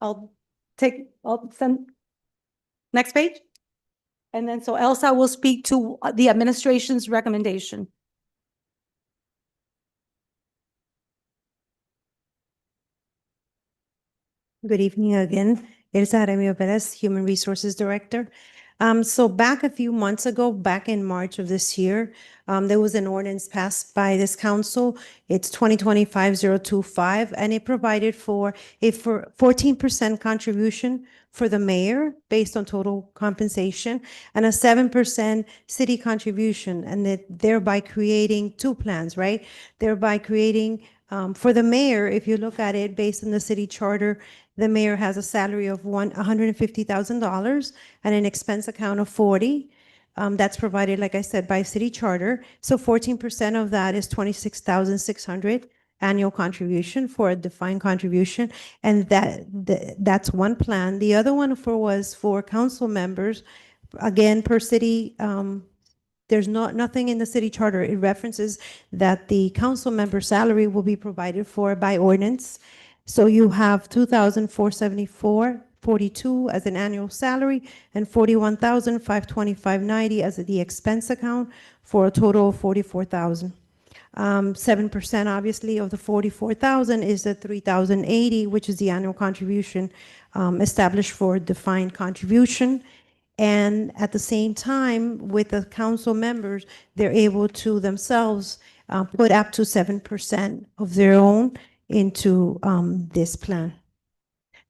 I'll send next page. And then so Elsa will speak to the administration's recommendation. Good evening again. Elsa Jaramillo Perez, Human Resources Director. So back a few months ago, back in March of this year, there was an ordinance passed by this council. It's 2025-025, and it provided for a 14% contribution for the mayor based on total compensation and a 7% city contribution, and thereby creating two plans, right? Thereby creating for the mayor, if you look at it based on the city charter, the mayor has a salary of $150,000 and an expense account of 40. That's provided, like I said, by city charter. So 14% of that is 26,600 annual contribution for a defined contribution, and that's one plan. The other one was for council members, again per city. There's nothing in the city charter. It references that the council member salary will be provided for by ordinance. So you have 2,474.42 as an annual salary and 41,525.90 as the expense account for a total of 44,000. 7% obviously of the 44,000 is the 3,080, which is the annual contribution established for defined contribution. And at the same time, with the council members, they're able to themselves put up to 7% of their own into this plan.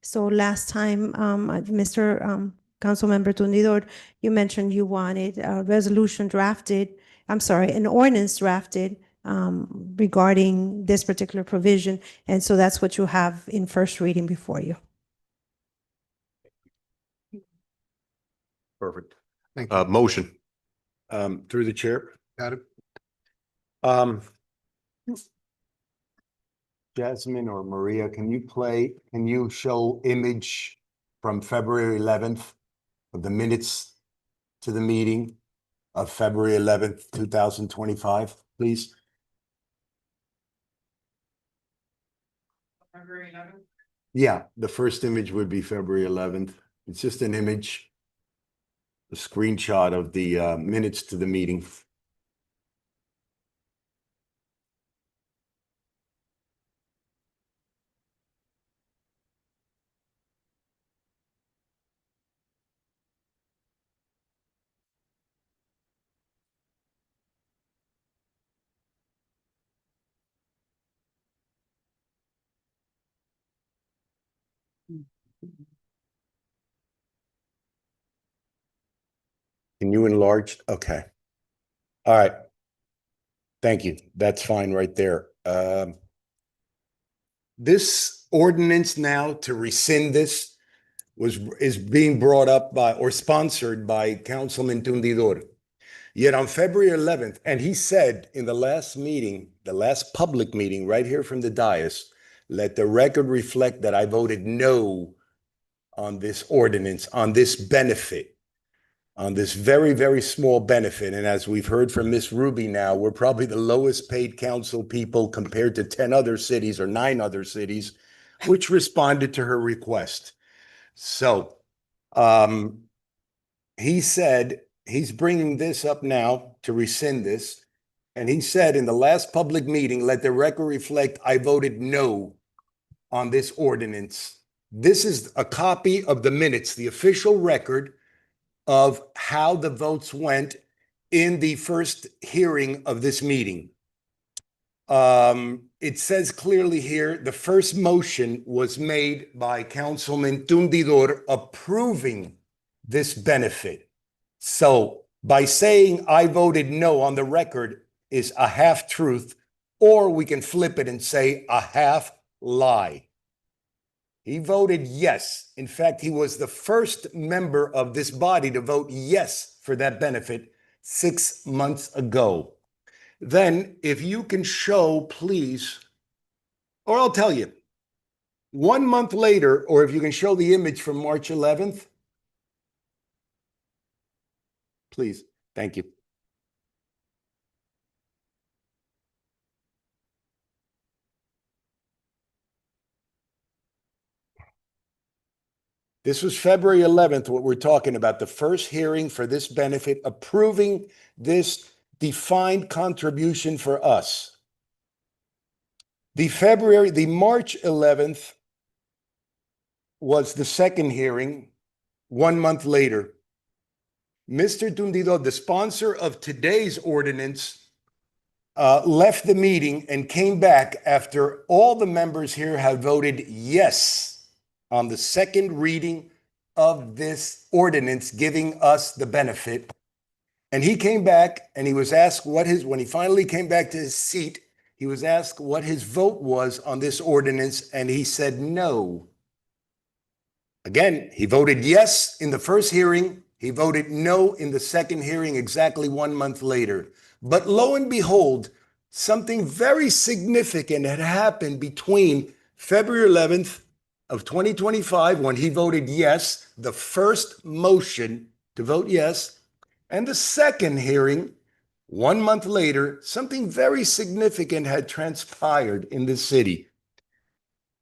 So last time, Mr. Councilmember Tundidor, you mentioned you wanted a resolution drafted, an ordinance drafted regarding this particular provision. And so that's what you have in first reading before you. Perfect. Thank you. Motion. Through the chair. Got it. Jasmine or Maria, can you show image from February 11th of the minutes to the meeting of February 11th, 2025, please? February 11th? Yeah, the first image would be February 11th. It's just an image, a screenshot of the minutes to the meeting. Can you enlarge? Okay. All right. Thank you. That's fine right there. This ordinance now to rescind this is being brought up by or sponsored by Councilman Tundidor. Yet on February 11th, and he said in the last meeting, the last public meeting right here from the dais, let the record reflect that I voted no on this ordinance, on this benefit, on this very, very small benefit. And as we've heard from Ms. Ruby now, we're probably the lowest paid council people compared to 10 other cities or 9 other cities, which responded to her request. So he said he's bringing this up now to rescind this. And he said in the last public meeting, let the record reflect, I voted no on this ordinance. This is a copy of the minutes, the official record of how the votes went in the first hearing of this meeting. It says clearly here, the first motion was made by Councilman Tundidor approving this benefit. So by saying I voted no on the record is a half truth, or we can flip it and say a half lie. He voted yes. In fact, he was the first member of this body to vote yes for that benefit 6 months ago. Then if you can show, please, or I'll tell you, 1 month later, or if you can show the image from March 11th, please. Thank you. This was February 11th, what we're talking about, the first hearing for this benefit, approving this defined contribution for us. The March 11th was the second hearing, 1 month later. Mr. Tundidor, the sponsor of today's ordinance, left the meeting and came back after all the members here have voted yes on the second reading of this ordinance giving us the benefit. And he came back and he was asked when he finally came back to his seat, he was asked what his vote was on this ordinance, and he said no. Again, he voted yes in the first hearing. He voted no in the second hearing exactly 1 month later. But lo and behold, something very significant had happened between February 11th of 2025, when he voted yes, the first motion to vote yes, and the second hearing 1 month later. Something very significant had transpired in the city.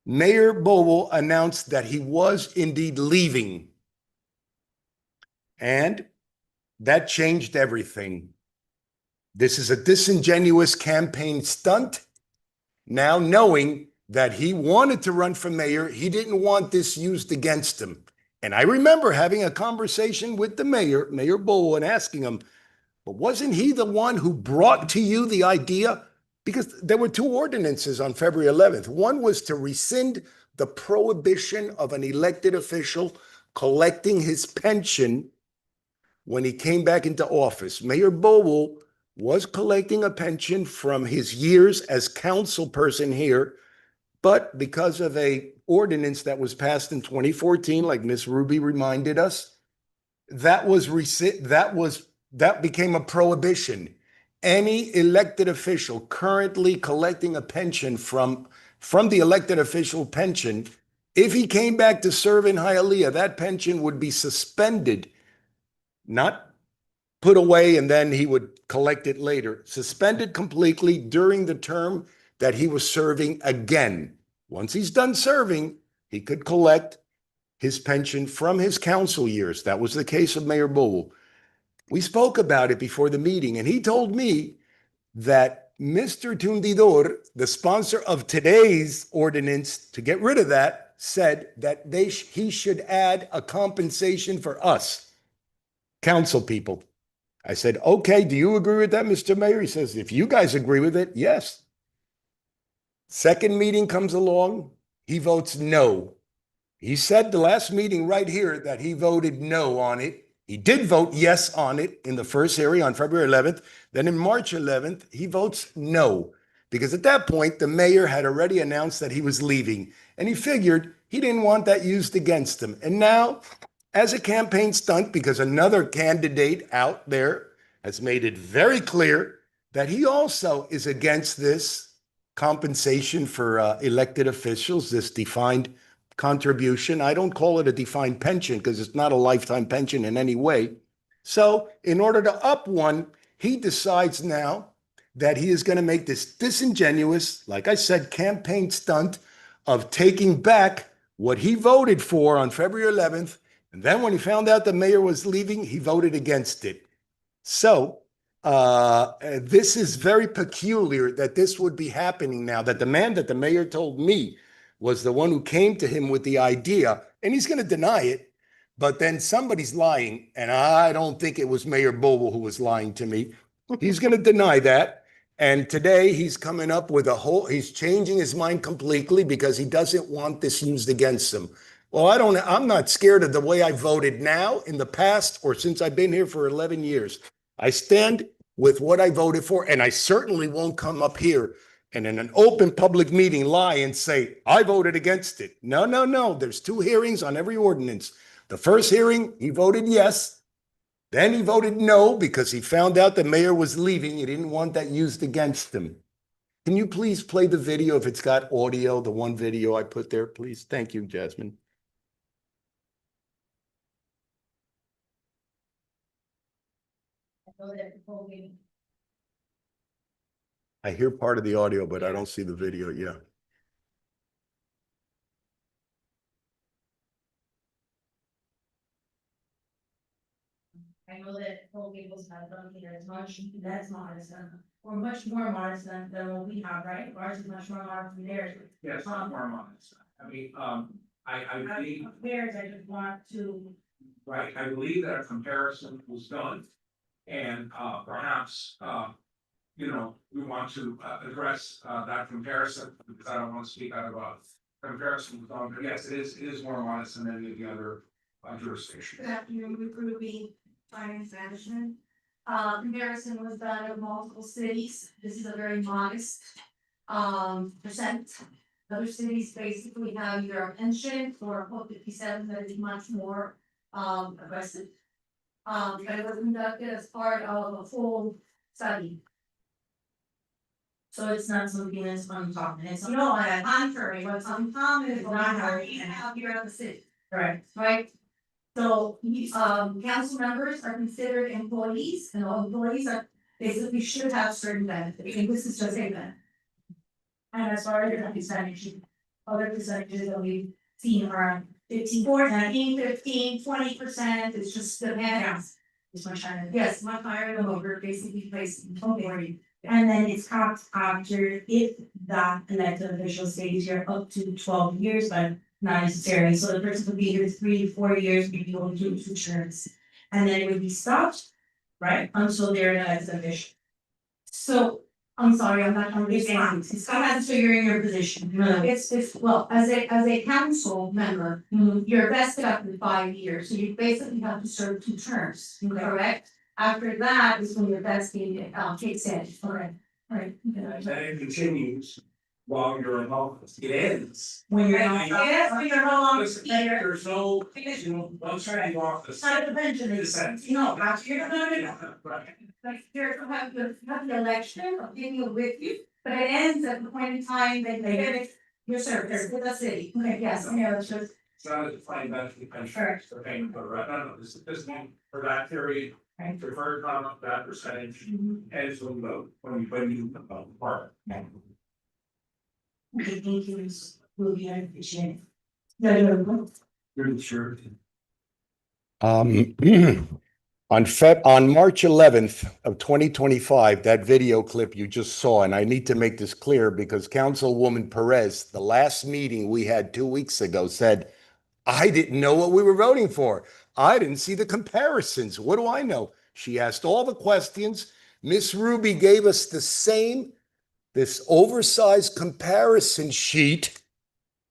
Mayor Bobo announced that he was indeed leaving. And that changed everything. This is a disingenuous campaign stunt. Now, knowing that he wanted to run for mayor, he didn't want this used against him. And I remember having a conversation with the mayor, Mayor Bobo, and asking him, but wasn't he the one who brought to you the idea? Because there were 2 ordinances on February 11th. One was to rescind the prohibition of an elected official collecting his pension when he came back into office. Mayor Bobo was collecting a pension from his years as council person here, but because of a ordinance that was passed in 2014, like Ms. Ruby reminded us, that became a prohibition. Any elected official currently collecting a pension from the elected official pension, if he came back to serve in Hialeah, that pension would be suspended, not put away and then he would collect it later, suspended completely during the term that he was serving again. Once he's done serving, he could collect his pension from his council years. That was the case of Mayor Bobo. We spoke about it before the meeting, and he told me that Mr. Tundidor, the sponsor of today's ordinance to get rid of that, said that he should add a compensation for us, council people. I said, okay, do you agree with that, Mr. Mayor? He says, if you guys agree with it, yes. Second meeting comes along, he votes no. He said the last meeting right here that he voted no on it. He did vote yes on it in the first hearing on February 11th. Then in March 11th, he votes no, because at that point, the mayor had already announced that he was leaving, and he figured he didn't want that used against him. And now, as a campaign stunt, because another candidate out there has made it very clear that he also is against this compensation for elected officials, this defined contribution. I don't call it a defined pension because it's not a lifetime pension in any way. So in order to up one, he decides now that he is going to make this disingenuous, like I said, campaign stunt of taking back what he voted for on February 11th. And then when he found out the mayor was leaving, he voted against it. So this is very peculiar that this would be happening now, that the man that the mayor told me was the one who came to him with the idea, and he's going to deny it, but then somebody's lying, and I don't think it was Mayor Bobo who was lying to me. He's going to deny that, and today he's coming up with he's changing his mind completely because he doesn't want this used against him. Well, I'm not scared of the way I voted now, in the past, or since I've been here for 11 years. I stand with what I voted for, and I certainly won't come up here and in an open public meeting lie and say, I voted against it. No, no, no. There's 2 hearings on every ordinance. The first hearing, he voted yes. Then he voted no because he found out the mayor was leaving. He didn't want that used against him. Can you please play the video if it's got audio, the one video I put there, please? Thank you, Jasmine. I hear part of the audio, but I don't see the video. Yeah. I know that Coral Gables has done here as much, that's modest, or much more modest than what we have, right? Ours is much more modest than theirs. Yes, more modest. I mean, I believe, Theirs, I just want to. right, I believe that a comparison was done. And, perhaps, you know, we want to address that comparison, because I don't want to speak out of comparison with them, but yes, it is more modest than any of the other jurisdictions. Good afternoon, Ruth Ruby, Finance Management. Comparison was done of multiple cities. This is a very modest percent. Other cities basically have either a pension or a Code 57 that is much more aggressive. But it was conducted as part of a full study. So it's not something that's uncommon. It's no, on the contrary, what's uncommon is not how we have here at the city. Correct. Right? So, council members are considered employees, and all employees are, basically should have certain benefits, and this is just a benefit. And as far as the percentage, other percentages that we've seen are 15, 20%, it's just the depends. It's much higher. Yes, much higher than what we're basically placing. Okay. And then it's capped after, if that elected official stays here up to 12 years, but not necessarily. So the person would be here 3 to 4 years, maybe only 2 terms. And then it would be stopped, right, until they're an elected official. So, I'm sorry, I'm not understanding. It's not so you're in your position. No. It's well, as a council member, you're vested up to 5 years, so you basically have to serve 2 terms, correct? After that is when your vesting kicks in, correct? Right. And it continues while you're in office. It ends. When you're in office. Yes, when you're no longer here. There's no, you know, once you're in office. It's not a pension, it's, no, after you're Right. like you're to have the election of people with you, but it ends at the point in time that they finish your service with the city. Okay, yes, I know, it's just. It's not a defined benefit pension. Correct. For payment, but right now, this one for that period, deferred time of that percentage, ends when you part. Okay, thank you, Ms. Ruby, I appreciate it. You're sure. On March 11th of 2025, that video clip you just saw, and I need to make this clear because Councilwoman Perez, the last meeting we had 2 weeks ago, said, I didn't know what we were voting for. I didn't see the comparisons. What do I know? She asked all the questions. Miss Ruby gave us this oversized comparison sheet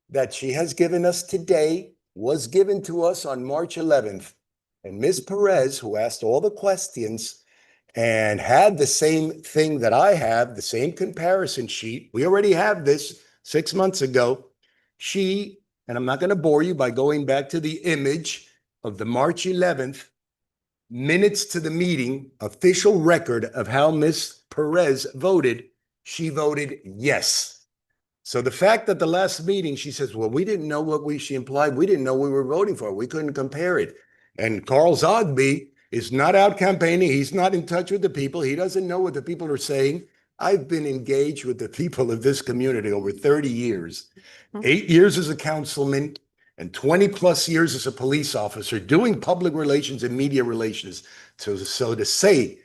that she has given us today, was given to us on March 11th. And Ms. Perez, who asked all the questions and had the same thing that I have, the same comparison sheet, we already have this 6 months ago. She, and I'm not going to bore you by going back to the image of the March 11th minutes to the meeting, official record of how Ms. Perez voted. She voted yes. So the fact that the last meeting, she says, well, we didn't know she implied we didn't know we were voting for. We couldn't compare it. And Carl Zogby is not out campaigning. He's not in touch with the people. He doesn't know what the people are saying. I've been engaged with the people of this community over 30 years, 8 years as a councilman and 20 plus years as a police officer doing public relations and media relations. So to say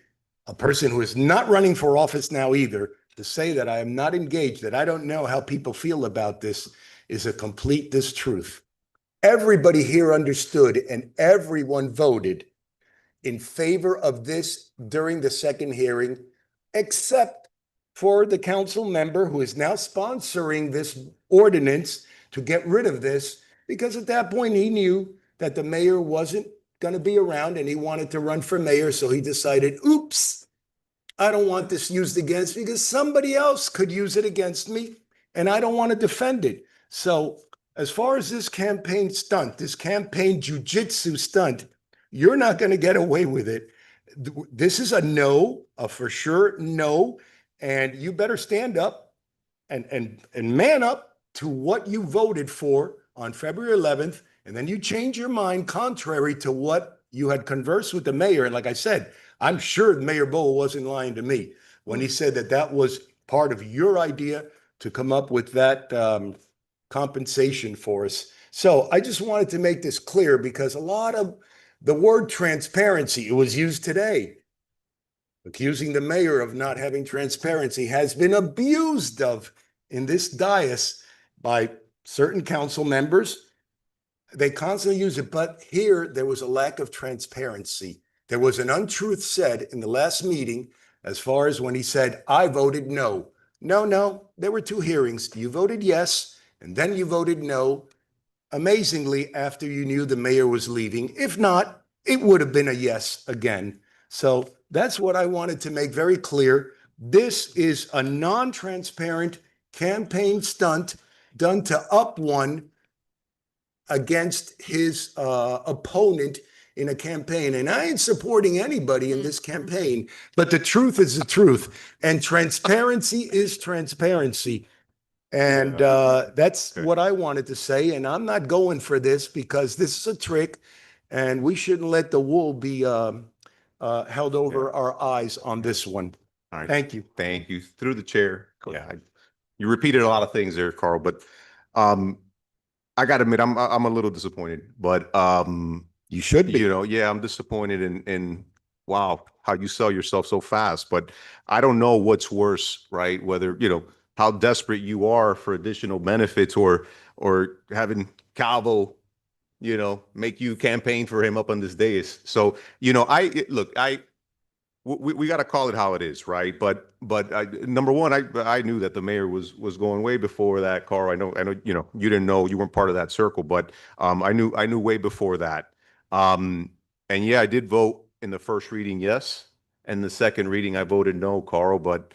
a person who is not running for office now either, to say that I am not engaged, that I don't know how people feel about this is a complete distruth. Everybody here understood and everyone voted in favor of this during the second hearing, except for the council member who is now sponsoring this ordinance to get rid of this, because at that point he knew that the mayor wasn't going to be around and he wanted to run for mayor. So he decided, oops, I don't want this used against me because somebody else could use it against me and I don't want to defend it. So as far as this campaign stunt, this campaign jujitsu stunt, you're not going to get away with it. This is a no, a for sure no. And you better stand up and man up to what you voted for on February 11th. And then you change your mind contrary to what you had conversed with the mayor. And like I said, I'm sure Mayor Bowe wasn't lying to me when he said that that was part of your idea to come up with that compensation for us. So I just wanted to make this clear because a lot of the word transparency, it was used today. Accusing the mayor of not having transparency has been abused of in this dais by certain council members. They constantly use it, but here there was a lack of transparency. There was an untruth said in the last meeting as far as when he said, I voted no. No, there were two hearings. You voted yes, and then you voted no. Amazingly, after you knew the mayor was leaving. If not, it would have been a yes again. So that's what I wanted to make very clear. This is a non-transparent campaign stunt done to up one against his opponent in a campaign. And I ain't supporting anybody in this campaign, but the truth is the truth. And transparency is transparency. And that's what I wanted to say. And I'm not going for this because this is a trick and we shouldn't let the wool be held over our eyes on this one. All right. Thank you. Thank you. Through the chair. Yeah, you repeated a lot of things there, Carl, but I got to admit, I'm a little disappointed, but you should be. Yeah, I'm disappointed in wow, how you sell yourself so fast. But I don't know what's worse, right? Whether, how desperate you are for additional benefits or having Calvo, make you campaign for him up on this dais. So, we got to call it how it is, right? But number one, I knew that the mayor was going way before that, Carl. I know, you didn't know, you weren't part of that circle, but I knew way before that. And yeah, I did vote in the first reading, yes. And the second reading, I voted no, Carl. But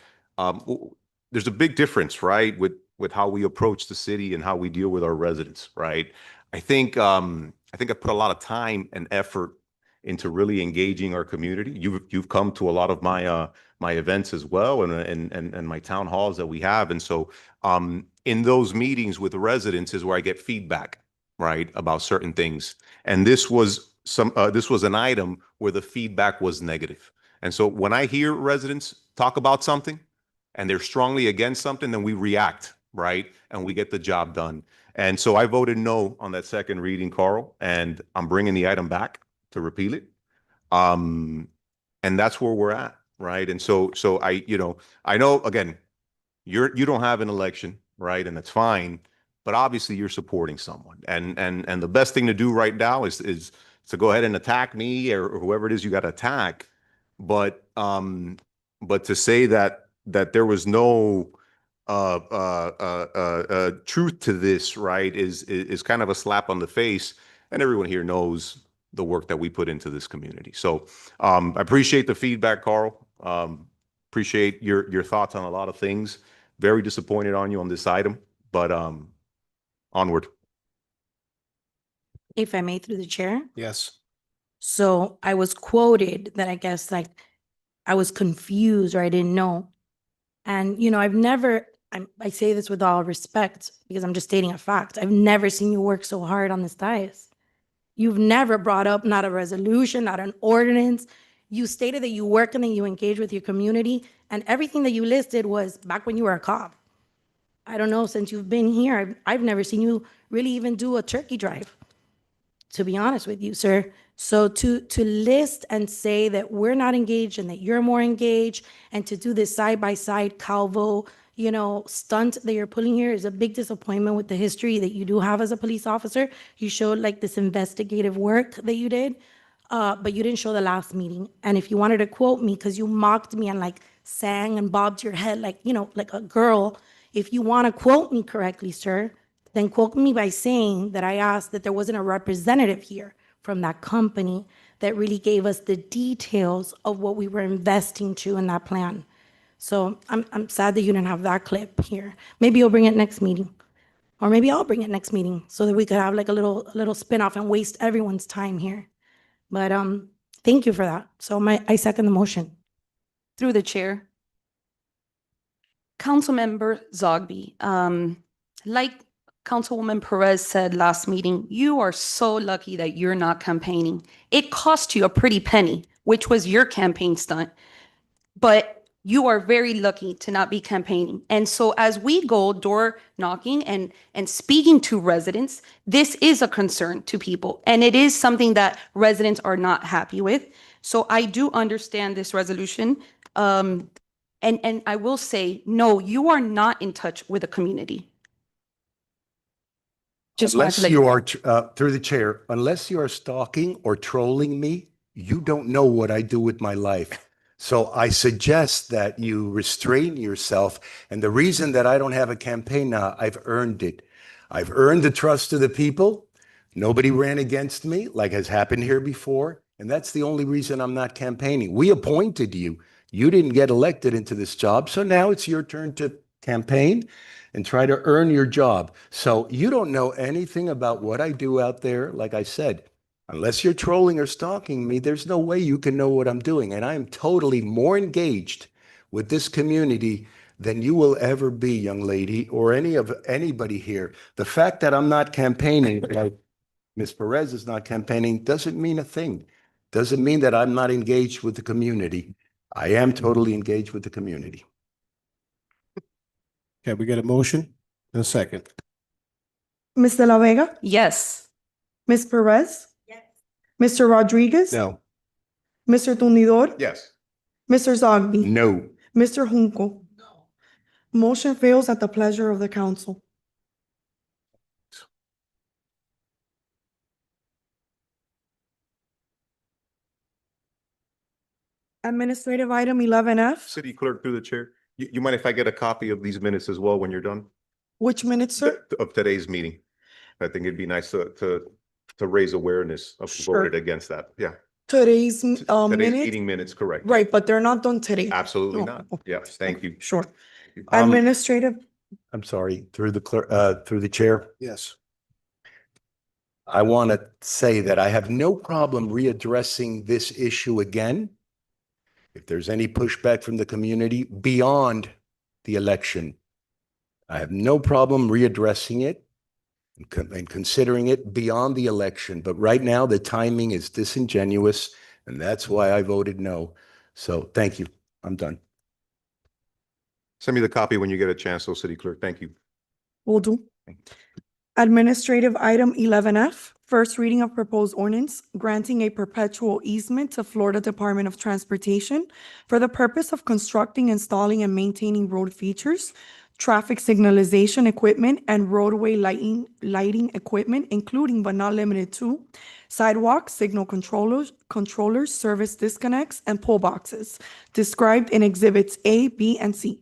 there's a big difference, right, with how we approach the city and how we deal with our residents, right? I think I put a lot of time and effort into really engaging our community. You've come to a lot of my my events as well, and my town halls that we have, and so in those meetings with the residents is where I get feedback, right, about certain things. And this was an item where the feedback was negative. And so when I hear residents talk about something and they're strongly against something, then we react, right, and we get the job done. And so I voted no on that second reading, Carl, and I'm bringing the item back to repeal it. And that's where we're at, right? And so I know, again, you don't have an election, right? And that's fine, but obviously you're supporting someone. And the best thing to do right now is to go ahead and attack me or whoever it is you got to attack. But to say that there was no truth to this, right, is kind of a slap on the face. And everyone here knows the work that we put into this community. So I appreciate the feedback, Carl. Appreciate your thoughts on a lot of things. Very disappointed on you on this item, but onward. If I may, through the chair. Yes. So I was quoted that I guess like I was confused or I didn't know. And, you know, I say this with all respect because I'm just stating a fact. I've never seen you work so hard on this dais. You've never brought up not a resolution, not an ordinance. You stated that you work and that you engage with your community, and everything that you listed was back when you were a cop. I don't know, since you've been here, I've never seen you really even do a turkey drive, to be honest with you, sir. So to list and say that we're not engaged and that you're more engaged, and to do this side-by-side Calvo, you know, stunt that you're pulling here is a big disappointment with the history that you do have as a police officer. You showed like this investigative work that you did, but you didn't show the last meeting. And if you wanted to quote me, because you mocked me and like sang and bobbed your head like, you know, like a girl, if you want to quote me correctly, sir, then quote me by saying that I asked that there wasn't a representative here from that company that really gave us the details of what we were investing to in that plan. So I'm sad that you didn't have that clip here. Maybe you'll bring it next meeting, or maybe I'll bring it next meeting so that we could have like a little spin-off and waste everyone's time here. But thank you for that. So I second the motion. Through the chair. Councilmember Zogby, like Councilwoman Perez said last meeting, you are so lucky that you're not campaigning. It cost you a pretty penny, which was your campaign stunt, but you are very lucky to not be campaigning. And so as we go door knocking and speaking to residents, this is a concern to people, and it is something that residents are not happy with. So I do understand this resolution. And I will say, no, you are not in touch with the community. Just wanted to Unless let you know. are, through the chair, unless you are stalking or trolling me, you don't know what I do with my life. So I suggest that you restrain yourself. And the reason that I don't have a campaign now, I've earned it. I've earned the trust of the people. Nobody ran against me like has happened here before. And that's the only reason I'm not campaigning. We appointed you. You didn't get elected into this job. So now it's your turn to campaign and try to earn your job. So you don't know anything about what I do out there. Like I said, unless you're trolling or stalking me, there's no way you can know what I'm doing. And I am totally more engaged with this community than you will ever be, young lady, or anybody here. The fact that I'm not campaigning, like Ms. Perez is not campaigning, doesn't mean a thing. Doesn't mean that I'm not engaged with the community. I am totally engaged with the community. Okay, we get a motion and a second. Ms. De La Vega? Yes. Ms. Perez? Yes. Mr. Rodriguez? No. Mr. Tumidor? Yes. Mr. Zogby? No. Mr. Junco? No. Motion fails at the pleasure of the council. Administrative item 11F. City Clerk, through the chair. You mind if I get a copy of these minutes as well when you're done? Which minutes, sir? Of today's meeting. I think it'd be nice to raise awareness of who Sure. voted against that. Yeah. Today's Today's minutes? meeting minutes, correct. Right, but they're not done today. Absolutely No. not. Yes, thank you. Sure. Um, Administrative, I'm sorry, through the clerk, through the chair. Yes. I want to say that I have no problem readdressing this issue again. If there's any pushback from the community beyond the election, I have no problem readdressing it and considering it beyond the election. But right now, the timing is disingenuous, and that's why I voted no. So thank you. I'm done. Send me the copy when you get a chance, so City Clerk. Thank you. will do. Administrative item 11F, first reading of proposed ordinance granting a perpetual easement to Florida Department of Transportation for the purpose of constructing, installing, and maintaining road features, traffic signalization equipment, and roadway lighting equipment, including but not limited to sidewalks, signal controllers, service disconnects, and pole boxes described in Exhibits A, B, and C.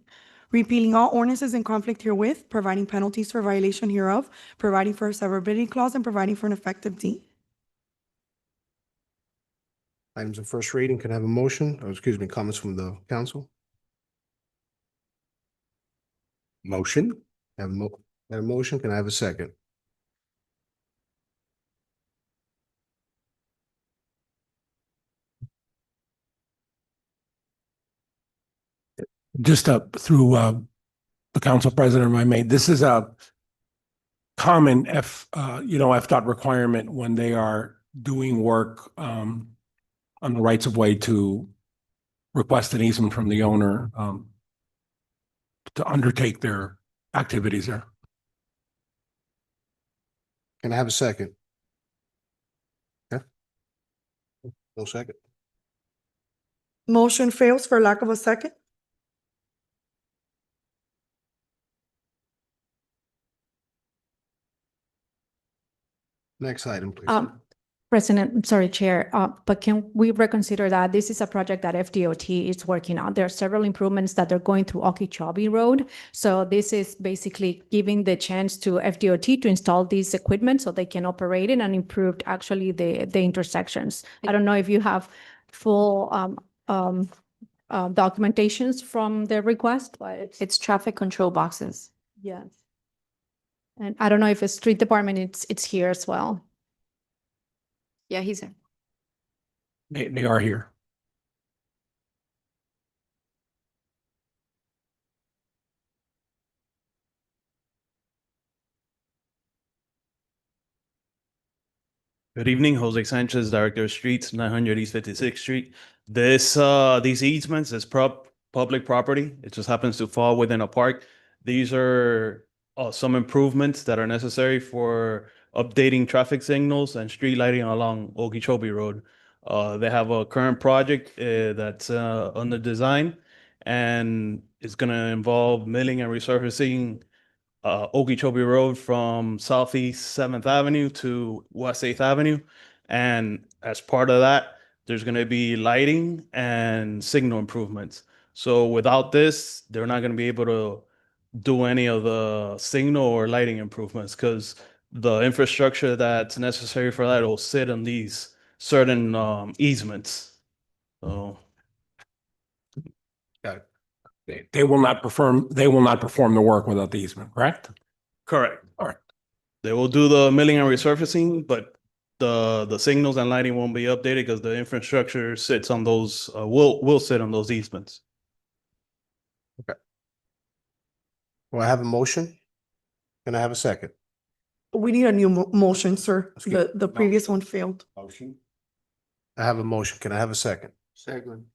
Repealing all ordinances in conflict herewith, providing penalties for violation hereof, providing for a severability clause, and providing for an effective date. Items of first reading, can I have a motion? Or excuse me, comments from the council? Motion? Have a motion, can I have a second? Just through the council president, if I may, this is a common FDOT requirement when they are doing work on the rights of way to request an easement from the owner to undertake their activities there. Can I have a second? Yeah. No second. Motion fails for lack of a second. Next item, please. President, I'm sorry, Chair, but can we reconsider that this is a project that FDOT is working on? There are several improvements that are going through Okeechobee Road. So this is basically giving the chance to FDOT to install these equipment so they can operate it and improve actually the intersections. I don't know if you have full documentations from the request, but It's traffic control boxes. yes. And I don't know if the street department, it's here as well. Yeah, he's there. They are here. Good evening, Jose Sanchez, Director of Streets, 900 East 56th Street. These easements is public property. It just happens to fall within a park. These are some improvements that are necessary for updating traffic signals and street lighting along Okeechobee Road. They have a current project that's under design, and it's going to involve milling and resurfacing Okeechobee Road from Southeast 7th Avenue to West 8th Avenue. And as part of that, there's going to be lighting and signal improvements. So without this, they're not going to be able to do any of the signal or lighting improvements because the infrastructure that's necessary for that will sit on these certain easements. So Got it. They will not perform the work without the easement, correct? correct. All right. They will do the milling and resurfacing, but the signals and lighting won't be updated because the infrastructure sits on those will sit on those easements. Well, I have a motion. Can I have a second? We need a new motion, sir. Excuse- The previous one failed. Motion. I have a motion. Can I have a second? Second.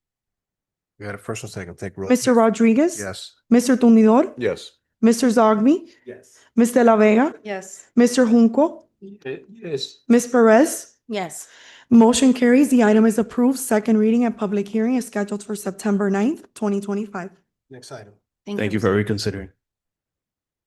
We got a first and second. Take roll. Mr. Rodriguez? Yes. Mr. Tumidor? Yes. Mr. Zogby? Yes. Ms. De La Vega? Yes. Mr. Junco? Yes. Ms. Perez? Yes. Motion carries. The item is approved. Second reading and public hearing is scheduled for September 9th, 2025. Next item. Thank you for reconsidering.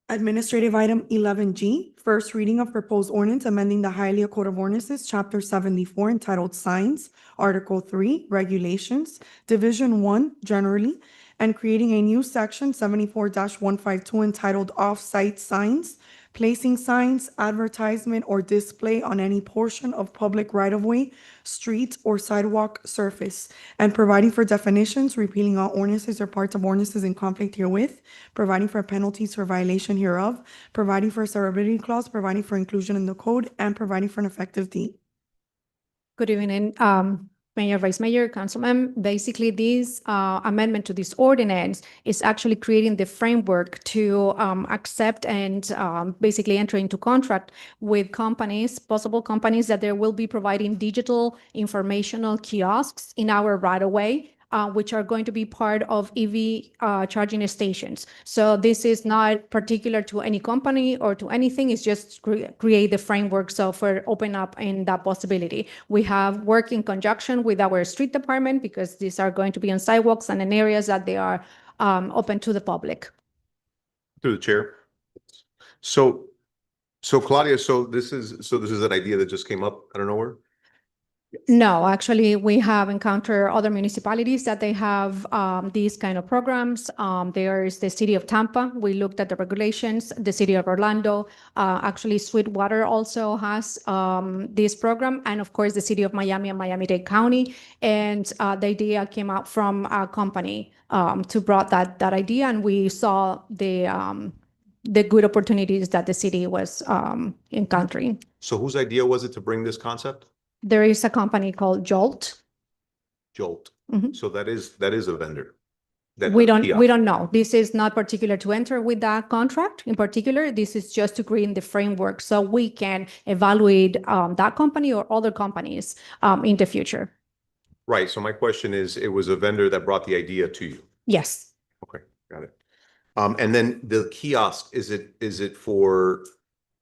Administrative item 11G, first reading of proposed ordinance amending the Hialeah Code of Ordinances, Chapter 74 entitled Signs, Article 3, Regulations, Division 1, Generally, and creating a new section 74-152 entitled Off-Site Signs, placing signs, advertisement, or display on any portion of public right-of-way, street, or sidewalk surface, and providing for definitions, repealing all ordinances or parts of ordinances in conflict herewith, providing for penalties for violation hereof, providing for a severability clause, providing for inclusion in the code, and providing for an effective date. Good evening, Mayor, Vice Mayor, Councilman. Basically, this amendment to this ordinance is actually creating the framework to accept and basically enter into contract with companies, possible companies that they will be providing digital informational kiosks in our right-of-way, which are going to be part of EV charging stations. So this is not particular to any company or to anything. It's just create the framework. So for open up in that possibility, we have worked in conjunction with our street department because these are going to be on sidewalks and in areas that they are open to the public. Through the chair. So Claudia, so this is an idea that just came up out of nowhere? No, actually, we have encountered other municipalities that they have these kind of programs. There is the city of Tampa. We looked at the regulations. The city of Orlando, actually Sweetwater also has this program, and of course the city of Miami and Miami-Dade County. And the idea came out from a company to brought that idea, and we saw the good opportunities that the city was encountering. So whose idea was it to bring this concept? There is a company called Jolt. Jolt. Mhm. So that is a vendor. that We don't kiosk. know. This is not particular to enter with that contract in particular. This is just to create the framework so we can evaluate that company or other companies in the future. Right. So my question is, it was a vendor that brought the idea to you. Yes. Okay, got it. And then the kiosk, is it for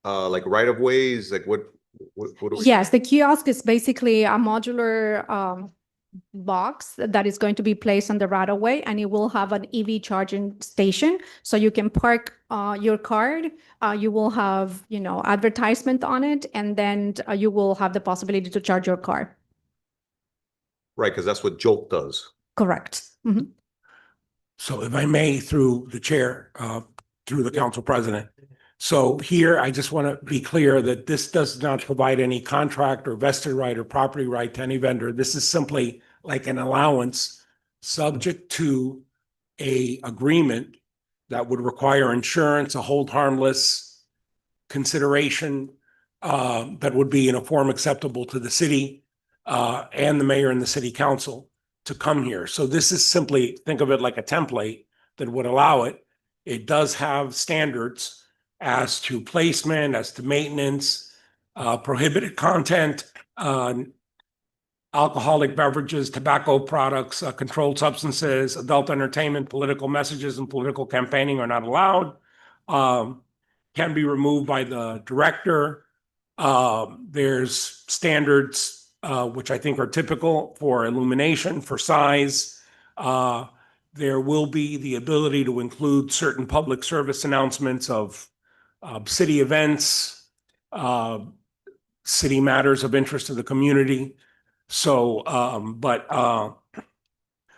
like right of ways? Like what do we? Yes, the kiosk is basically a modular box that is going to be placed on the right of way, and it will have an EV charging station. So you can park your card, you will have, advertisement on it, and then you will have the possibility to charge your car. Right, because that's what Jolt does. Correct. Mhm. So if I may, through the chair, through the council president. So here, I just want to be clear that this does not provide any contract or vested right or property right to any vendor. This is simply like an allowance subject to a agreement that would require insurance, a hold harmless consideration that would be in a form acceptable to the city and the mayor and the city council to come here. So this is simply, think of it like a template that would allow it. It does have standards as to placement, as to maintenance, prohibited content, alcoholic beverages, tobacco products, controlled substances, adult entertainment, political messages, and political campaigning are not allowed. Can be removed by the director. There's standards which I think are typical for illumination, for size. There will be the ability to include certain public service announcements of city events, city matters of interest to the community. So,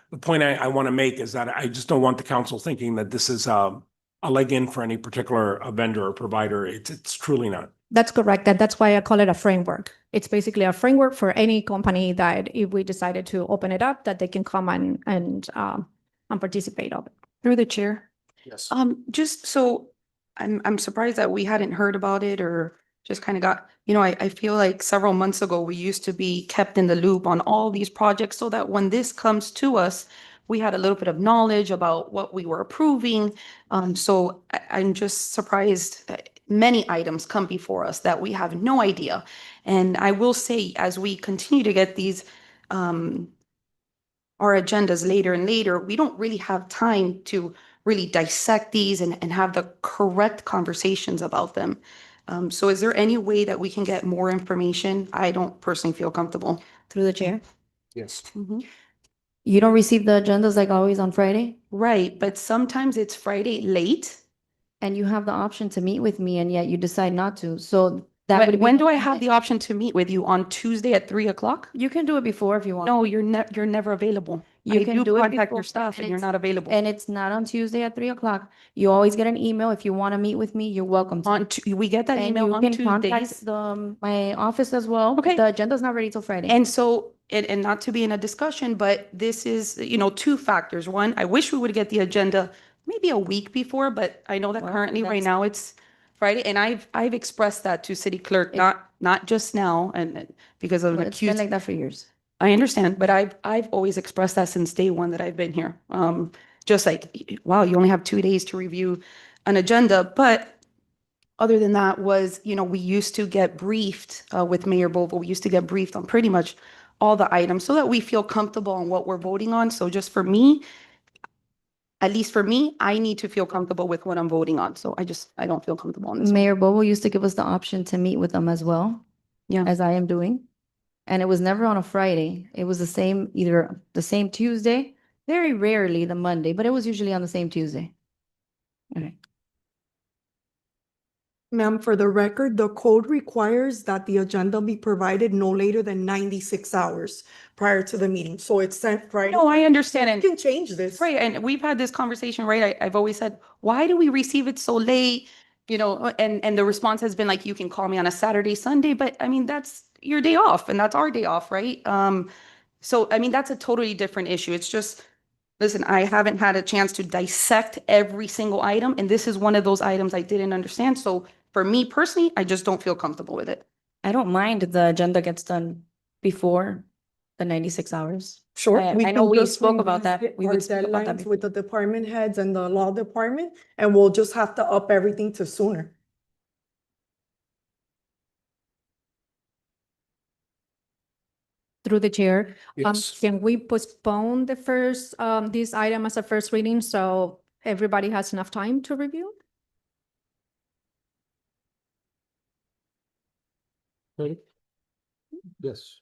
the point I want to make is that I just don't want the council thinking that this is a leg in for any particular vendor or provider. It's truly not. That's correct. That's why I call it a framework. It's basically a framework for any company that if we decided to open it up, that they can come and participate of it. Through the chair. Yes. Just so I'm surprised that we hadn't heard about it or just kind of got, I feel like several months ago, we used to be kept in the loop on all these projects so that when this comes to us, we had a little bit of knowledge about what we were approving. So I'm just surprised that many items come before us that we have no idea. And I will say, as we continue to get these, our agendas later and later, we don't really have time to really dissect these and have the correct conversations about them. So is there any way that we can get more information? I don't personally feel comfortable. Through the chair. Yes. You don't receive the agendas like always on Friday? Right, but sometimes it's Friday late. And you have the option to meet with me and yet you decide not to. So that But would be. when do I have the option to meet with you? On Tuesday at 3:00? You can do it before if you want. No, you're never available. You I can do it contact before, your staff and you're it's- not available. And it's not on Tuesday at 3:00. You always get an email. If you want to meet with me, you're welcome to. We get that And email you on can Tuesdays. contact my office as well. Okay. The agenda's not ready till Friday. And so, and not to be in a discussion, but this is, two factors. One, I wish we would get the agenda maybe a week before, but I know that Well, currently right that's- now it's Friday. And I've expressed that to city clerk, not just now and because of an But it's been accused. like that for years. I understand, but I've always expressed that since day one that I've been here. Just like, wow, you only have 2 days to review an agenda. But other than that was, we used to get briefed with Mayor Bovo. We used to get briefed on pretty much all the items so that we feel comfortable on what we're voting on. So just for me, at least for me, I need to feel comfortable with what I'm voting on. So I don't feel comfortable on this. Mayor Bobo used to give us the option to meet with them as well. Yeah. As I am doing. And it was never on a Friday. It was either the same Tuesday, very rarely the Monday, but it was usually on the same Tuesday. Okay. Ma'am, for the record, the code requires that the agenda be provided no later than 96 hours prior to the meeting. So it's sent right. No, I understand. You And can change this. right, and we've had this conversation, right? I've always said, why do we receive it so late? You know, and the response has been like, you can call me on a Saturday, Sunday, but I mean, that's your day off and that's our day off, right? So I mean, that's a totally different issue. It's just, listen, I haven't had a chance to dissect every single item, and this is one of those items I didn't understand. So for me personally, I just don't feel comfortable with it. I don't mind if the agenda gets done before the 96 hours. Sure. I we know can we just spoke about that. revisit We our would speak about that deadlines with the department heads and the law department, and we'll just have to up everything to sooner. Through the chair, Yes. can we postpone the first, this item as a first reading so everybody has enough time to review? Yes.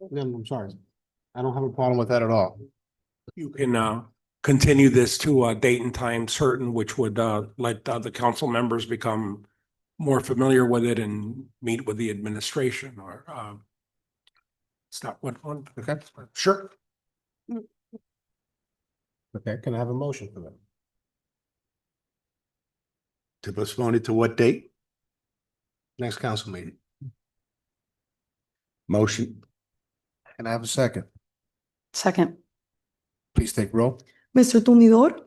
Ma'am, I'm sorry. I don't have a problem with that at all. You can continue this to a date and time certain, which would let the council members become more familiar with it and meet with the administration or it's not what one. Okay, sure. Okay, can I have a motion for that? To postpone it to what date? Next council meeting. Motion. Can I have a second? Second. Please take roll. Mr. Tumidor,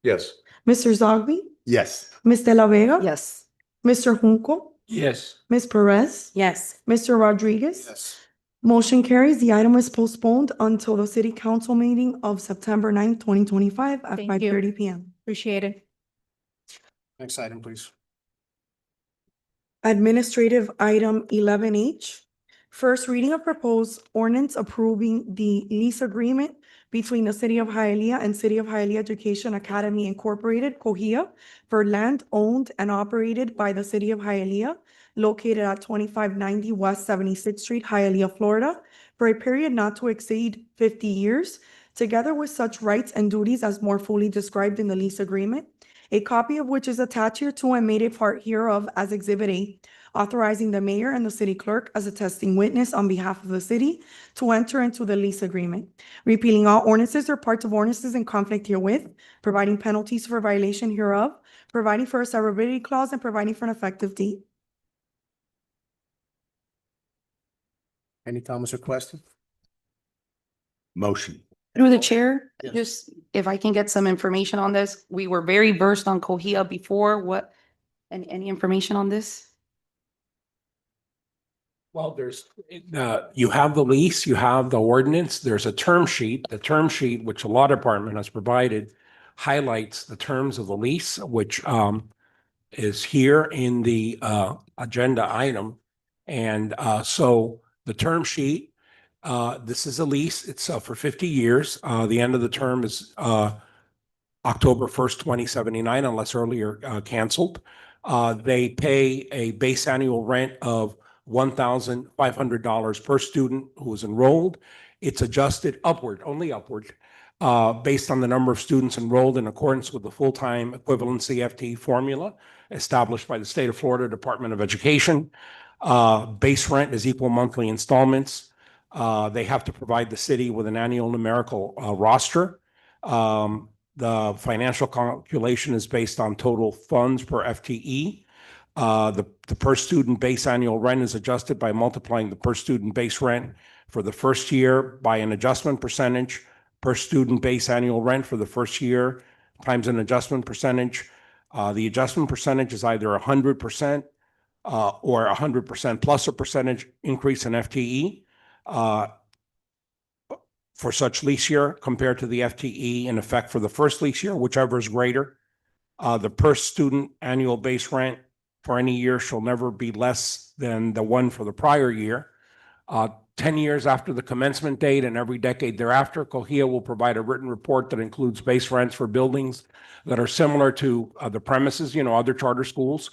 Yes. Mr. Zogby, Yes. Ms. De La Vega. Yes. Mr. Junco, Yes. Ms. Perez, Yes. Mr. Rodriguez. Yes. Motion carries. The item is postponed until the city council meeting of September 9th, 2025 at Thank you. 5:30 PM. Appreciate it. Next item, please. Administrative item 11H. First reading of proposed ordinance approving the lease agreement between the City of Hialeah and City of Hialeah Education Academy Incorporated, COHIA, for land owned and operated by the City of Hialeah, located at 2590 West 76th Street, Hialeah, Florida, for a period not to exceed 50 years, together with such rights and duties as more fully described in the lease agreement, a copy of which is attached here to and made a part hereof as Exhibit A, authorizing the mayor and the city clerk as attesting witness on behalf of the city to enter into the lease agreement, repealing all ordinances or parts of ordinances in conflict herewith, providing penalties for violation hereof, providing for a severability clause, and providing for an effective date. Any comments or questions? Motion. Through the chair, Yes. just if I can get some information on this, we were very versed on COHIA before. What, any information on this? Well, you have the lease, you have the ordinance, there's a term sheet. The term sheet, which the law department has provided, highlights the terms of the lease, which is here in the agenda item. And so the term sheet, this is a lease. It's for 50 years. The end of the term is October 1st, 2079, unless earlier canceled. They pay a base annual rent of $1,500 per student who is enrolled. It's adjusted upward, only upward, based on the number of students enrolled in accordance with the full-time equivalency FTE formula established by the State of Florida Department of Education. Base rent is equal monthly installments. They have to provide the city with an annual numerical roster. The financial calculation is based on total funds per FTE. The per student base annual rent is adjusted by multiplying the per student base rent for the first year by an adjustment percentage, per student base annual rent for the first year times an adjustment percentage. The adjustment percentage is either 100% or 100% plus a percentage increase in FTE for such lease year compared to the FTE in effect for the first lease year, whichever is greater. The per student annual base rent for any year shall never be less than the one for the prior year. 10 years after the commencement date and every decade thereafter, COHIA will provide a written report that includes base rents for buildings that are similar to the premises, other charter schools.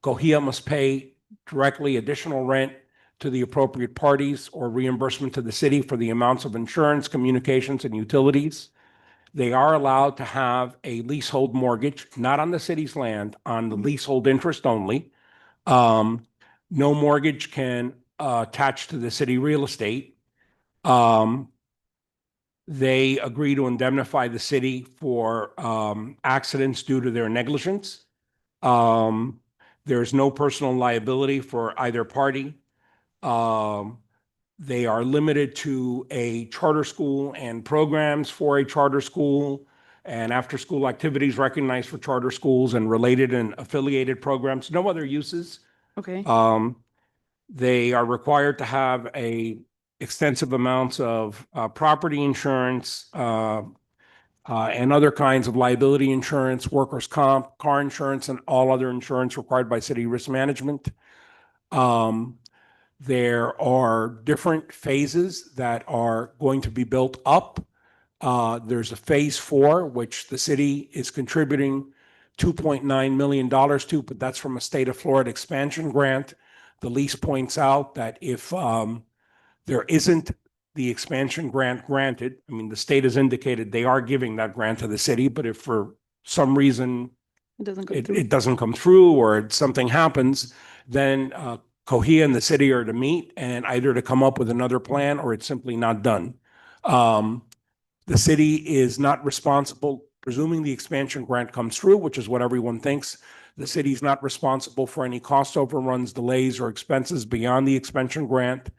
COHIA must pay directly additional rent to the appropriate parties or reimbursement to the city for the amounts of insurance, communications, and utilities They are allowed to have a leasehold mortgage, not on the city's land, on the leasehold interest only. No mortgage can attach to the city real estate. They agree to indemnify the city for accidents due to their negligence. There's no personal liability for either party. They are limited to a charter school and programs for a charter school and after-school activities recognized for charter schools and related and affiliated programs. No other uses. Okay. They are required to have extensive amounts of property insurance and other kinds of liability insurance, workers' comp, car insurance, and all other insurance required by city risk management. There are different phases that are going to be built up. There's a phase 4, which the city is contributing $2.9 million to, but that's from a state of Florida expansion grant. The lease points out that if there isn't the expansion grant granted, I mean, the state has indicated they are giving that grant to the city, but if for some reason it doesn't come through or something happens, then Cohia and the city are to meet and either to come up with another plan or it's simply not done. The city is not responsible, presuming the expansion grant comes through, which is what everyone thinks. The city is not responsible for any cost overruns, delays, or expenses beyond the expansion grant.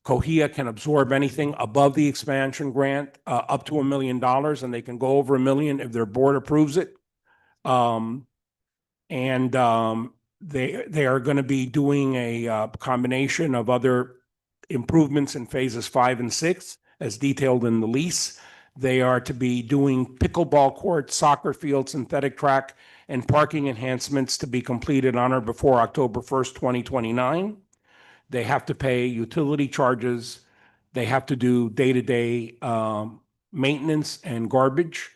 Cohia can absorb anything above the expansion grant, up to $1 million, and they can go over $1 million if their board approves it. They are going to be doing a combination of other improvements in phases 5 and 6, as detailed in the lease. They are to be doing pickleball courts, soccer field, synthetic track, and parking enhancements to be completed on or before October 1st, 2029. They have to pay utility charges. They have to do day-to-day maintenance and garbage.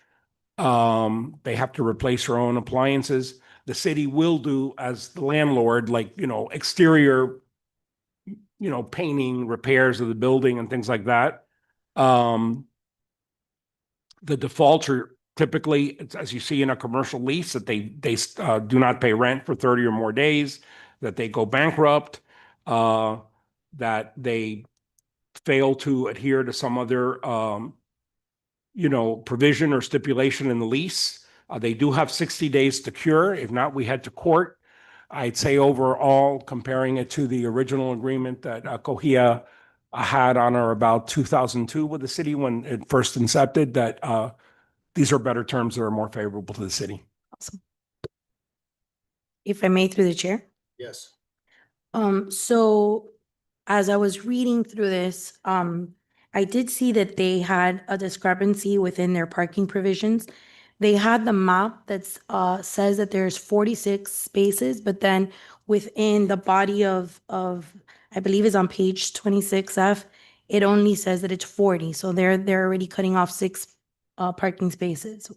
They have to replace their own appliances. The city will do, as the landlord, like, exterior, painting, repairs of the building and things like that. The defaults are typically, as you see in a commercial lease, that they do not pay rent for 30 or more days, that they go bankrupt, that they fail to adhere to some other, provision or stipulation in the lease. They do have 60 days to cure. If not, we head to court. I'd say overall, comparing it to the original agreement that Cohia had on or about 2002 with the city when it first incepted, that these are better terms that are more favorable to the city. Awesome. If I may, through the chair. Yes. So as I was reading through this, I did see that they had a discrepancy within their parking provisions. They had the map that says that there's 46 spaces, but then within the body of I believe is on page 26F, it only says that it's 40. So they're already cutting off 6 parking spaces.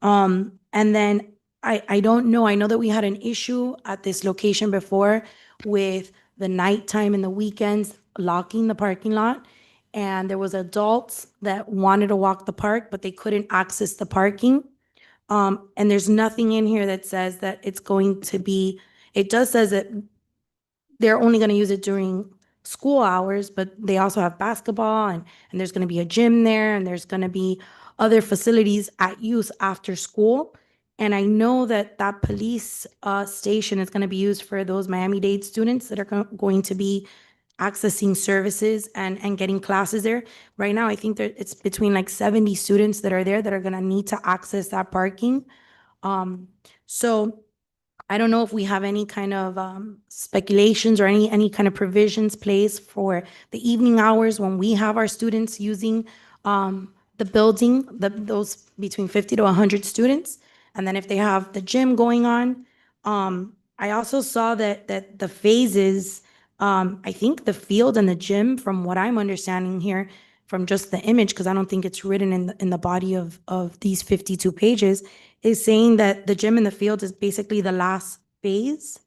And then I don't know. I know that we had an issue at this location before with the nighttime and the weekends locking the parking lot. And there was adults that wanted to walk the park, but they couldn't access the parking. And there's nothing in here that says that it's going to be, it does says that they're only going to use it during school hours, but they also have basketball and there's going to be a gym there and there's going to be other facilities at use after school. And I know that that police station is going to be used for those Miami-Dade students that are going to be accessing services and getting classes there. Right now, I think that it's between like 70 students that are there that are going to need to access that parking. So I don't know if we have any kind of speculations or any kind of provisions placed for the evening hours when we have our students using the building, those between 50 to 100 students. And then if they have the gym going on, I also saw that the phases, I think the field and the gym, from what I'm understanding here, from just the image, because I don't think it's written in the body of these 52 pages, is saying that the gym and the field is basically the last phase,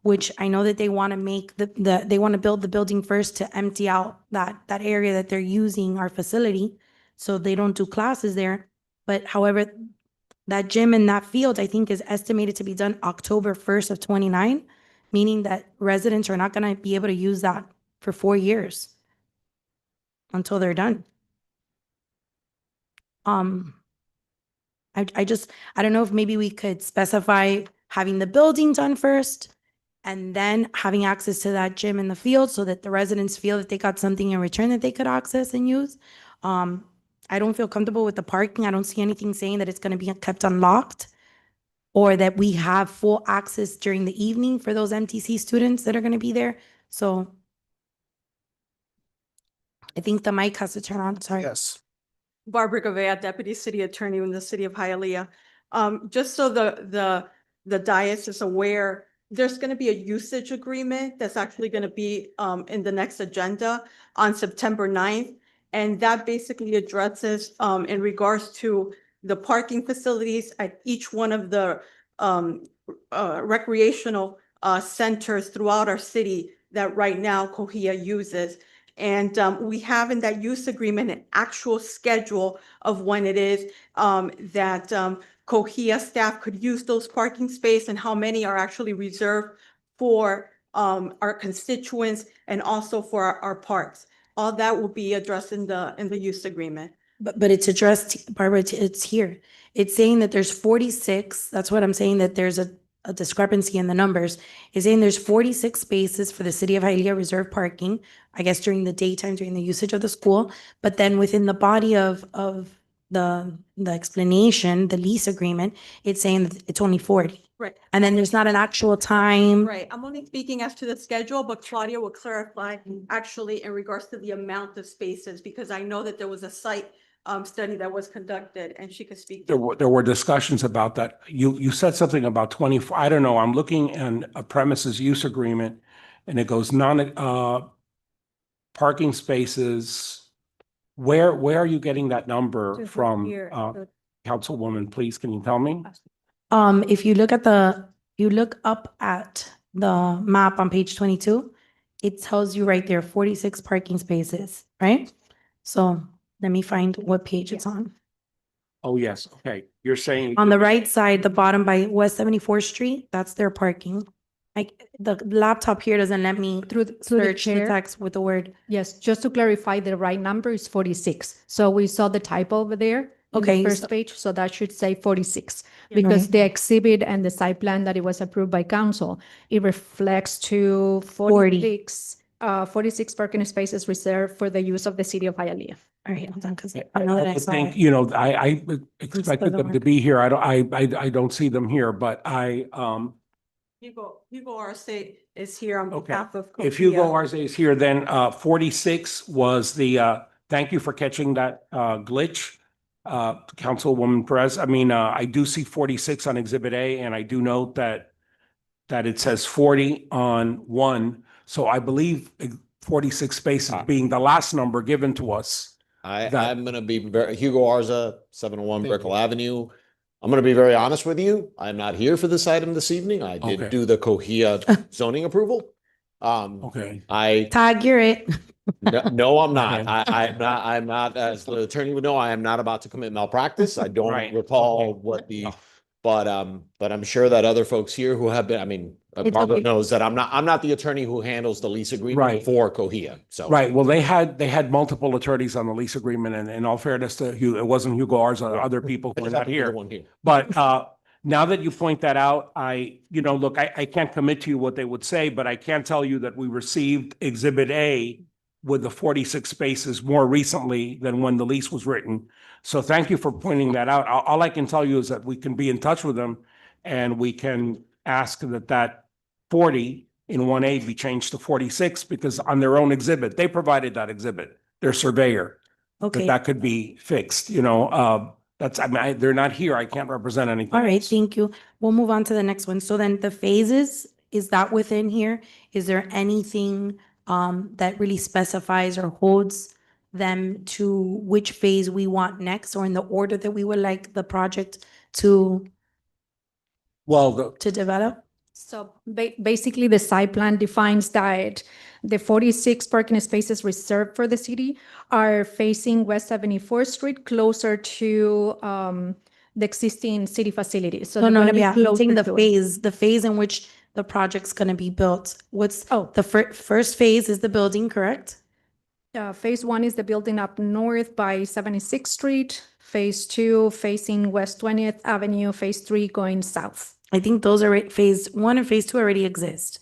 which I know that they want to make they want to build the building first to empty out that area that they're using our facility so they don't do classes there. But however, that gym and that field, I think, is estimated to be done October 1st of 29, meaning that residents are not gonna be able to use that for 4 years until they're done. I don't know if maybe we could specify having the building done first and then having access to that gym in the field so that the residents feel that they got something in return that they could access and use. I don't feel comfortable with the parking. I don't see anything saying that it's gonna be kept unlocked or that we have full access during the evening for those MTC students that are gonna be there. So I think the mic has to turn on, sorry. Yes. Barbara Gavea, Deputy City Attorney in the City of Hialeah. Just so the dais is aware, there's going to be a usage agreement that's actually going to be in the next agenda on September 9th. And that basically addresses in regards to the parking facilities at each one of the recreational centers throughout our city that right now Cohia uses. And we have in that use agreement an actual schedule of when it is that Cohia staff could use those parking space and how many are actually reserved for our constituents and also for our parks. All that will be addressed in the use agreement. But it's addressed, Barbara, it's here. It's saying that there's 46, that's what I'm saying, that there's a discrepancy in the numbers. It's saying there's 46 spaces for the City of Hialeah reserve parking, I guess during the daytime, during the usage of the school. But then within the body of the explanation, the lease agreement, it's saying that it's only 40. Right. And then there's not an actual time. Right. I'm only speaking as to the schedule, but Claudia will clarify actually in regards to the amount of spaces, because I know that there was a site study that was conducted and she could speak. There were discussions about that. You said something about 24, I don't know, I'm looking in a premises use agreement and it goes parking spaces. Where are you getting that number from? Councilwoman, please, can you tell me? If you look up at the map on page 22, it tells you right there, 46 parking spaces, right? So let me find what page it's on. Oh, yes, okay. You're saying. On the right side, the bottom by West 74th Street, that's their parking. Like the laptop here doesn't let me Through the search the chair. text with the word. Yes, just to clarify, the right number is 46. So we saw the typo over there. In Okay, the so- first page, so that should say 46. Yeah. Because Right. the exhibit and the site plan that it was approved by council, it reflects to 46 parking spaces reserved for the use of the City of Hialeah. All right, hold on, because I know that I I saw think, it. I expected them to be here. I don't see them here, but Hugo Arce is here on Okay. behalf of. if Hugo Cohia. Arce is here, then 46 was the, thank you for catching that glitch. Councilwoman Perez, I do see 46 on Exhibit A, and I do note that it says 40 on one. So I believe 46 spaces being the last number given to us. That- I'm gonna be very, Hugo Arza, 701 Thank Brickell Avenue. I'm gonna be very honest with you. I'm not here for this item this evening. I Okay. did do the Cohia zoning approval. Okay. Tag, you're it. No, I'm not. Okay. I'm not, as the attorney would know, I am not about to commit malpractice. I don't Right. recall what but I'm sure that other folks here who have been, It's Barbara okay. knows that I'm not the attorney who handles the lease agreement Right. for Cohia, so. Right, well, they had multiple attorneys on the lease agreement, and in all fairness to Hugo, it wasn't Hugo Arza, other people who I were just not happened to be the here. one here. But now that you point that out, look, I can't commit to you what they would say, but I can tell you that we received Exhibit A with the 46 spaces more recently than when the lease was written. So thank you for pointing that out. All I can tell you is that we can be in touch with them and we can ask that 40 in 1A be changed to 46 because on their own exhibit, they provided that exhibit, their surveyor. Okay. That could be fixed, they're not here. I can't represent anything. All right, else. thank you. We'll move on to the next one. So then the phases, is that within here? Is there anything that really specifies or holds them to which phase we want next or in the order that we would like the project to Well, develop? So basically, the site plan defines that the 46 parking spaces reserved for the city are facing West 74th Street, closer to the existing city facilities. So No, they're no, gonna be yeah, I'm closer saying to it. the phase in which the project's gonna be built. What's, Oh. the first phase is the building, correct? Phase 1 is the building up north by 76th Street. Phase 2 facing West 20th Avenue. Phase 3 going south. I think those are, phase 1 and phase 2 already exist.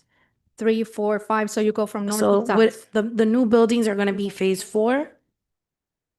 3, 4, 5. So you go from north So to south. with the new buildings are gonna be phase 4?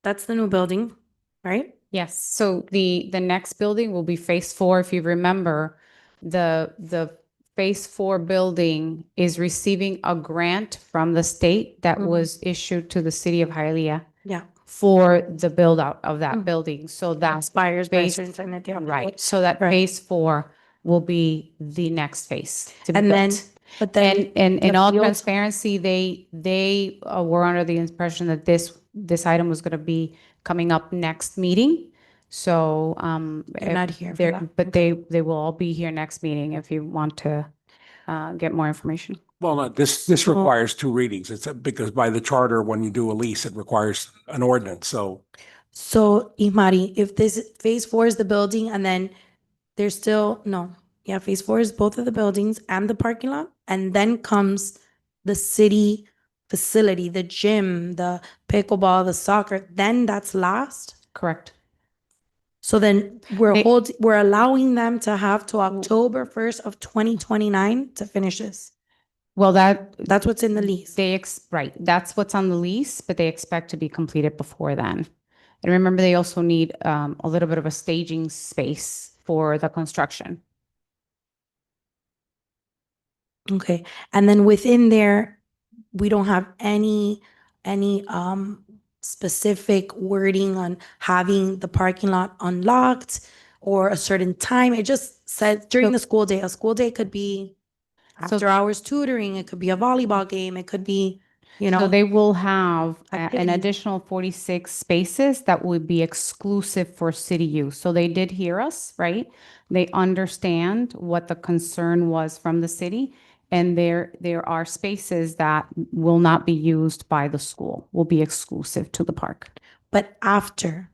That's the new building, right? Yes, so the next building will be phase 4. If you remember, the phase 4 building is receiving a grant from the state that was issued to the city of Hialeah Yeah. for the build out of that building. So that's Expires by a phase, certain time that they have to right, wait. so that Right. phase 4 will be the next phase to be And then, built. but then. And in the all field- transparency, they were under the impression that this item was gonna be coming up next meeting. So, They're not here for they're- that. But they will all be here next meeting if you want to, get more information. Well, no, this requires two readings. It's because by the charter, when you do a lease, it requires an ordinance. So So, Imari, if this phase 4 is the building and then there's still, no, yeah, phase 4 is both of the buildings and the parking lot. And then comes the city facility, the gym, the pickleball, the soccer, then that's last. Correct. So then we're allowing them to have to October 1st of 2029 to finish this. Well, That's what's in the lease. right, that's what's on the lease, but they expect to be completed before then. And remember, they also need, a little bit of a staging space for the construction. Okay, and then within there, we don't have any specific wording on having the parking lot unlocked or a certain time. It just said during the school day. A school day could be after hours tutoring, it could be a volleyball game, it could be, you know. So they will have an activities. additional 46 spaces that would be exclusive for city use. So they did hear us, right? They understand what the concern was from the city. And there are spaces that will not be used by the school, will be exclusive to the park. But after,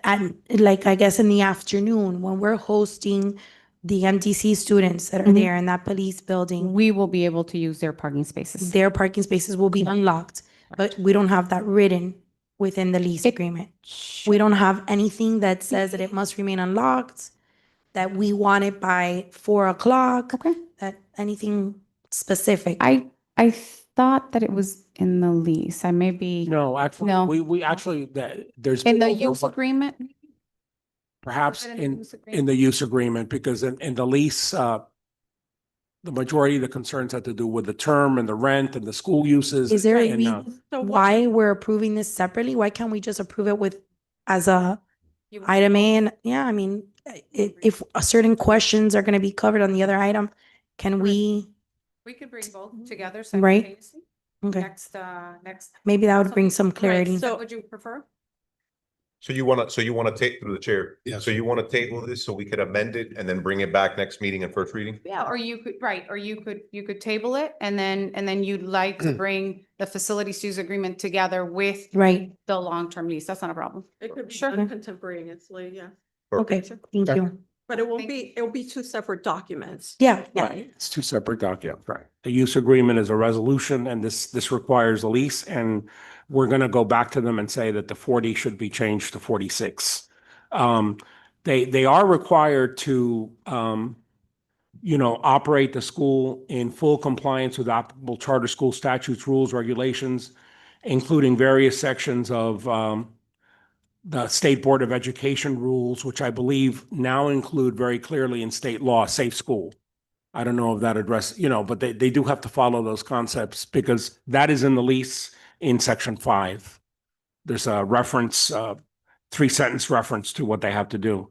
and like, I guess in the afternoon, when we're hosting the MDC students that are there in that police building, We will be able to use their parking spaces. their parking spaces will be unlocked, but we don't have that written within the lease agreement. We don't have anything that says that it must remain unlocked, that we want it by 4 o'clock. Okay. That anything specific. I thought that it was in the lease. I may be, no, actually, No. we actually, there's. in the use agreement? Perhaps Was it in the in use the use agreement, because in the lease, the majority of the concerns had to do with the term and the rent and the school uses. Is there a and, reason why we're approving this separately? Why can't we just approve it with, as a item A? And, yeah, I mean, if certain questions are gonna be covered on the other item, can we, We could bring both together Right. simultaneously. okay, Next. maybe that would bring some Right, clarity. so would you prefer? So you wanna take through the chair? Yes. So you wanna table this so we could amend it and then bring it back next meeting and first reading? Yeah, or you could, right, or you could table it and then you'd like to bring the facilities use agreement together with Right, the long-term lease. That's not a problem. It could be Sure. done contemporaneously, yeah. okay, thank you. But it won't be, it'll be two separate documents. Yeah, yeah. Right, it's two separate documents, right? The use agreement is a resolution and this requires a lease, and we're gonna go back to them and say that the 40 should be changed to 46. They are required to, operate the school in full compliance with applicable charter school statutes, rules, regulations, including various sections of, the State Board of Education rules, which I believe now include very clearly in state law, safe school. I don't know if that address, but they do have to follow those concepts because that is in the lease in section 5. There's a reference, 3-sentence reference to what they have to do.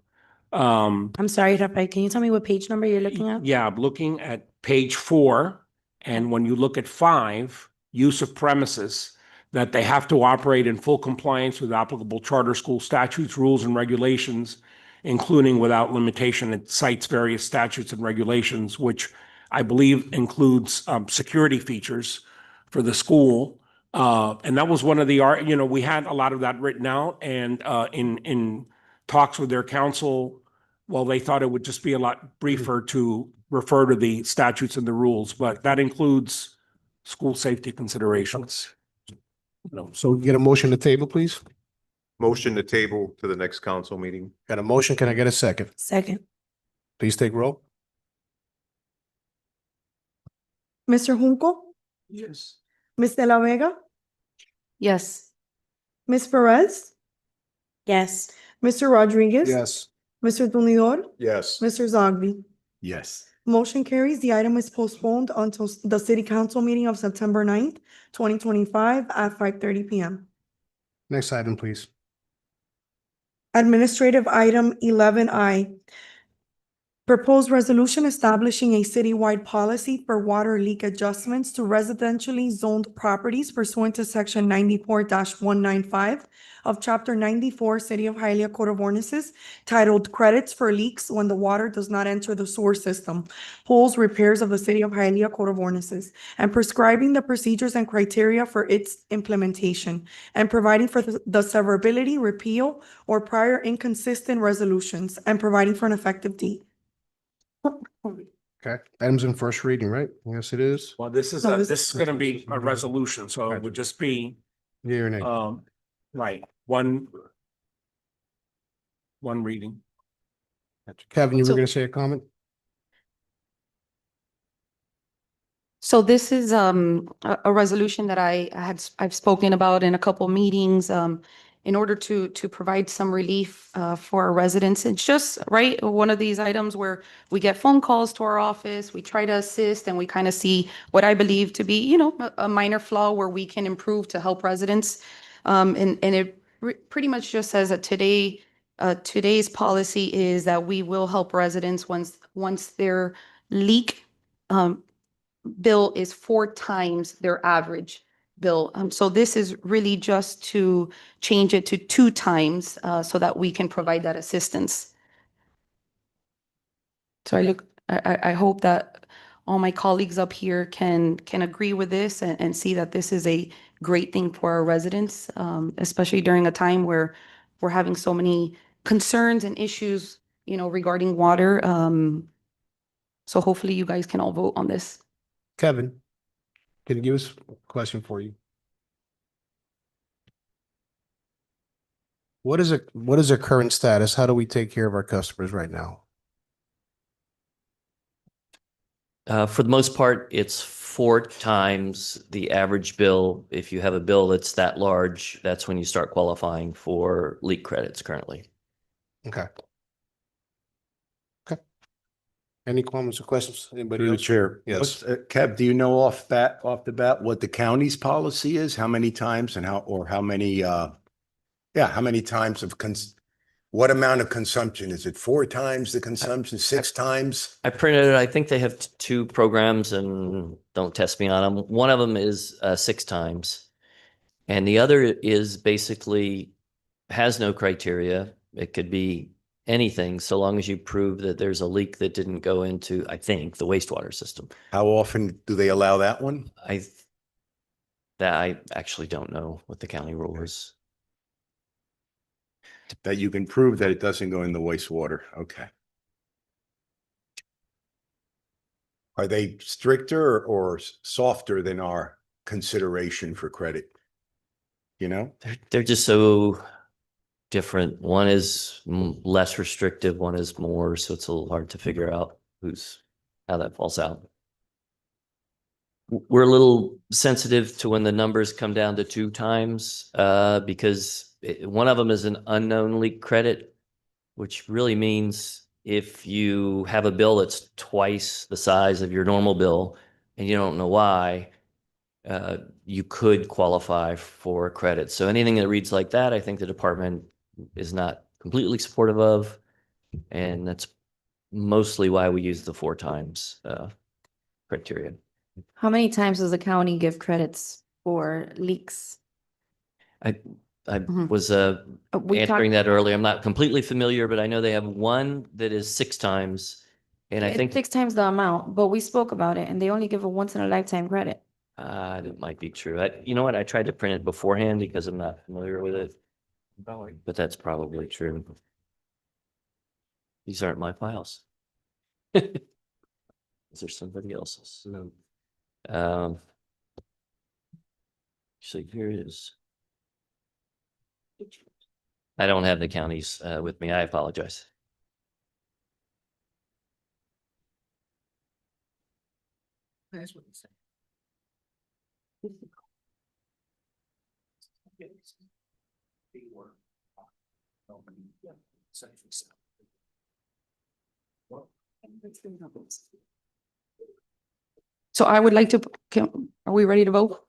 I'm sorry, Rafael, can you tell me what page number you're looking at? Yeah, I'm looking at page 4, and when you look at 5, use of premises, that they have to operate in full compliance with applicable charter school statutes, rules, and regulations, including without limitation. It cites various statutes and regulations, which I believe includes security features for the school. And that was one of the, we had a lot of that written out, and in talks with their counsel, well, they thought it would just be a lot briefer to refer to the statutes and the rules, but that includes school safety considerations. So get a motion to table, please. Motion to table to the next council meeting. Got a motion? Can I get a second? Second. Please take roll. Mr. Junco, Yes. Ms. De La Vega, Yes. Ms. Perez, Yes. Mr. Rodriguez. Yes. Mr. Tumidor, Yes. Mr. Zogby. Yes. Motion carries. The item is postponed until the city council meeting of September 9th, 2025 at 5:30 PM. Next item, please. Administrative item 11I. Proposed resolution establishing a citywide policy for water leak adjustments to residentially zoned properties pursuant to section 94-195 of chapter 94 City of Hialeah Code of Ordinances titled Credits for Leaks When the Water Does Not Enter the Sewer System, Holes Repairs of the City of Hialeah Code of Ordinances, and prescribing the procedures and criteria for its implementation, and providing for the severability, repeal, or prior inconsistent resolutions, and providing for an effective date. Okay, items in first reading, right? Yes, it is. Well, this is, No, this- this is gonna be a resolution, so it would just be, Yea or nay? right, one reading. Kevin, you were So- gonna say a comment? So this is a resolution that I've spoken about in a couple meetings in order to provide some relief for our residents. It's just, right, one of these items where we get phone calls to our office, we try to assist, and we kind of see what I believe to be, a minor flaw where we can improve to help residents. And it pretty much just says that today's policy is that we will help residents once their leak bill is 4 times their average bill. So this is really just to change it to 2 times so that we can provide that assistance. So I hope that all my colleagues up here can agree with this and see that this is a great thing for our residents, especially during a time where we're having so many concerns and issues, regarding water. So hopefully you guys can all vote on this. Kevin, can you give us a question for you? What is the current status? How do we take care of our customers right now? For the most part, it's 4 times the average bill. If you have a bill that's that large, that's when you start qualifying for leak credits currently. Okay. Okay. Any comments or questions? Anybody Through the else? chair. Yes. What's, Kev, do you know off the bat, what the county's policy is? How many times and how many, how many times what amount of consumption? Is it 4 times the consumption, 6 times? I printed it. I think they have 2 programs, and don't test me on them. One of them is 6 times. And the other is basically has no criteria. It could be anything so long as you prove that there's a leak that didn't go into, I think, the wastewater system. How often do they allow that one? I actually don't know what the county rule is. That you can prove that it doesn't go in the wastewater. Okay. Are they stricter or softer than our consideration for credit? They're just so different. One is less restrictive, one is more, so it's a little hard to figure out how that falls out. We're a little sensitive to when the numbers come down to 2 times because one of them is an unknown leak credit, which really means if you have a bill that's twice the size of your normal bill and you don't know why, you could qualify for a credit. So anything that reads like that, I think the department is not completely supportive of, and that's mostly why we use the 4 times criteria. How many times does the county give credits for leaks? I was We answering that earlier. I'm not completely familiar, but I know they have one that is 6 times, And I It's think 6 times the amount, but we spoke about it and they only give a once in a lifetime credit. that might be true. You know what? I tried to print it beforehand because I'm not familiar with it. But that's probably true. These aren't my files. These are somebody else's. So here it is. I don't have the counties with me. I apologize. That's what he said. So I would like to, are we ready to vote?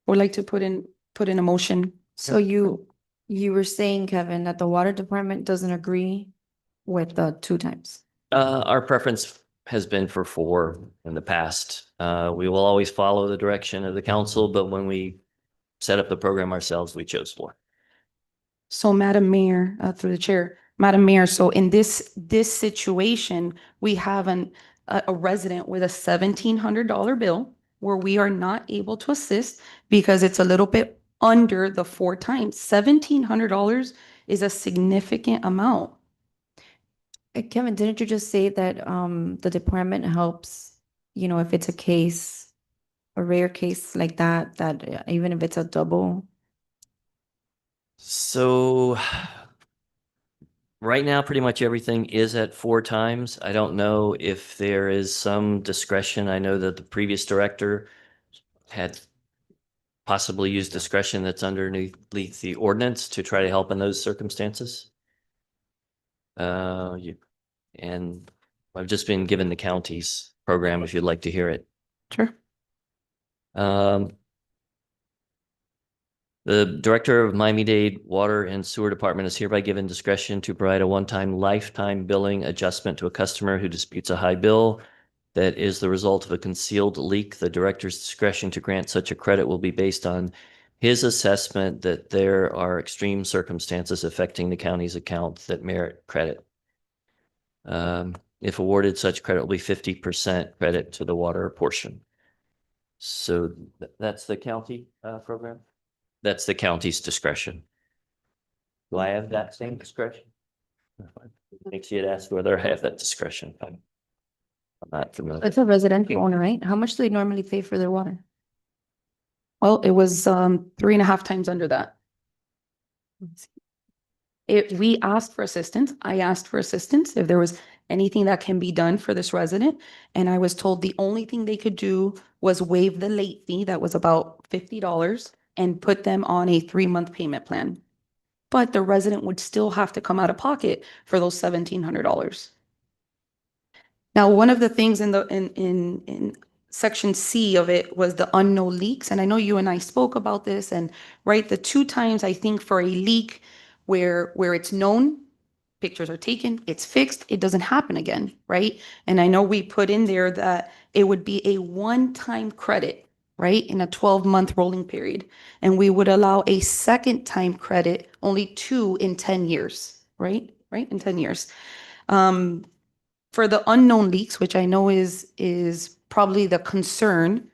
Would like to put in a motion. So you were saying, Kevin, that the water department doesn't agree with the 2 times. Our preference has been for 4 in the past. We will always follow the direction of the council, but when we set up the program ourselves, we chose 4. So Madam Mayor, through the chair, Madam Mayor, so in this situation, we have a resident with a $1,700 bill where we are not able to assist because it's a little bit under the 4 times. $1,700 is a significant amount. Kevin, didn't you just say that the department helps, if it's a rare case like that even if it's a double? So right now, pretty much everything is at 4 times. I don't know if there is some discretion. I know that the previous director had possibly used discretion that's underneath the ordinance to try to help in those circumstances. And I've just been given the county's program if you'd like to hear it. Sure. The Director of Miami-Dade Water and Sewer Department is hereby given discretion to provide a one-time lifetime billing adjustment to a customer who disputes a high bill that is the result of a concealed leak. The director's discretion to grant such a credit will be based on his assessment that there are extreme circumstances affecting the county's account that merit credit. If awarded, such credit will be 50% credit to the water portion. So that's the county program? That's the county's discretion. Do I have that same discretion? Makes you ask whether I have that discretion. I'm not familiar. It's a residential owner, right? How much do they normally pay for their water? Well, it was 3.5 times under that. We asked for assistance. I asked for assistance if there was anything that can be done for this resident. And I was told the only thing they could do was waive the late fee that was about $50 and put them on a 3-month payment plan. But the resident would still have to come out of pocket for those $1,700. Now, one of the things in section C of it was the unknown leaks. And I know you and I spoke about this, and right, the 2 times I think for a leak where it's known, pictures are taken, it's fixed, it doesn't happen again, right? And I know we put in there that it would be a one-time credit, right, in a 12-month rolling period. And we would allow a second time credit, only 2 in 10 years, right? Right, in 10 years. For the unknown leaks, which I know is probably the concern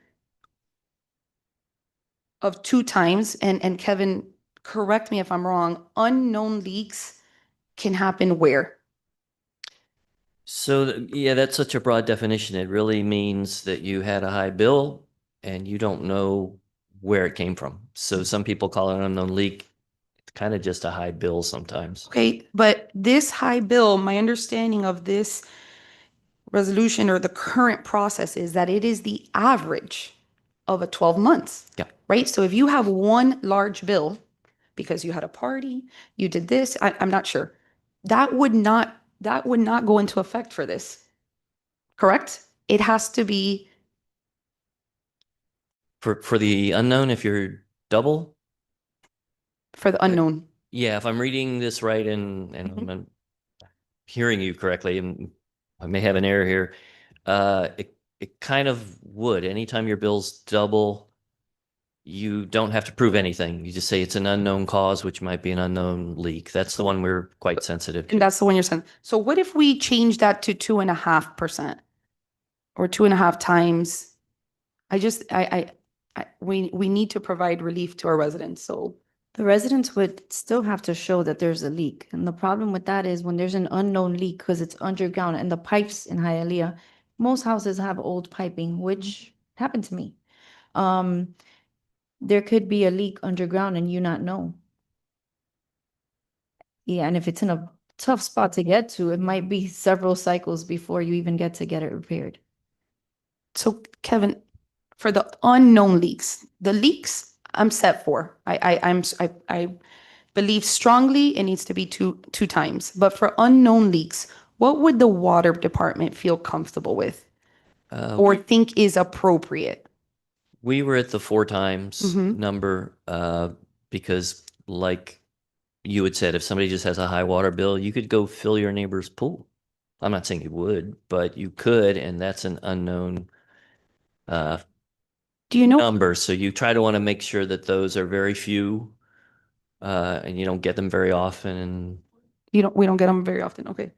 of 2 times, and Kevin, correct me if I'm wrong, unknown leaks can happen where? So, yeah, that's such a broad definition. It really means that you had a high bill and you don't know where it came from. So some people call it an unknown leak. It's kind of just a high bill sometimes. Okay, but this high bill, my understanding of this resolution or the current process is that it is the average of a 12 months. Yeah. Right? So if you have one large bill because you had a party, you did this, I'm not sure. That would not go into effect for this. Correct? It has to be For the unknown, if you're double? for the unknown. Yeah, if I'm reading this right and I'm hearing you correctly, and I may have an error here, it kind of would. Anytime your bill's double, you don't have to prove anything. You just say it's an unknown cause, which might be an unknown leak. That's the one we're quite sensitive to. And that's the one you're saying. So what if we change that to 2.5% or 2.5 times? We need to provide relief to our residents, so. The residents would still have to show that there's a leak. And the problem with that is when there's an unknown leak, because it's underground and the pipes in Hialeah, most houses have old piping, which happened to me. There could be a leak underground and you not know. Yeah, and if it's in a tough spot to get to, it might be several cycles before you even get it repaired. So Kevin, for the unknown leaks, the leaks I'm set for. I believe strongly it needs to be two times. But for unknown leaks, what would the water department feel comfortable with or think is appropriate? We were at the 4 times Mhm. number because like you had said, if somebody just has a high water bill, you could go fill your neighbor's pool. I'm not saying you would, but you could, and that's an unknown Do you know? number. So you try to want to make sure that those are very few and you don't get them very often. And We don't get them very often. Okay.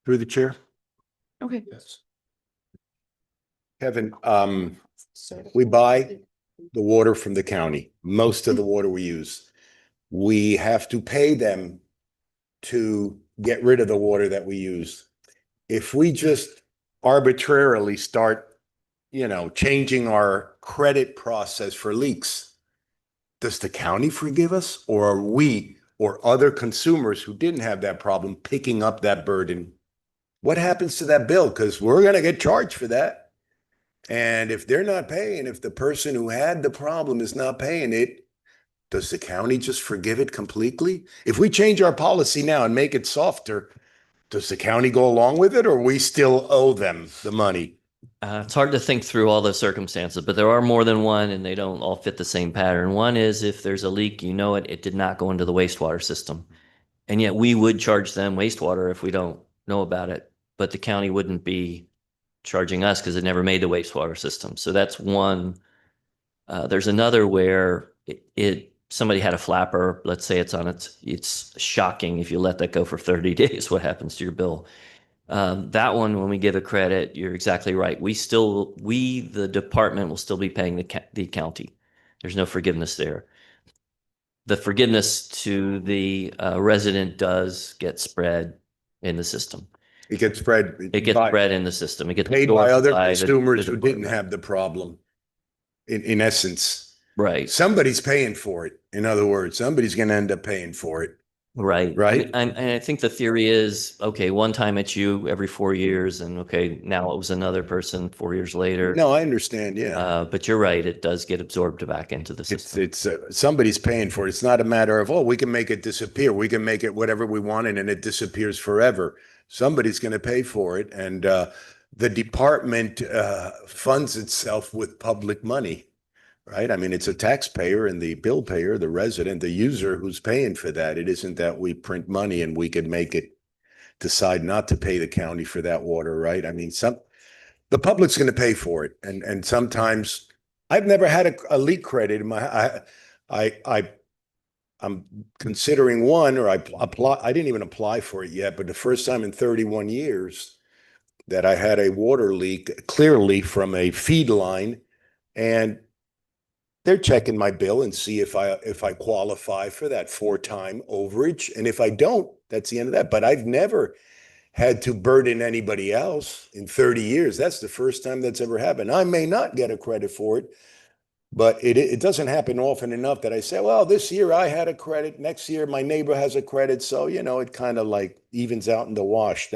Through the chair. Okay. Yes. Kevin, we buy the water from the county, most of the water we use. We have to pay them to get rid of the water that we use. If we just arbitrarily start, changing our credit process for leaks, does the county forgive us, or are we or other consumers who didn't have that problem picking up that burden? What happens to that bill? Because we're going to get charged for that. And if they're not paying, if the person who had the problem is not paying it, does the county just forgive it completely? If we change our policy now and make it softer, does the county go along with it, or we still owe them the money? it's hard to think through all the circumstances, but there are more than one and they don't all fit the same pattern. One is if there's a leak, it did not go into the wastewater system. And yet we would charge them wastewater if we don't know about it, but the county wouldn't be charging us because it never made the wastewater system. So that's one. There's another where somebody had a flapper. Let's say it's shocking if you let that go for 30 days, what happens to your bill? That one, when we give a credit, you're exactly right. The department will still be paying the county. There's no forgiveness there. The forgiveness to the resident does get spread in the system. It gets spread. It gets spread in the system. It gets paid by absorbed other by consumers the who didn't department. have the problem. In essence, Right. somebody's paying for it. In other words, somebody's going to end up paying for it. Right. Right. And I think the theory is, okay, one time it's you every 4 years, and okay, now it was another person 4 years later. No, I understand. Yeah. But you're right. It does get absorbed back into the system. It's somebody's paying for it. It's not a matter of, we can make it disappear. We can make it whatever we want and it disappears forever. Somebody's going to pay for it. And the department funds itself with public money, right? I mean, it's a taxpayer and the bill payer, the resident, the user who's paying for that. It isn't that we print money and we could make it decide not to pay the county for that water, right? I mean, the public's going to pay for it. And sometimes I've never had a leak credit in I'm considering one, or I didn't even apply for it yet, but the first time in 31 years that I had a water leak clearly from a feed line, and they're checking my bill and see if I qualify for that 4-time overage. And if I don't, that's the end of that. But I've never had to burden anybody else in 30 years. That's the first time that's ever happened. I may not get a credit for it, but it doesn't happen often enough that I say, well, this year I had a credit, next year my neighbor has a credit. So, it kind of like evens out in the wash.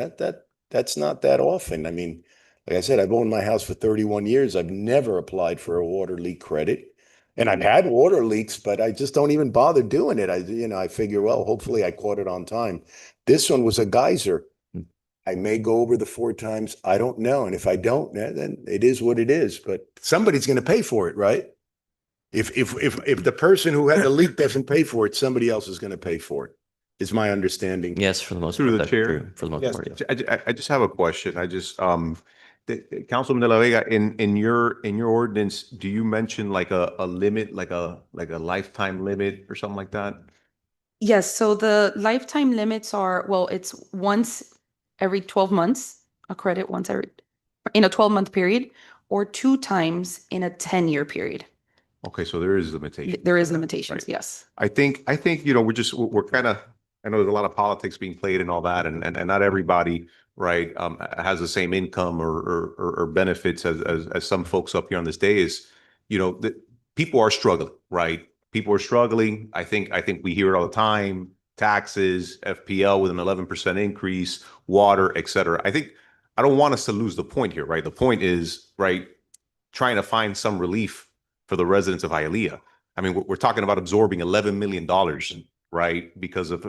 That's not that often. I mean, like I said, I've owned my house for 31 years. I've never applied for a water leak credit. And I've had water leaks, but I just don't even bother doing it. I figure, well, hopefully I caught it on time. This one was a geyser. I may go over the 4 times. I don't know. And if I don't, then it is what it is. But somebody's going to pay for it, right? If the person who had the leak doesn't pay for it, somebody else is going to pay for it, is my understanding. Yes, for the most Through part. the that's chair. true, for the most Yes, part. Yeah. I just have a question. Councilman De La Vega, in your ordinance, do you mention like a limit, like a lifetime limit or something like that? Yes, so the lifetime limits are, well, it's once every 12 months, a credit once every, in a 12-month period, or 2 times in a 10-year period. Okay, so there is limitation. There is limitations, Right. yes. I think, you know, we're kind of, I know there's a lot of politics being played and all that, and not everybody, right, has the same income or benefits as some folks up here on this dais. You know, people are struggling, right? People are struggling. I think we hear it all the time. Taxes, FPL with an 11% increase, water, et cetera. I don't want us to lose the point here, right? The point is, right, trying to find some relief for the residents of Hialeah. I mean, we're talking about absorbing $11 million, right, because of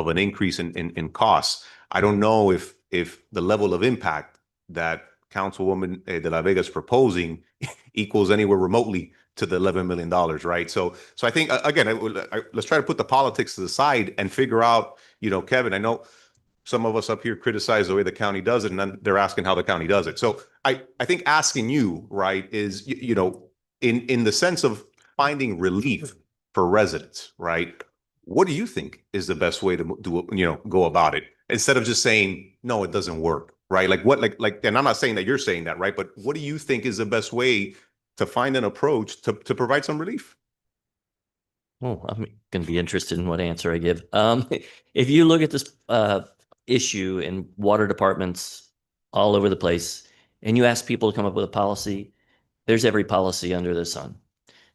an increase in costs. I don't know if the level of impact that Councilwoman De La Vega is proposing equals anywhere remotely to the $11 million, right? So I think, again, let's try to put the politics to the side and figure out, you know, Kevin, I know some of us up here criticize the way the county does it, and then they're asking how the county does it. So I think asking you, right, is, you know, in the sense of finding relief for residents, right? What do you think is the best way to do, you know, go about it, instead of just saying, no, it doesn't work, right? Like what, like, and I'm not saying that you're saying that, right? But what do you think is the best way to find an approach to provide some relief? Oh, I'm going to be interested in what answer I give. If you look at this issue in water departments all over the place, and you ask people to come up with a policy, there's every policy under the sun.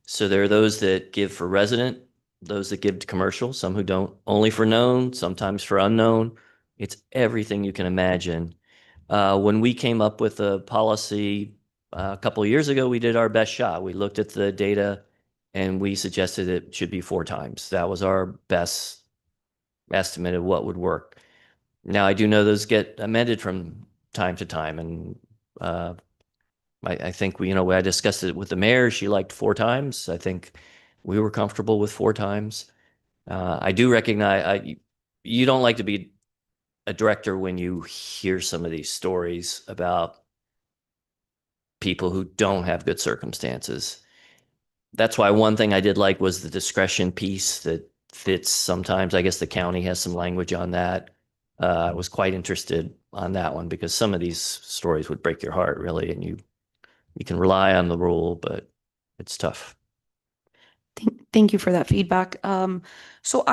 So there are those that give for resident, those that give to commercial, some who don't, only for known, sometimes for unknown. It's everything you can imagine. When we came up with a policy a couple of years ago, we did our best shot. We looked at the data and we suggested it should be 4 times. That was our best estimate of what would work. Now, I do know those get amended from time to time. And I think I discussed it with the mayor. She liked 4 times. I think we were comfortable with 4 times. I do recognize you don't like to be a director when you hear some of these stories about people who don't have good circumstances. That's why one thing I did like was the discretion piece that fits sometimes. I guess the county has some language on that. I was quite interested on that one because some of these stories would break your heart, really, and you can rely on the rule, but it's tough. Thank you for that feedback. So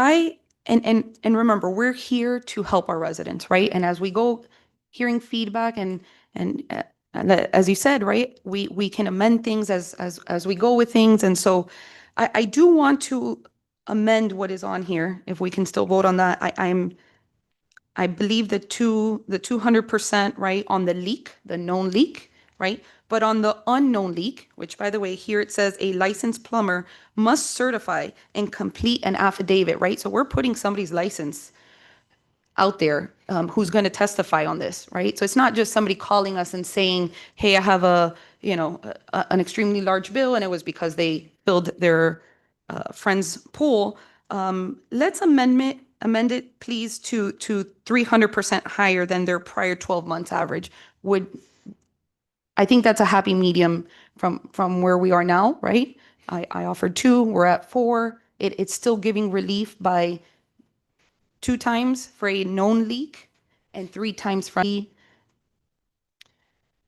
and remember, we're here to help our residents, right? And as we go hearing feedback and as you said, right, we can amend things as we go with things. And so I do want to amend what is on here, if we can still vote on that. I believe the 200%, right, on the leak, the known leak, right? But on the unknown leak, which by the way, here it says a licensed plumber must certify and complete an affidavit, right? So we're putting somebody's license out there who's going to testify on this, right? So it's not just somebody calling us and saying, hey, I have an extremely large bill and it was because they filled their friend's pool. Let's amend it, please, to 300% higher than their prior 12 months average. I think that's a happy medium from where we are now, right? I offered 2, we're at 4. It's still giving relief by 2 times for a known leak and 3 times for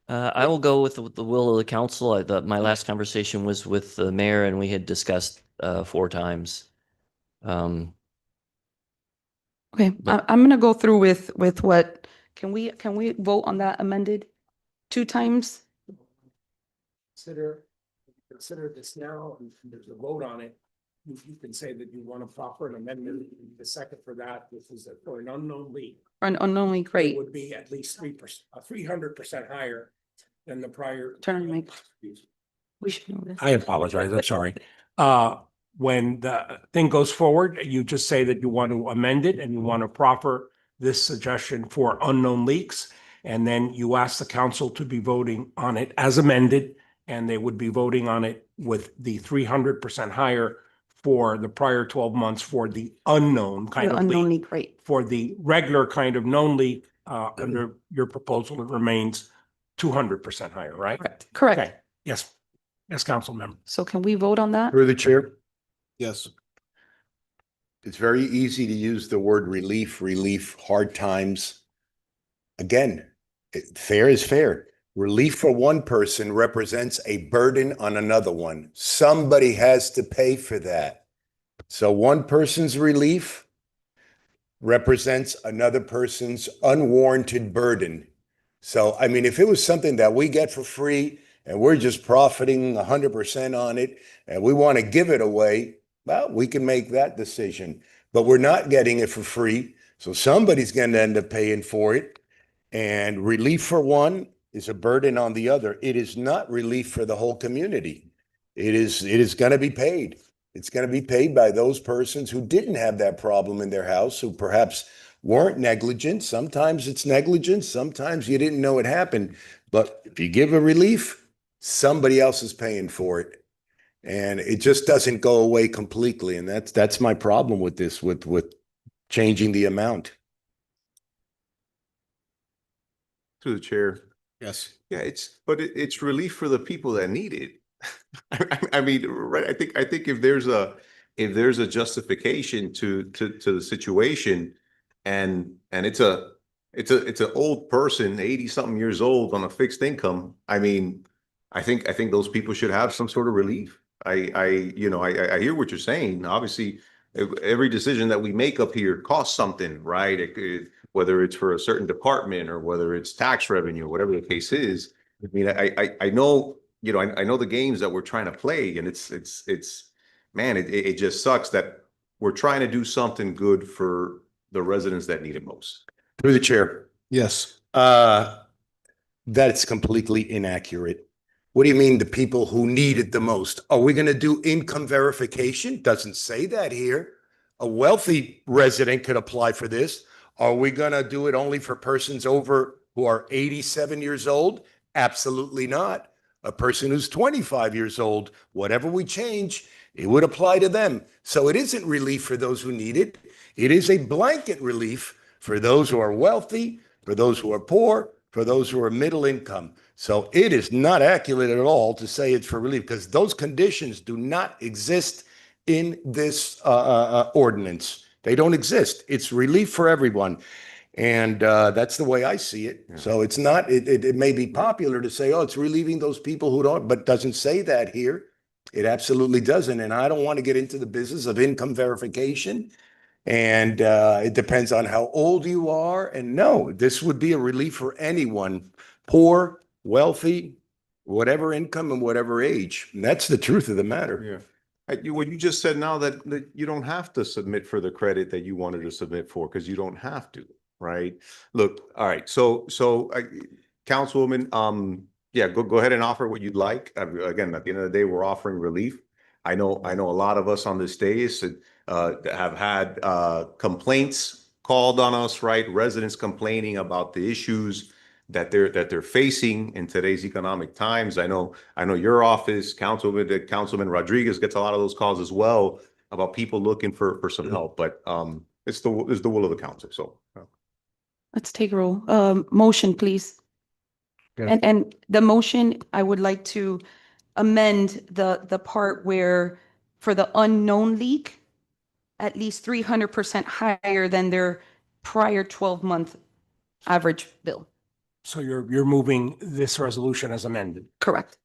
I will go with the will of the council. My last conversation was with the mayor, and we had discussed 4 times. Okay, I'm gonna go through with what, can we vote on that amended 2 times? Consider this now, and there's a vote on it. You can say that you want to proffer an amendment. The second for that, this is for an unknown leak. For an unknown leak, right? It would be at least 300% higher than the prior. Turn on your mic. We should know this. I apologize. I'm sorry. When the thing goes forward, you just say that you want to amend it and you want to proffer this suggestion for unknown leaks. And then you ask the council to be voting on it as amended, and they would be voting on it with the 300% higher for the prior 12 months for the unknown kind of unknown leak. leak, right? For the regular kind of known leak, under your proposal, it remains 200% higher, right? Correct. Okay, yes, yes, council member. So can we vote on that? Through the chair, Yes. it's very easy to use the word relief, hard times. Again, fair is fair. Relief for one person represents a burden on another one. Somebody has to pay for that. So one person's relief represents another person's unwarranted burden. So, I mean, if it was something that we get for free and we're just profiting 100% on it and we want to give it away, well, we can make that decision. But we're not getting it for free. So somebody's going to end up paying for it. And relief for one is a burden on the other. It is not relief for the whole community. It is going to be paid. It's going to be paid by those persons who didn't have that problem in their house, who perhaps weren't negligent. Sometimes it's negligence. Sometimes you didn't know it happened. But if you give a relief, somebody else is paying for it. And it just doesn't go away completely. And that's my problem with this, with changing the amount. Through the chair. Yes. Yeah, it's relief for the people that need it. I mean, right, I think if there's a justification to the situation and it's an old person, 80-something years old on a fixed income, I mean, I think those people should have some sort of relief. I hear what you're saying. Obviously, every decision that we make up here costs something, right? Whether it's for a certain department or whether it's tax revenue, whatever the case is. I mean, I know, I know the games that we're trying to play, and man, it just sucks that we're trying to do something good for the residents that need it most. Through the chair. Yes. That's completely inaccurate. What do you mean the people who need it the most? Are we going to do income verification? Doesn't say that here. A wealthy resident could apply for this. Are we going to do it only for persons over who are 87 years old? Absolutely not. A person who's 25 years old, whatever we change, it would apply to them. So it isn't relief for those who need it. It is a blanket relief for those who are wealthy, for those who are poor, for those who are middle income. So it is not accurate at all to say it's for relief, because those conditions do not exist in this ordinance. They don't exist. It's relief for everyone. And that's the way I see it. Yeah. So it's not, it may be popular to say, oh, it's relieving those people who don't, but doesn't say that here. It absolutely doesn't. And I don't want to get into the business of income verification. And it depends on how old you are. And no, this would be a relief for anyone, poor, wealthy, whatever income and whatever age. And that's the truth of the matter. Yeah. What you just said now that you don't have to submit for the credit that you wanted to submit for, because you don't have to, right? Look, all right. So Councilwoman, yeah, go ahead and offer what you'd like. Again, at the end of the day, we're offering relief. I know a lot of us on this dais have had complaints called on us, right? Residents complaining about the issues that they're facing in today's economic times. I know your office, Councilman Rodriguez gets a lot of those calls as well about people looking for some help. But it's the will of the council. So Let's take a roll. Motion, please. Yeah. And the motion, I would like to amend the part where for the unknown leak, at least 300% higher than their prior 12-month average bill. So you're moving this resolution as amended. Correct.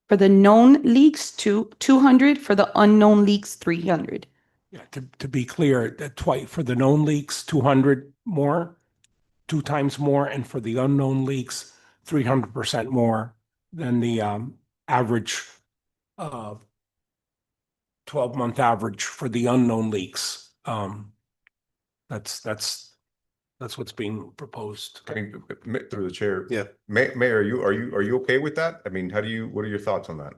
For the known leaks, 200, for the unknown leaks, 300. Yeah, to be clear, that for the known leaks, 200 more, 2 times more, and for the unknown leaks, 300% more than the average 12-month average for the unknown leaks. That's what's being proposed. I mean, through the chair. Yeah. Mayor, are you okay with that? I mean, what are your thoughts on that?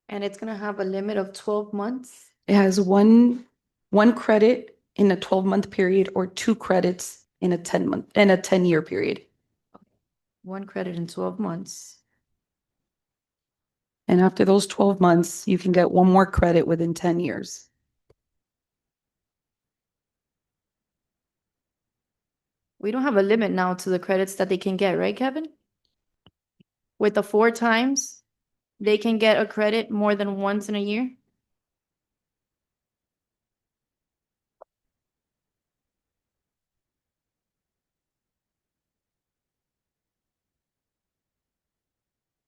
And it's gonna have a limit of 12 months. It has one credit in a 12-month period or 2 credits in a 10-year period. 1 credit in 12 months. And after those 12 months, you can get 1 more credit within 10 years. We don't have a limit now to the credits that they can get, right, Kevin? With the 4 times, they can get a credit more than once in a year?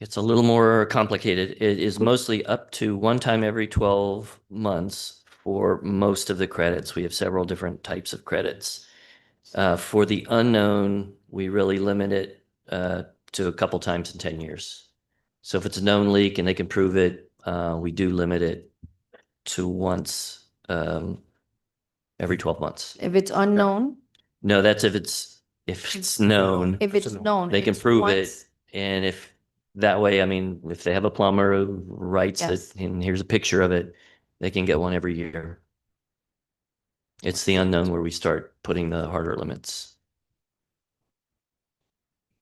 It's a little more complicated. It is mostly up to 1 time every 12 months for most of the credits. We have several different types of credits. For the unknown, we really limit it to a couple times in 10 years. So if it's a known leak and they can prove it, we do limit it to once every 12 months. If it's unknown, No, that's if it's known. if it's known. They can it's prove once- it. And if that way, I mean, if they have a plumber who writes Yes. it, and here's a picture of it, they can get one every year. It's the unknown where we start putting the harder limits.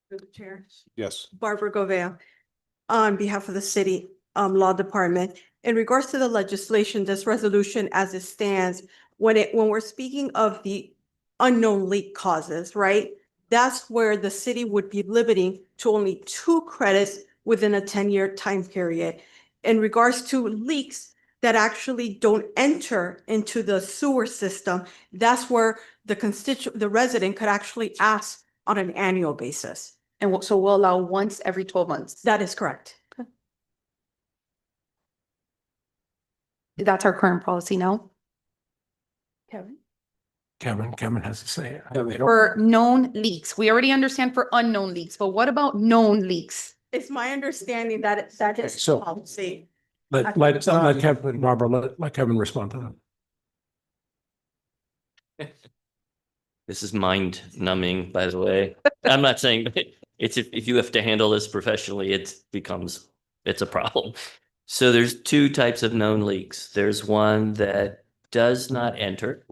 Through the chair. Yes. Barbara Govea, on behalf of the city law department. In regards to the legislation, this resolution as it stands, when we're speaking of the unknown leak causes, right? That's where the city would be limiting to only 2 credits within a 10-year time period. In regards to leaks that actually don't enter into the sewer system, that's where the resident could actually ask on an annual basis. And so we'll allow once every 12 months. That is correct. That's our current policy now. Kevin? Kevin has to say it. For known leaks, we already understand for unknown leaks, but what about known leaks? It's my understanding that that is So- policy. Let Kevin, Barbara, let Kevin respond to that. This is mind numbing, by the way. I'm not saying it's if you have to handle this professionally, it's a problem. So there's 2 types of known leaks. There's one that does not enter.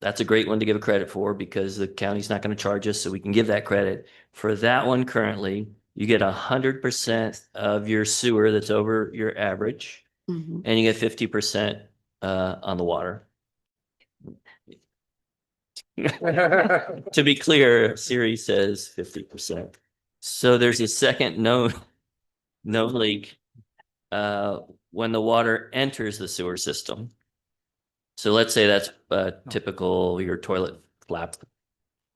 That's a great one to give a credit for because the county's not going to charge us, so we can give that credit. For that one currently, you get 100% of your sewer that's over your average, and you get 50% on the water. To be clear, Siri says 50%. So there's a second known leak when the water enters the sewer system. So let's say that's typical your toilet flap.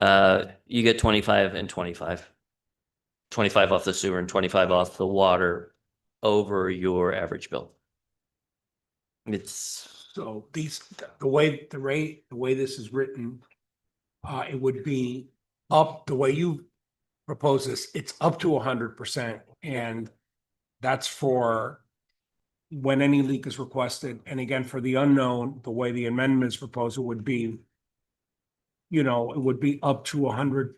You get 25 and 25. 25 off the sewer and 25 off the water over your average bill. It's So the way this is written, it would be the way you propose this, it's up to 100%. And that's for when any leak is requested. And again, for the unknown, the way the amendment is proposed, it would be, it would be up to 100%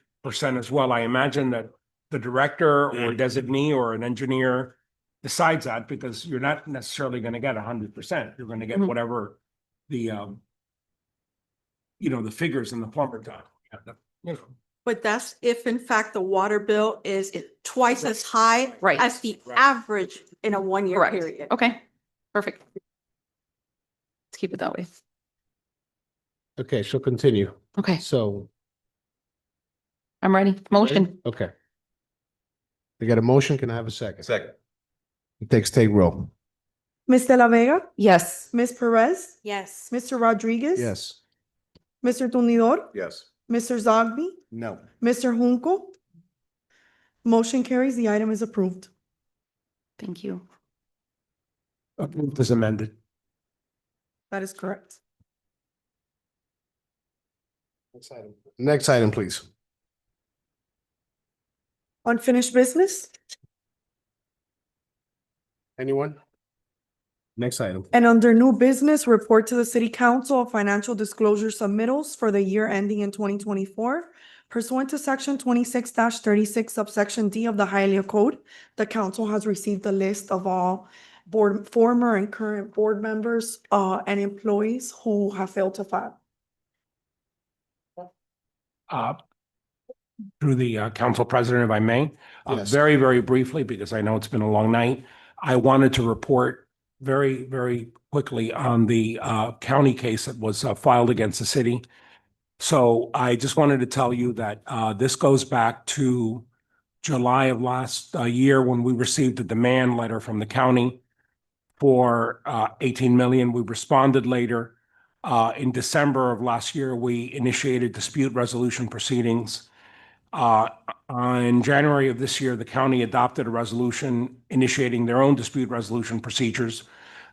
as well. I imagine that the director or designee or an engineer decides that because you're not necessarily going to get 100%. You're going to get whatever the, the figures in the plumber done. But that's if in fact the water bill is twice as high Right. as the average in a 1-year Correct. period. Okay, perfect. Let's keep it that way. Okay, she'll continue. Okay, So, I'm ready. Motion. okay. We got a motion. Can I have a second? Second. It takes take roll. Ms. De La Vega, Yes. Ms. Perez, Yes. Mr. Rodriguez. Yes. Mr. Tumidor, Yes. Mr. Zogby, No. Mr. Junco. Motion carries. The item is approved. Thank you. Approved as amended. That is correct. Next item, please. Unfinished business Anyone? Next item. and under new business, report to the city council of financial disclosure submittals for the year ending in 2024. Pursuant to section 26-36 subsection D of the Hialeah Code, the council has received a list of all former and current board members and employees who have failed to file. Through the council president, if I may, Yes. very, very briefly, because I know it's been a long night. I wanted to report very, very quickly on the county case that was filed against the city. So I just wanted to tell you that this goes back to July of last year when we received a demand letter from the county for 18 million. We responded later. In December of last year, we initiated dispute resolution proceedings. In January of this year, the county adopted a resolution initiating their own dispute resolution procedures.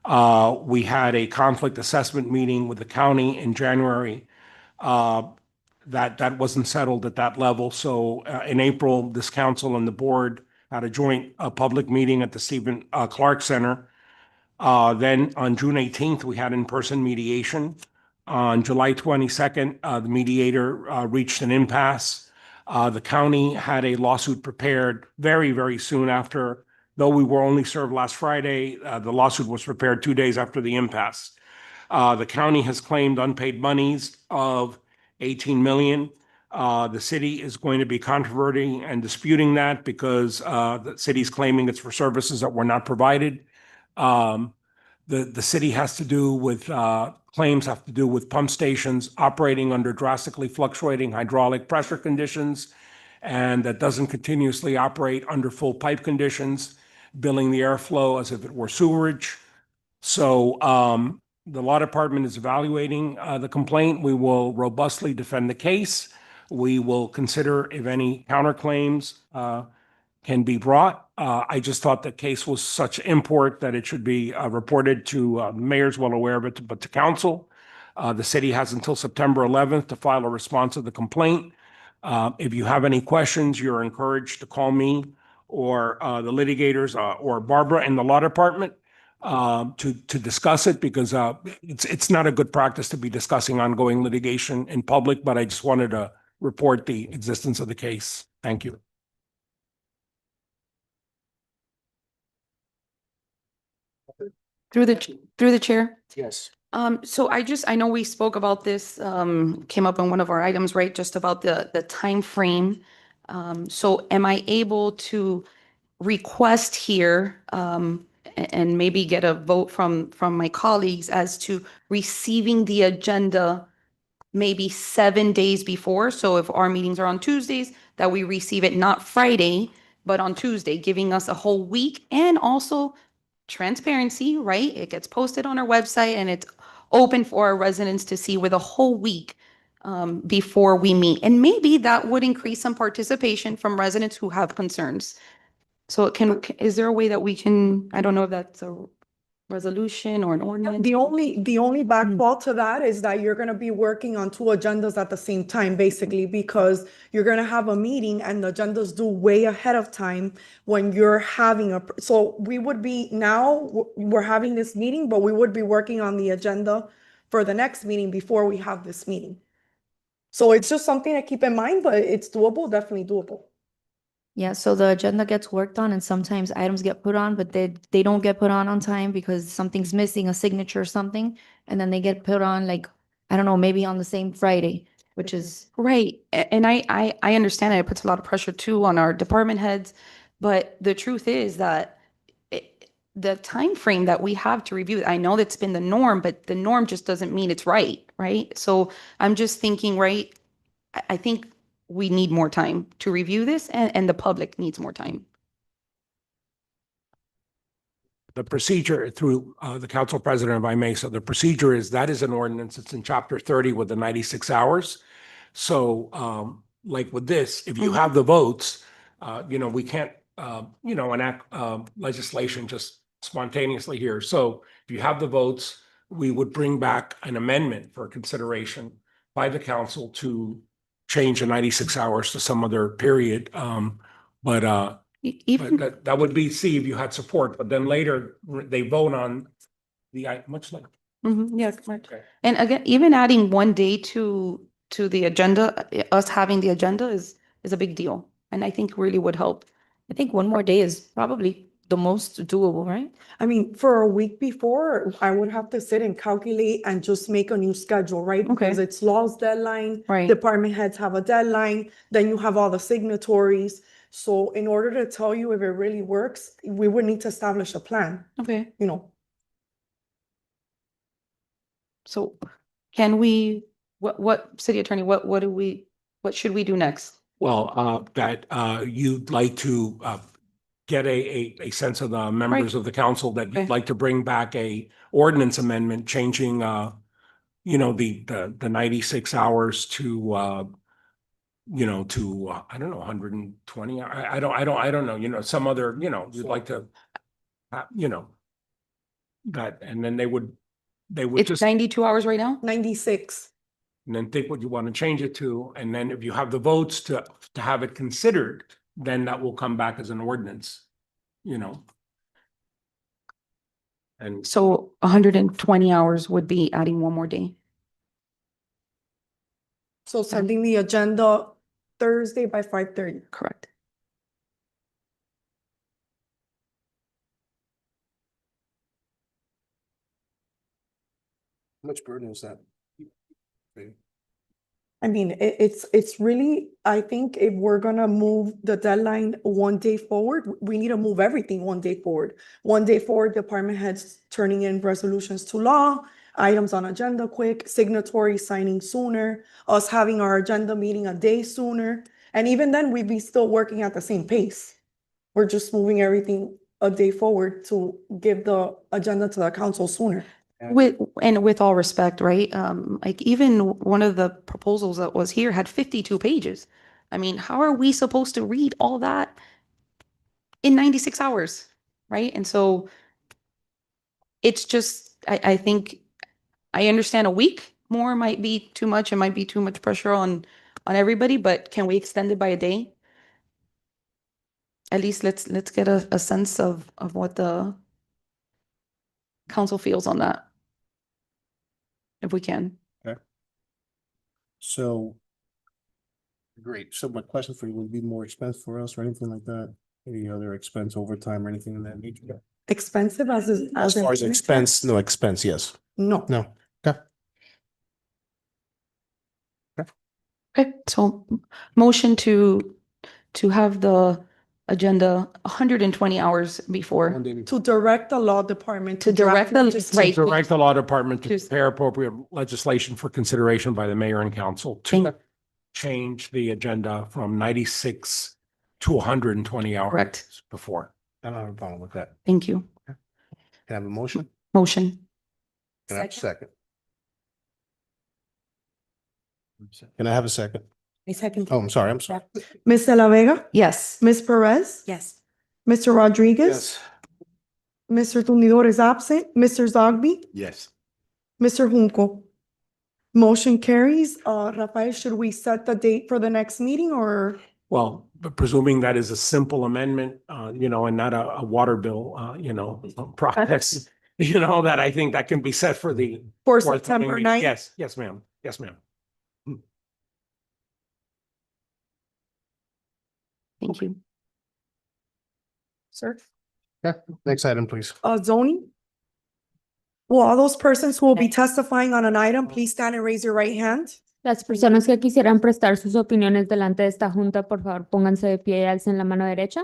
We had a conflict assessment meeting with the county in January. That wasn't settled at that level. So in April, this council and the board had a joint public meeting at the Stephen Clark Center. Then on June 18th, we had in-person mediation. On July 22nd, the mediator reached an impasse. The county had a lawsuit prepared very, very soon after. Though we were only served last Friday, the lawsuit was prepared 2 days after the impasse. The county has claimed unpaid monies of 18 million. The city is going to be controverting and disputing that because the city's claiming it's for services that were not provided. The city has to do with claims have to do with pump stations operating under drastically fluctuating hydraulic pressure conditions, and that doesn't continuously operate under full pipe conditions, billing the airflow as if it were sewerage. So the law department is evaluating the complaint. We will robustly defend the case. We will consider if any counterclaims can be brought. I just thought the case was such import that it should be reported to the mayor's well aware of it, but to council. The city has until September 11th to file a response to the complaint. If you have any questions, you're encouraged to call me or the litigators or Barbara in the law department to discuss it, because it's not a good practice to be discussing ongoing litigation in public, but I just wanted to report the existence of the case. Thank you. Through the chair. Yes. So I know we spoke about this, came up in one of our items, right? Just about the time frame. So am I able to request here, and maybe get a vote from my colleagues as to receiving the agenda maybe 7 days before? So if our meetings are on Tuesdays, that we receive it not Friday, but on Tuesday, giving us a whole week, and also transparency, right? It gets posted on our website and it's open for our residents to see with a whole week before we meet. And maybe that would increase some participation from residents who have concerns. So is there a way that we can, I don't know if that's a resolution or an ordinance? The only backfall to that is that you're gonna be working on two agendas at the same time, basically, because you're gonna have a meeting and the agendas due way ahead of time when you're having so we would be, now we're having this meeting, but we would be working on the agenda for the next meeting before we have this meeting. So it's just something to keep in mind, but it's doable, definitely doable. Yeah, so the agenda gets worked on and sometimes items get put on, but they don't get put on time because something's missing, a signature or something. And then they get put on like, I don't know, maybe on the same Friday, which is. Right. And I understand it puts a lot of pressure too on our department heads. But the truth is that the time frame that we have to review, I know that's been the norm, but the norm just doesn't mean it's right. So I'm just thinking, right, I think we need more time to review this, and the public needs more time. The procedure through the council president, if I may, so the procedure is, that is an ordinance. It's in chapter 30 with the 96 hours. So like with this, if you have the votes, we can't, enact legislation just spontaneously here. So if you have the votes, we would bring back an amendment for consideration by the council to change the 96 hours to some other period. But that would be, see if you had support, but then later they vote on the, much later. Yeah, correct. And again, even adding 1 day to the agenda, us having the agenda is a big deal. And I think really would help. I think one more day is probably the most doable, right? I mean, for a week before, I would have to sit and calculate and just make a new schedule, right? Because it's law's deadline, Right. department heads have a deadline, then you have all the signatories. So in order to tell you if it really works, we would need to establish a plan, Okay. you know. So can we What, city attorney, what should we do next? Well, that you'd like to get a sense of the members of the council that Okay. you'd like to bring back a ordinance amendment changing, the 96 hours to, I don't know, 120. I don't know, some other, you'd like to, that, and then they would It's just, 92 hours right now? 96. and then think what you want to change it to. And then if you have the votes to have it considered, then that will come back as an ordinance, And So 120 hours would be adding one more day. So sending the agenda Thursday by 5:30. Correct. How much burden is that? I mean, it's really, I think if we're gonna move the deadline one day forward, we need to move everything one day forward. One day forward, department heads turning in resolutions to law, items on agenda quick, signatory signing sooner, us having our agenda meeting a day sooner. And even then, we'd be still working at the same pace. We're just moving everything a day forward to give the agenda to the council sooner. With all respect, right? Like even one of the proposals that was here had 52 pages. I mean, how are we supposed to read all that in 96 hours, right? And so it's just, I think, I understand a week more might be too much. It might be too much pressure on everybody, but can we extend it by a day? At least let's get a sense of what the council feels on that. If we can. So, great. So my question for you, would be more expense for us or anything like that? Any other expense, overtime or anything in that nature? Expensive As far as expense, no expense, yes. No. No. Okay. Okay, so motion to have the agenda 120 hours before. To direct the law department To direct the, right. direct the law department to Just- prepare appropriate legislation for consideration by the mayor and council to change the agenda from 96 to 120 hours. Correct. Before. I don't have a problem with that. Thank you. Can I have a motion? Motion. Can I have a second? Can I have a second? A second. Oh, I'm sorry. Ms. De La Vega? Yes. Ms. Perez? Yes. Mr. Rodriguez? Mr. Tumidor is absent. Mr. Zogby? Yes. Mr. Junco? Motion carries. Rafael, should we set the date for the next meeting or? Well, but presuming that is a simple amendment, and not a water bill, process, that I think that can be set for the. For forthcoming September meeting. 9th? Yes, ma'am. Yes, ma'am. Thank you. Sir? Okay, next item, please. Zoning? Will all those persons who will be testifying on an item, please stand and raise your right hand? Las personas que quisieran prestar sus opiniones delante de esta junta, por favor, pónganse de pie y alcen la mano derecha.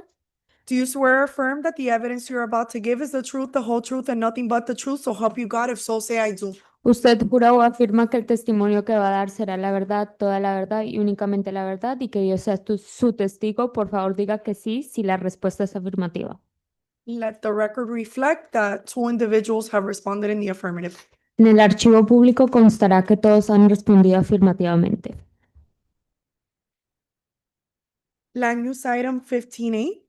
Do you swear or affirm that the evidence you're about to give is the truth, the whole truth, and nothing but the truth? So help you God, if so, say I do. Usted jura o afirma que el testimonio que va a dar será la verdad, toda la verdad y únicamente la verdad y que Dios sea su testigo. Por favor, diga que sí si la respuesta es afirmativa. Let the record reflect that two individuals have responded in the affirmative. En el archivo público constará que todos han respondido afirmativamente. Land use item 15A.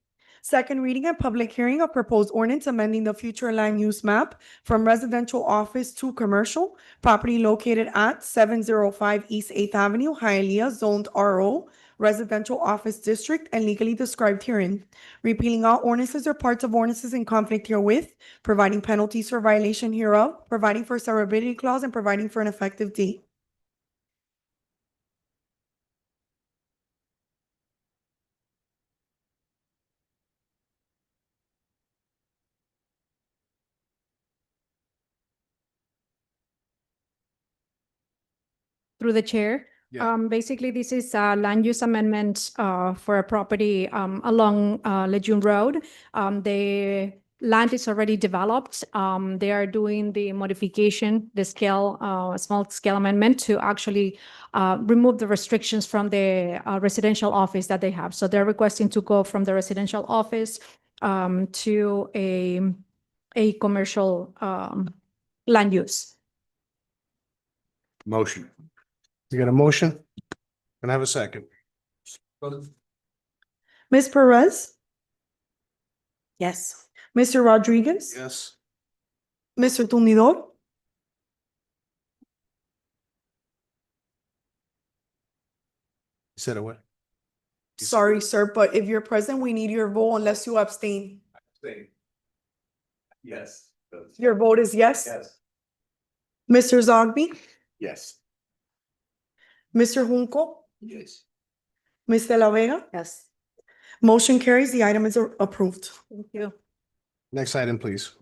Second reading and public hearing of proposed ordinance amending the future land use map from residential office to commercial. Property located at 705 East 8th Avenue, Hialeah, zoned RO, residential office district, and legally described herein. Repealing all ordinances or parts of ordinances in conflict herewith, providing penalties for violation hereof, providing for severability clause, and providing for an effective date. Through the chair. Yeah. Basically, this is a land use amendment for a property along Lejeune Road. The land is already developed. They are doing the modification, the scale, small scale amendment to actually remove the restrictions from the residential office that they have. So they're requesting to go from the residential office to a commercial land use. Motion. You got a motion? Can I have a second? Ms. Perez? Yes. Mr. Rodriguez? Yes. Mr. Tumidor? You said it what? Sorry, sir, but if you're present, we need your vote unless you abstain. Yes. Your vote is yes? Yes. Mr. Zogby? Yes. Mr. Junco? Yes. Ms. De La Vega? Yes. Motion carries. The item is approved. Thank you. Next item, please.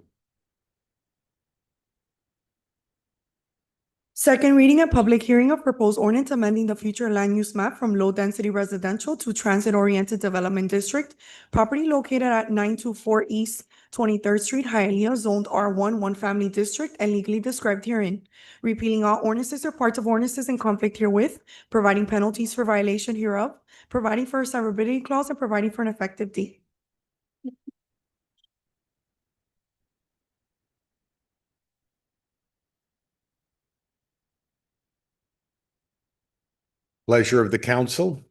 Second reading and public hearing of proposed ordinance amending the future land use map from low-density residential to transit-oriented development district. Property located at 924 East 23rd Street, Hialeah, zoned R1, one-family district, and legally described herein. Repealing all ordinances or parts of ordinances in conflict herewith, providing penalties for violation hereof, providing for a severability clause, and providing for an effective date. Pleasure of the council.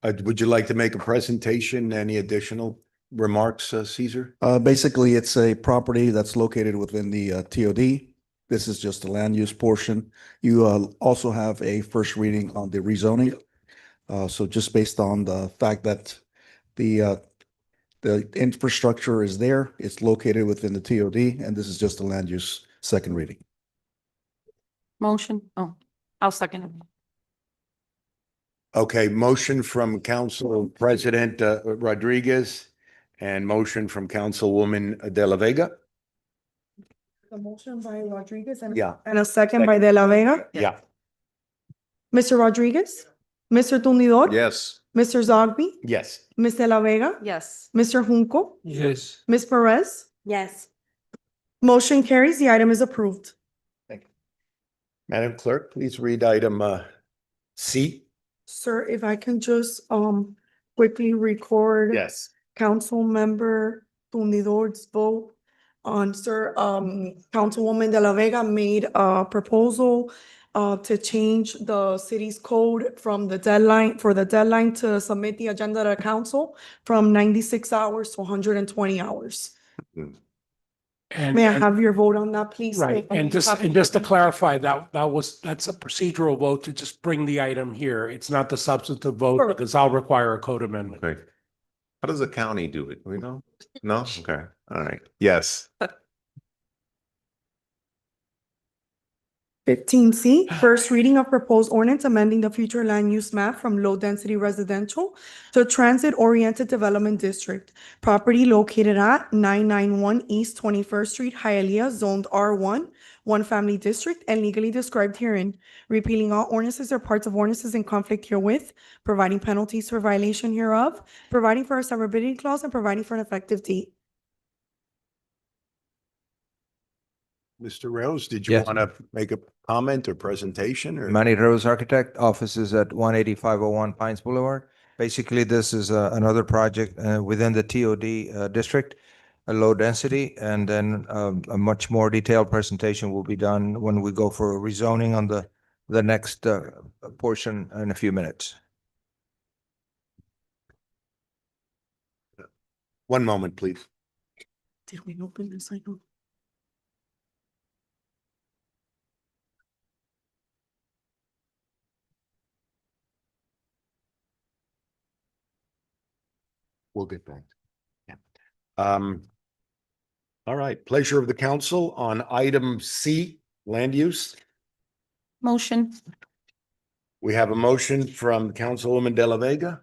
Would you like to make a presentation? Any additional remarks, Caesar? Basically, it's a property that's located within the TOD. This is just the land use portion. You also have a first reading on the rezoning. So just based on the fact that the infrastructure is there, it's located within the TOD, and this is just a land use second reading. Motion. Oh, I'll second it. Okay, motion from Council President Rodriguez and motion from Councilwoman De La Vega. The motion by Rodriguez and Yeah. and a second by De La Vega. Yeah. Mr. Rodriguez? Mr. Tumidor? Yes. Mr. Zogby? Yes. Ms. De La Vega? Yes. Mr. Junco? Yes. Ms. Perez? Yes. Motion carries. The item is approved. Madam Clerk, please read item C. Sir, if I can just quickly record Yes. Council Member Tumidor's vote on, sir, Councilwoman De La Vega made a proposal to change the city's code from the deadline, for the deadline to submit the agenda to council from 96 hours to 120 hours. And May I have your vote on that, please? right, and just to clarify, that's a procedural vote to just bring the item here. It's not the substantive vote Sure. because I'll require a code amendment. Okay. How does the county do it? Do we know? No? Okay. All right. Yes. 15C, first reading of proposed ordinance amending the future land use map from low-density residential to transit-oriented development district. Property located at 991 East 21st Street, Hialeah, zoned R1, one-family district, and legally described herein. Repealing all ordinances or parts of ordinances in conflict herewith, providing penalties for violation hereof, providing for a severability clause, and providing for an effective date. Mr. Rose, did you Yes. want to make a comment or presentation or? Manny Rose Architect, office is at 18501 Pines Boulevard. Basically, this is another project within the TOD district, a low density, and then a much more detailed presentation will be done when we go for rezoning on the next portion in a few minutes. One moment, please. Did we open this item? We'll get back. Yeah. All right, pleasure of the council on item C, land use. Motion. We have a motion from Councilwoman De La Vega.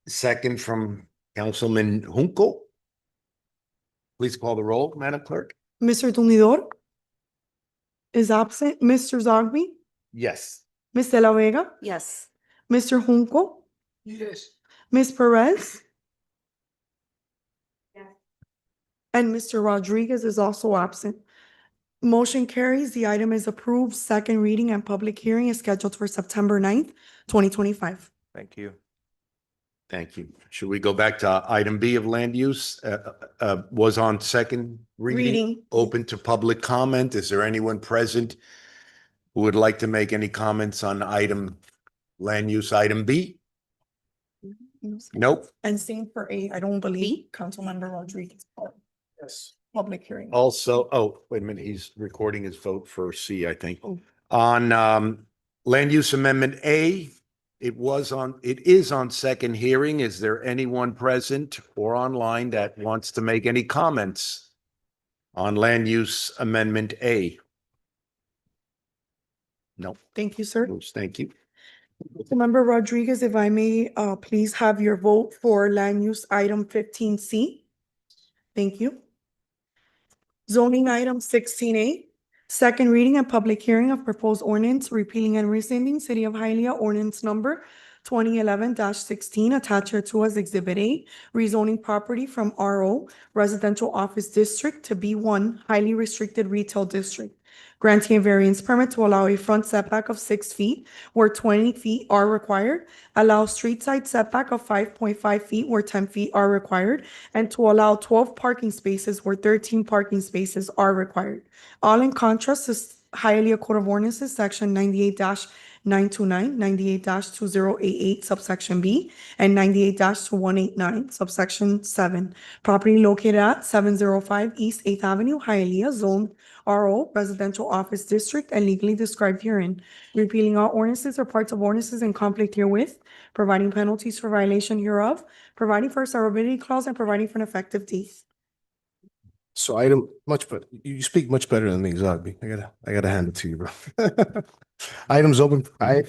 Second from Councilman Junco. Please call the roll, Madam Clerk. Mr. Tumidor is absent. Mr. Zogby? Yes. Ms. De La Vega? Yes. Mr. Junco? Yes. Ms. Perez? And Mr. Rodriguez is also absent. Motion carries. The item is approved. Second reading and public hearing is scheduled for September 9th, 2025. Thank you. Thank you. Should we go back to item B of land use? Was on second reading. Reading. Open to public comment. Is there anyone present who would like to make any comments on land use item B? Nope. And same for A. I don't believe Councilmember Rodriguez. Yes. Public hearing. Also, oh, wait a minute, he's recording his vote for C, I think. On land use amendment A, it is on second hearing. Is there anyone present or online that wants to make any comments on land use amendment A? No. Thank you, sir. Thank you. Councilmember Rodriguez, if I may, please have your vote for land use item 15C. Thank you. Zoning item 16A, second reading and public hearing of proposed ordinance repealing and rescinding City of Hialeah ordinance number 2011-16 attached to as Exhibit A, rezoning property from RO Residential Office District to B1 Highly Restricted Retail District, granting a variance permit to allow a front setback of 6 feet where 20 feet are required, allow street side setback of 5.5 feet where 10 feet are required, and to allow 12 parking spaces where 13 parking spaces are required. All in contrast to Hialeah Code of Ordinances, Section 98-929, 98-2088, subsection B, and 98-2189, subsection 7. Property located at 705 East 8th Avenue, Hialeah, Zone RO Residential Office District, and legally described herein. Repealing all ordinances or parts of ordinances in conflict herewith, providing penalties for violation hereof, providing for a severability clause, and providing for an effective date. So item much, but you speak much better than me, Zogby. I gotta hand it to you, bro. Items open,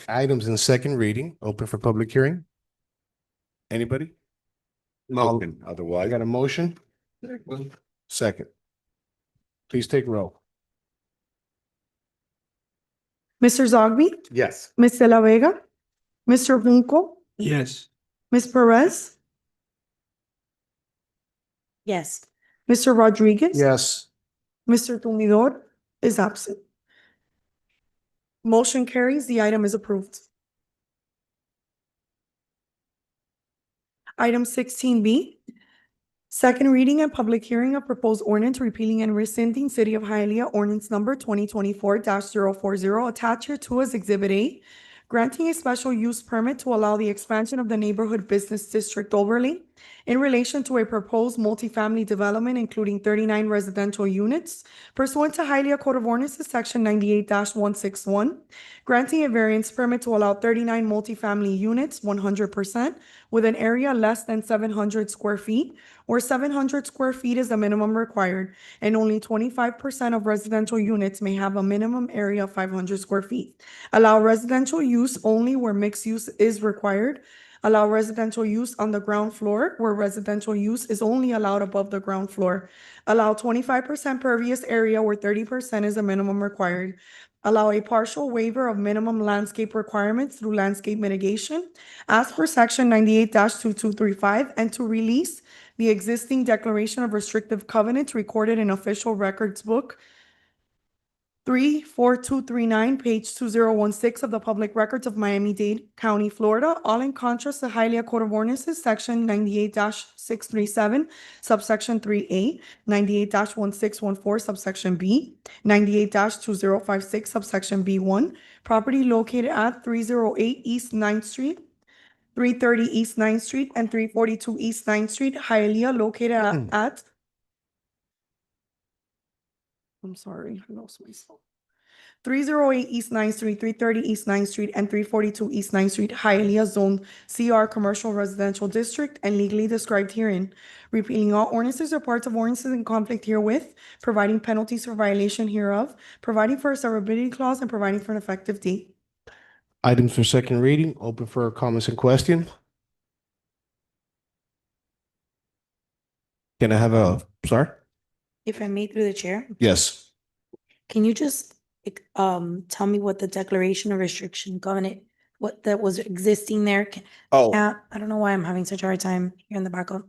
items in second reading, open for public hearing. Anybody? Open, I otherwise. got a motion? Second. Please take roll. Mr. Zogby, Yes. Ms. De La Vega, Mr. Junco, Yes. Ms. Perez, Yes. Mr. Rodriguez. Yes. Mr. Tumidor is absent. Motion carries. The item is approved. Item 16B, second reading and public hearing of proposed ordinance repealing and rescinding City of Hialeah ordinance number 2024-040 attached to as Exhibit A, granting a special use permit to allow the expansion of the neighborhood business district overlay in relation to a proposed multifamily development including 39 residential units pursuant to Hialeah Code of Ordinances, Section 98-161, granting a variance permit to allow 39 multifamily units, 100%, with an area less than 700 square feet, where 700 square feet is the minimum required, and only 25% of residential units may have a minimum area of 500 square feet. Allow residential use only where mixed use is required. Allow residential use on the ground floor where residential use is only allowed above the ground floor. Allow 25% pervious area where 30% is the minimum required. Allow a partial waiver of minimum landscape requirements through landscape mitigation as per Section 98-2235, and to release the existing declaration of restrictive covenants recorded in Official Records Book 34239, page 2016 of the Public Records of Miami-Dade County, Florida, all in contrast to Hialeah Code of Ordinances, Section 98-637, subsection 3A, 98-1614, subsection B, 98-2056, subsection B1, property located at 308 East 9th Street, 330 East 9th Street, and 342 East 9th Street, Hialeah, located at I'm sorry, I lost myself. 308 East 9th Street, 330 East 9th Street, and 342 East 9th Street, Hialeah Zone CR Commercial Residential District, and legally described herein. Repealing all ordinances or parts of ordinances in conflict herewith, providing penalties for violation hereof, providing for a severability clause, and providing for an effective date. Items for second reading, open for comments and question. Can I have sorry? If I may through the chair, Yes. can you just tell me what the declaration of restriction covenant what that was existing there? Oh, Yeah, I don't know why I'm having such a hard time here in the backup.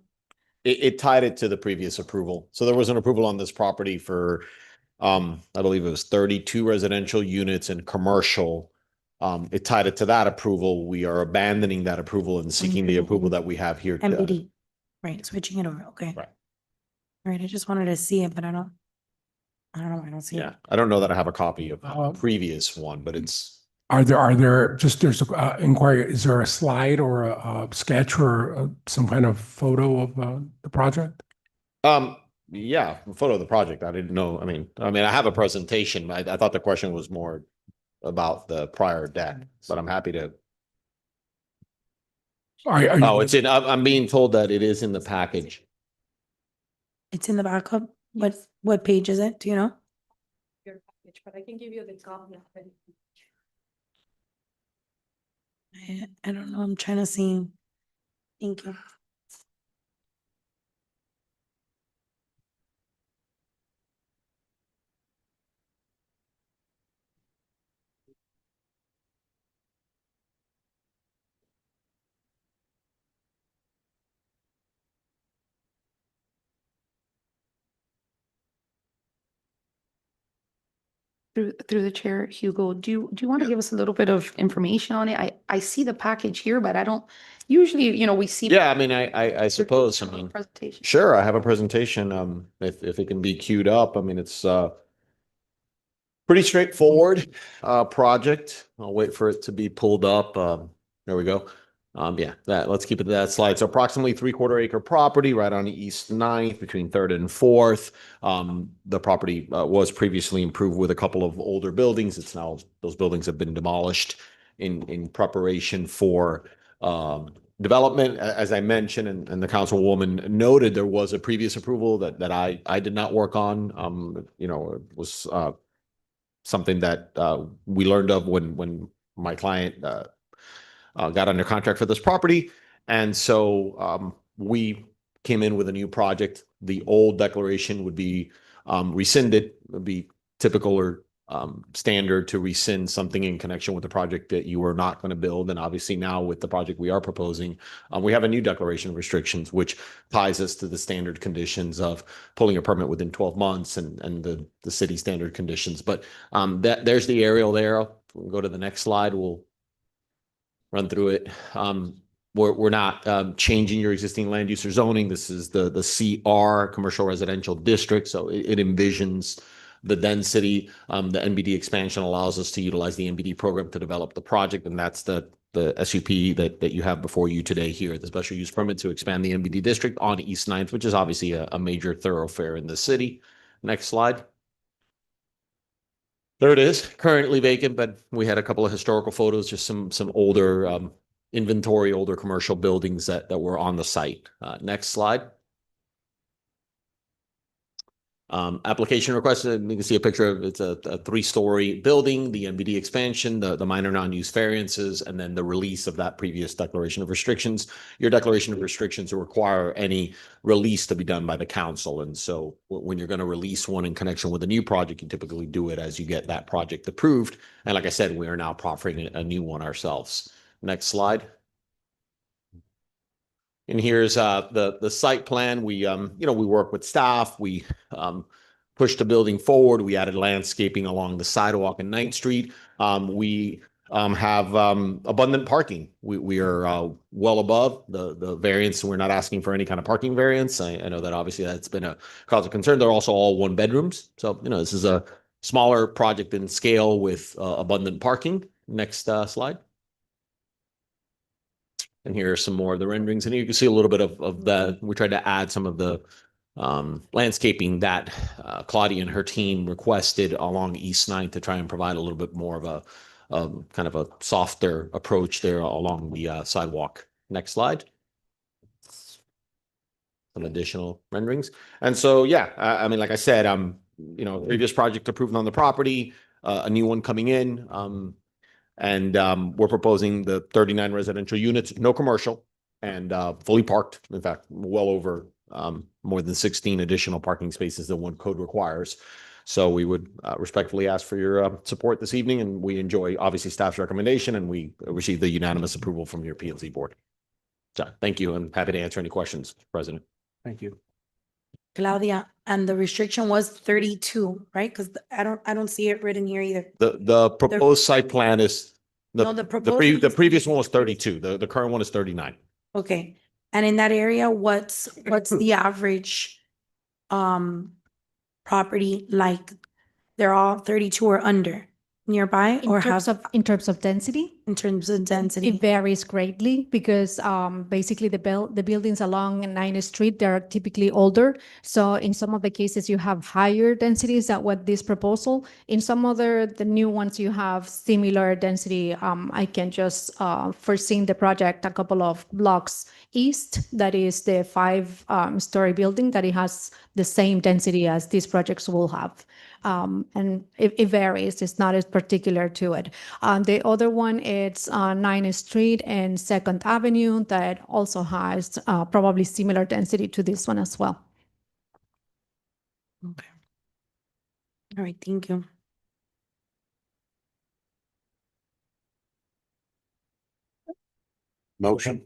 it tied it to the previous approval. So there was an approval on this property for, I believe it was 32 residential units and commercial. It tied it to that approval. We are abandoning that approval and seeking the approval that we have here. MPD, right, switching it over, okay. Right. All right, I just wanted to see it, but I don't know, I don't see it. Yeah, I don't know that I have a copy of the Uh, previous one, but it's, Are there, there's a inquiry, is there a slide or a sketch or some kind of photo of the project? yeah, a photo of the project. I didn't know. I mean, I have a presentation. I thought the question was more about the prior deck, but I'm happy to. Are you- Oh, it's in, I'm being told that it is in the package. It's in the backup. What page is it? Do you know? Your package, but I can give you the copy of it. I don't know. I'm trying to see. Thank you. Through the chair, Hugo, do you want to give us a little bit of information on it? I see the package here, but I don't, usually, we see. Yeah, I suppose, Presentation. sure, I have a presentation, if it can be queued up, it's, pretty straightforward, project. I'll wait for it to be pulled up, there we go. Yeah, let's keep it to that slide. So approximately 3/4 acre property right on East 9th between 3rd and 4th. The property, was previously improved with a couple of older buildings. It's now, those buildings have been demolished in preparation for, development. As I mentioned, and the councilwoman noted, there was a previous approval that I did not work on. It was, something that, we learned of when my client, got under contract for this property. And so we came in with a new project. The old declaration would be rescinded. It would be typical or standard to rescind something in connection with the project that you were not going to build. And obviously now with the project we are proposing, we have a new declaration of restrictions, which ties us to the standard conditions of pulling a permit within 12 months and the city standard conditions. But there's the aerial there. We'll go to the next slide. We'll run through it. We're not changing your existing land use or zoning. This is the CR, commercial residential district. So it envisions the density. The NBD expansion allows us to utilize the NBD program to develop the project, and that's the SUP that you have before you today here, the special use permit to expand the NBD district on East 9th, which is obviously a major thoroughfare in the city. Next slide. There it is, currently vacant, but we had a couple of historical photos, just some older inventory, older commercial buildings that were on the site. Next slide. Application request, you can see a picture of, it's a 3-story building, the NBD expansion, the minor non-use variances, and then the release of that previous declaration of restrictions. Your declaration of restrictions will require any release to be done by the council. And so when you're going to release one in connection with a new project, you typically do it as you get that project approved. And like I said, we are now proffering a new one ourselves. Next slide. And here's the site plan. We we work with staff. We pushed the building forward. We added landscaping along the sidewalk in 9th Street. We have abundant parking. We are well above the variance. We're not asking for any kind of parking variance. I know that obviously that's been a cause of concern. They're also all 1-bedrooms. So this is a smaller project in scale with abundant parking. Next slide. And here are some more of the renderings. And you can see a little bit of that. We tried to add some of the landscaping that Claudia and her team requested along East 9th to try and provide a little bit more of a kind of a softer approach there along the sidewalk. Next slide. Some additional renderings. And so, yeah, like I said, previous project approved on the property, a new one coming in. And we're proposing the 39 residential units, no commercial, and fully parked. In fact, well over more than 16 additional parking spaces than one code requires. So we would respectfully ask for your support this evening, and we enjoy obviously staff's recommendation, and we receive the unanimous approval from your P and Z board. So thank you, and happy to answer any questions, President. Thank you. Claudia, and the restriction was 32, right? Because I don't see it written here either. The proposed site plan is, No, the the proposed. previous one was 32. The current one is 39. Okay, and in that area, what's the average property like? They're all 32 or under nearby, or have In terms of density, in terms of density? it varies greatly because basically the buildings along 9th Street, they're typically older. So in some of the cases, you have higher densities than what this proposal. In some other, the new ones, you have similar density. I can just foresee the project a couple of blocks east, that is the 5-story building, that it has the same density as these projects will have. And it varies. It's not as particular to it. The other one, it's 9th Street and 2nd Avenue, that also has probably similar density to this one as well. Okay. All right, thank you. Motion.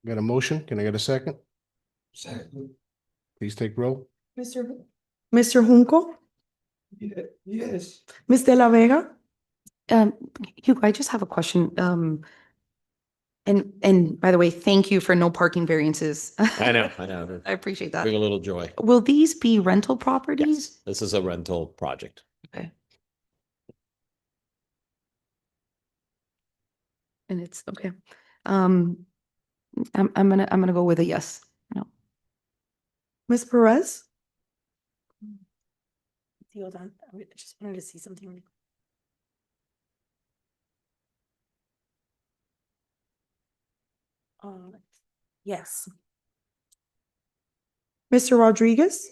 Got a motion? Can I get a second? Second. Please take roll. Mr. Junco, Yes. Ms. De La Vega, Hugo, I just have a question. And by the way, thank you for no parking variances. I know. I appreciate that. Bring a little joy. Will these be rental properties? This is a rental project. Okay. And it's okay. I'm gonna go with a yes. No. Ms. Perez, Hold on, I just wanted to see something. Really quick. Yes. Mr. Rodriguez,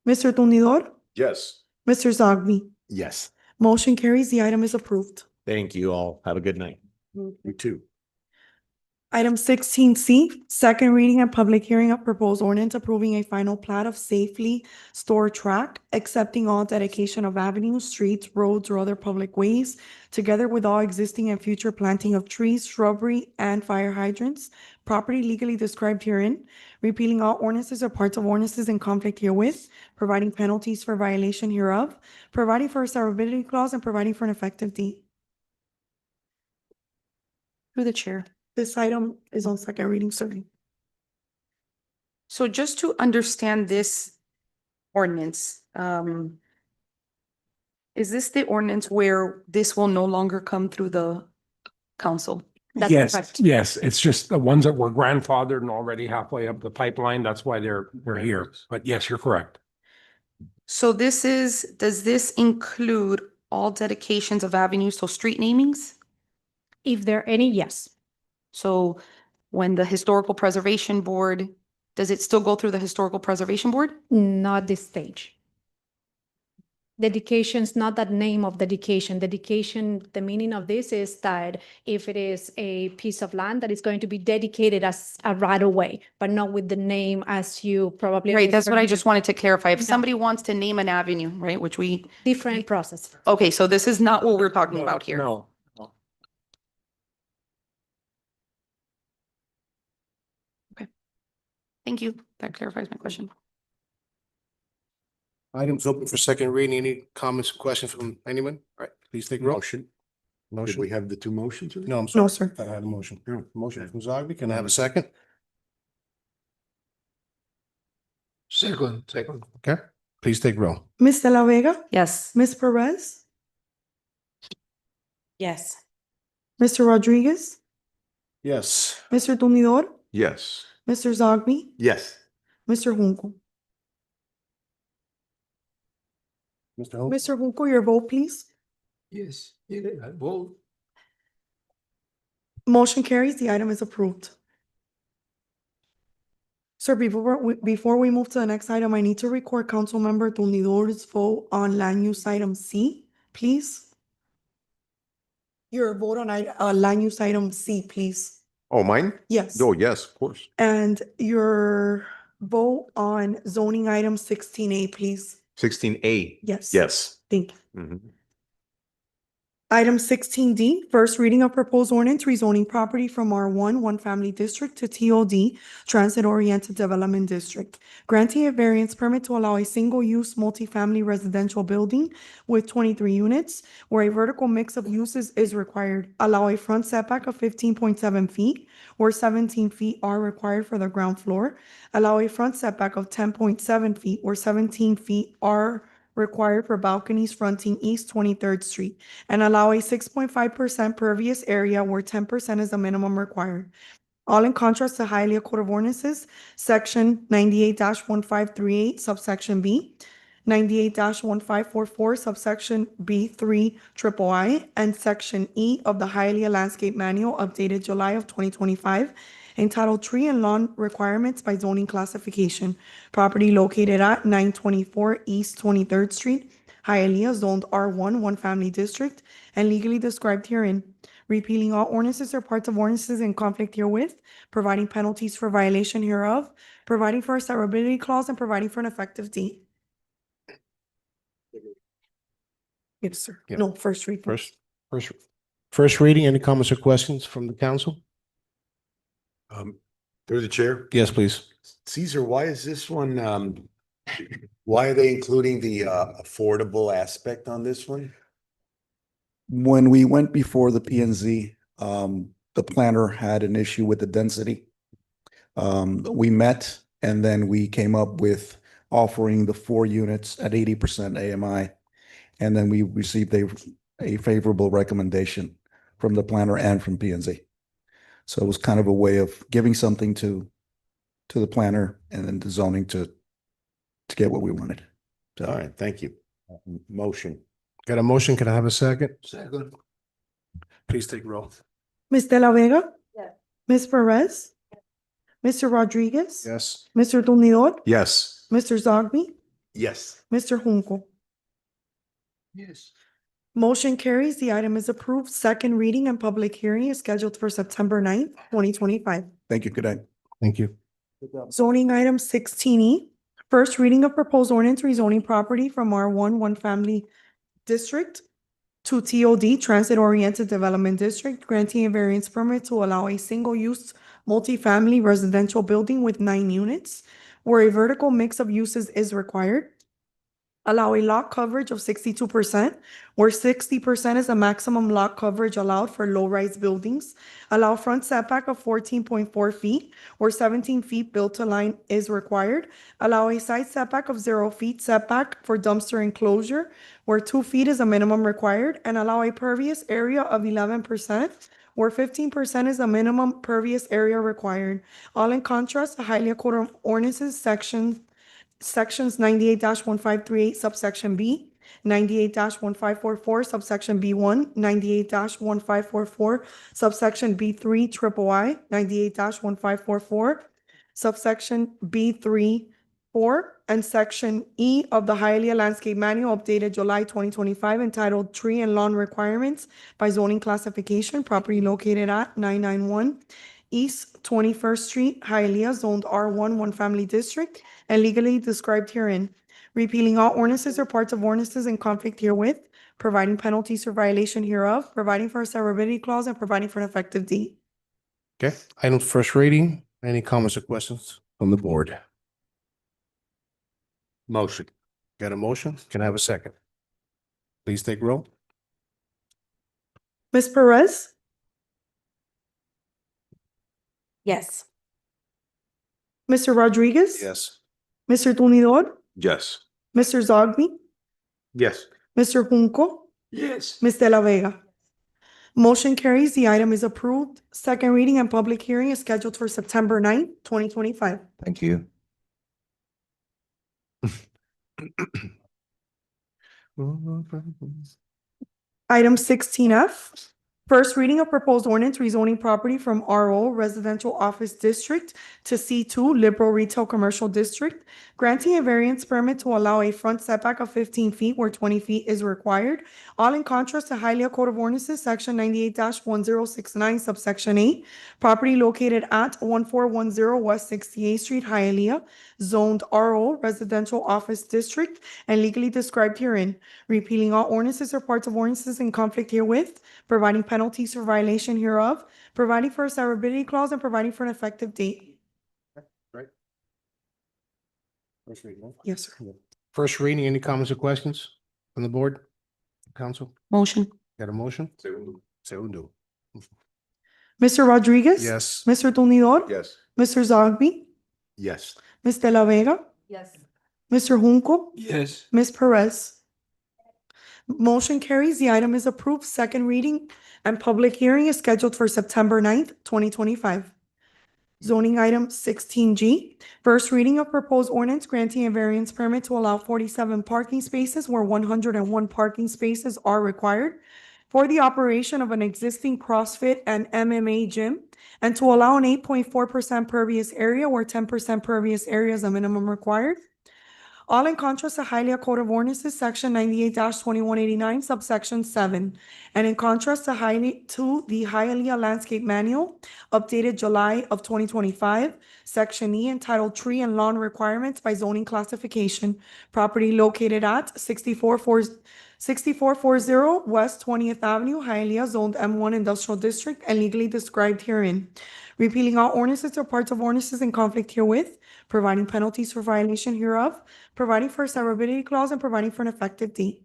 Mr. Tumidor, Yes. Mr. Zogby. Yes. Motion carries. The item is approved. Thank you all. Have a good night. You too. Item 16C, second reading and public hearing of proposed ordinance approving a final plat of safely stored track, accepting all dedication of avenues, streets, roads, or other public ways, together with all existing and future planting of trees, shrubbery, and fire hydrants, property legally described herein, repealing all ordinances or parts of ordinances in conflict herewith, providing penalties for violation hereof, providing for a severability clause, and providing for an effective date. Through the chair. This item is on second reading, sir. So just to understand this ordinance, is this the ordinance where this will no longer come through the council? Yes, yes, it's just the ones that were grandfathered and already halfway up the pipeline. That's why they're here. But yes, you're correct. So does this include all dedications of avenues, so street namings? If there are any, yes. So when the Historical Preservation Board, does it still go through the Historical Preservation Board? Not this stage. Dedication's not that name of dedication. Dedication, the meaning of this is that if it is a piece of land that is going to be dedicated as a right of way, but not with the name as you probably. Right, that's what I just wanted to clarify. If No. somebody wants to name an avenue, right, which we, Different process. okay, so this is not what we're talking about here. No. Thank you. That clarifies my question. Items open for second reading. Any comments, questions from anyone? All right, please take roll. Motion. Did Motion. we have the two motions? No, I'm sorry. No, sir. I had a motion. Motion from Zogby. Can I have a second? Second. Okay, please take roll. Ms. De La Vega, Yes. Ms. Perez, Yes. Mr. Rodriguez, Yes. Mr. Tumidor, Yes. Mr. Zogby, Yes. Mr. Junco. Mr. Hope? Mr. Junco, your vote, please. Yes, I vote. Motion carries. The item is approved. Sir, before we move to the next item, I need to record Councilmember Tumidor's vote on land use item C, please. Your vote on land use item C, please. Oh, mine? Yes. Oh, yes, of course. And your vote on zoning item 16A, please. 16A. Yes. Yes. Thank you. Mhm. Item 16D, first reading of proposed ordinance rezoning property from R1, one family district to TOD, Transit Oriented Development District. Granting a variance permit to allow a single-use multifamily residential building with 23 units where a vertical mix of uses is required. Allow a front setback of 15.7 feet where 17 feet are required for the ground floor. Allow a front setback of 10.7 feet where 17 feet are required for balconies fronting East 23rd Street, and allow a 6.5% pervious area where 10% is the minimum required. All in contrast to Hialeah Code of Ordinances, Section 98-1538, subsection B, 98-1544, subsection B3 triple I, and Section E of the Hialeah Landscape Manual updated July of 2025, entitled Tree and Lawn Requirements by Zoning Classification. Property located at 924 East 23rd Street, Hialeah, zoned R1, one family district, and legally described herein. Repealing all ordinances or parts of ordinances in conflict herewith, providing penalties for violation hereof, providing for a severability clause, and providing for an effective date. Yes, sir. Yeah. No, first read. First reading, any comments or questions from the council? Through the chair. Yes, please. Caesar, why is this one, why are they including the affordable aspect on this one? When we went before the P and Z, the planner had an issue with the density. We met and then we came up with offering the 4 units at 80% AMI. And then we received a favorable recommendation from the planner and from P and Z. So it was kind of a way of giving something to the planner and then the zoning to get what we wanted. So, All right, thank you. Motion. Got a motion? Can I have a second? Second. Please take roll. Ms. De La Vega? Yes. Ms. Perez? Mr. Rodriguez? Yes. Mr. Tumidor? Yes. Mr. Zogby? Yes. Mr. Junco? Yes. Motion carries. The item is approved. Second reading and public hearing is scheduled for September 9th, 2025. thank you. Good night. Thank you. Zoning item 16E, first reading of proposed ordinance rezoning property from R1, one family district to TOD, Transit Oriented Development District, granting a variance permit to allow a single-use multifamily residential building with 9 units where a vertical mix of uses is required. Allow a lot coverage of 62%, where 60% is the maximum lot coverage allowed for low-rise buildings. Allow front setback of 14.4 feet, where 17 feet built to line is required. Allow a side setback of 0 feet setback for dumpster enclosure, where 2 feet is a minimum required, and allow a pervious area of 11%, where 15% is the minimum pervious area required. All in contrast to Hialeah Code of Ordinances, Sections 98-1538 subsection B, 98-1544 subsection B1, 98-1544 subsection B3 triple I, 98-1544 subsection B3 4, and section E of the Hialeah Landscape Manual updated July 2025 entitled Tree and Lawn Requirements by Zoning Classification, property located at 991 East 21st Street, Hialeah, zoned R1, one family district, and legally described herein. Repealing all ordinances or parts of ordinances in conflict herewith, providing penalties for violation hereof, providing for a severability clause, and providing for an effective date. Okay, item first reading. Any comments or questions from the board? Motion. Got a motion? Can I have a second? Please take roll. Ms. Perez? Yes. Mr. Rodriguez? Yes. Mr. Tumidor? Yes. Mr. Zogby? Yes. Mr. Junco? Yes. Ms. De La Vega? Motion carries. The item is approved. Second reading and public hearing is scheduled for September 9th, 2025. Thank you. Item 16F, First reading of proposed ordinance rezoning property from RO Residential Office District to C2 Liberal Retail Commercial District, granting a variance permit to allow a front setback of 15 feet where 20 feet is required, all in contrast to Hialeah Code of Ordinances, Section 98-1069, subsection 8, property located at 1410 West 68th Street, Hialeah, zoned RO Residential Office District, and legally described herein, repealing all ordinances or parts of ordinances in conflict herewith, providing penalties for violation hereof, providing for a severability clause, and providing for an effective date. Right? First reading, right? Yes, sir. First reading, any comments or questions from the board? Council, Motion. got a motion? Segundo. Mr. Rodriguez? Yes. Mr. Tonidor? Yes. Mr. Zogby? Yes. Ms. De La Vega? Yes. Mr. Junco? Yes. Ms. Perez? Motion carries. The item is approved. Second reading and public hearing is scheduled for September 9th, 2025. Zoning item 16G, first reading of proposed ordinance granting a variance permit to allow 47 parking spaces where 101 parking spaces are required for the operation of an existing CrossFit and MMA gym, and to allow an 8.4% pervious area where 10% pervious area is a minimum required. All in contrast to Hialeah Code of Ordinances, Section 98-2189, subsection 7, and in contrast to the Hialeah Landscape Manual, updated July of 2025, Section E, entitled Tree and Lawn Requirements by Zoning Classification, property located at 6440 West 20th Avenue, Hialeah, zoned M1 Industrial District, and legally described herein, repealing all ordinances or parts of ordinances in conflict herewith, providing penalties for violation hereof, providing for a severability clause, and providing for an effective date.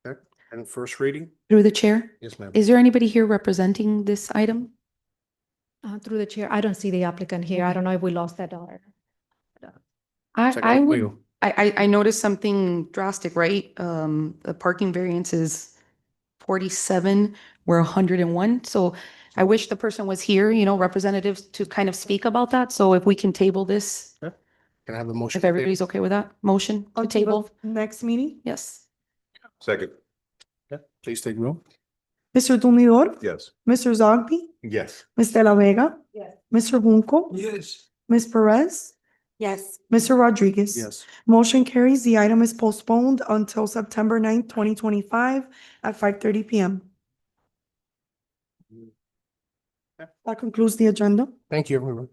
Okay, and first reading? Through the chair, Yes, ma'am. is there anybody here representing this item? Through the chair, I don't see the applicant here. I don't know if we lost that daughter. I would, Wait. I noticed something drastic, right? The parking variance is 47, we're 101. So I wish the person was here, representatives to kind of speak about that. So if we can table this, Can I have a motion? if everybody's okay with that, motion to Until the table? next meeting. Yes. Second. Okay, please take roll. Mr. Tonidor? Yes. Mr. Zogby? Yes. Ms. De La Vega? Yes. Mr. Junco? Yes. Ms. Perez? Yes. Mr. Rodriguez? Yes. Motion carries. The item is postponed until September 9th, 2025 at 5:30 p.m. That concludes the agenda. Thank you, everyone.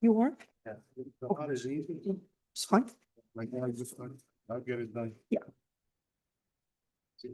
You are? Yeah. How is it easy? It's fine. Like, I'll get it done. Yeah. See,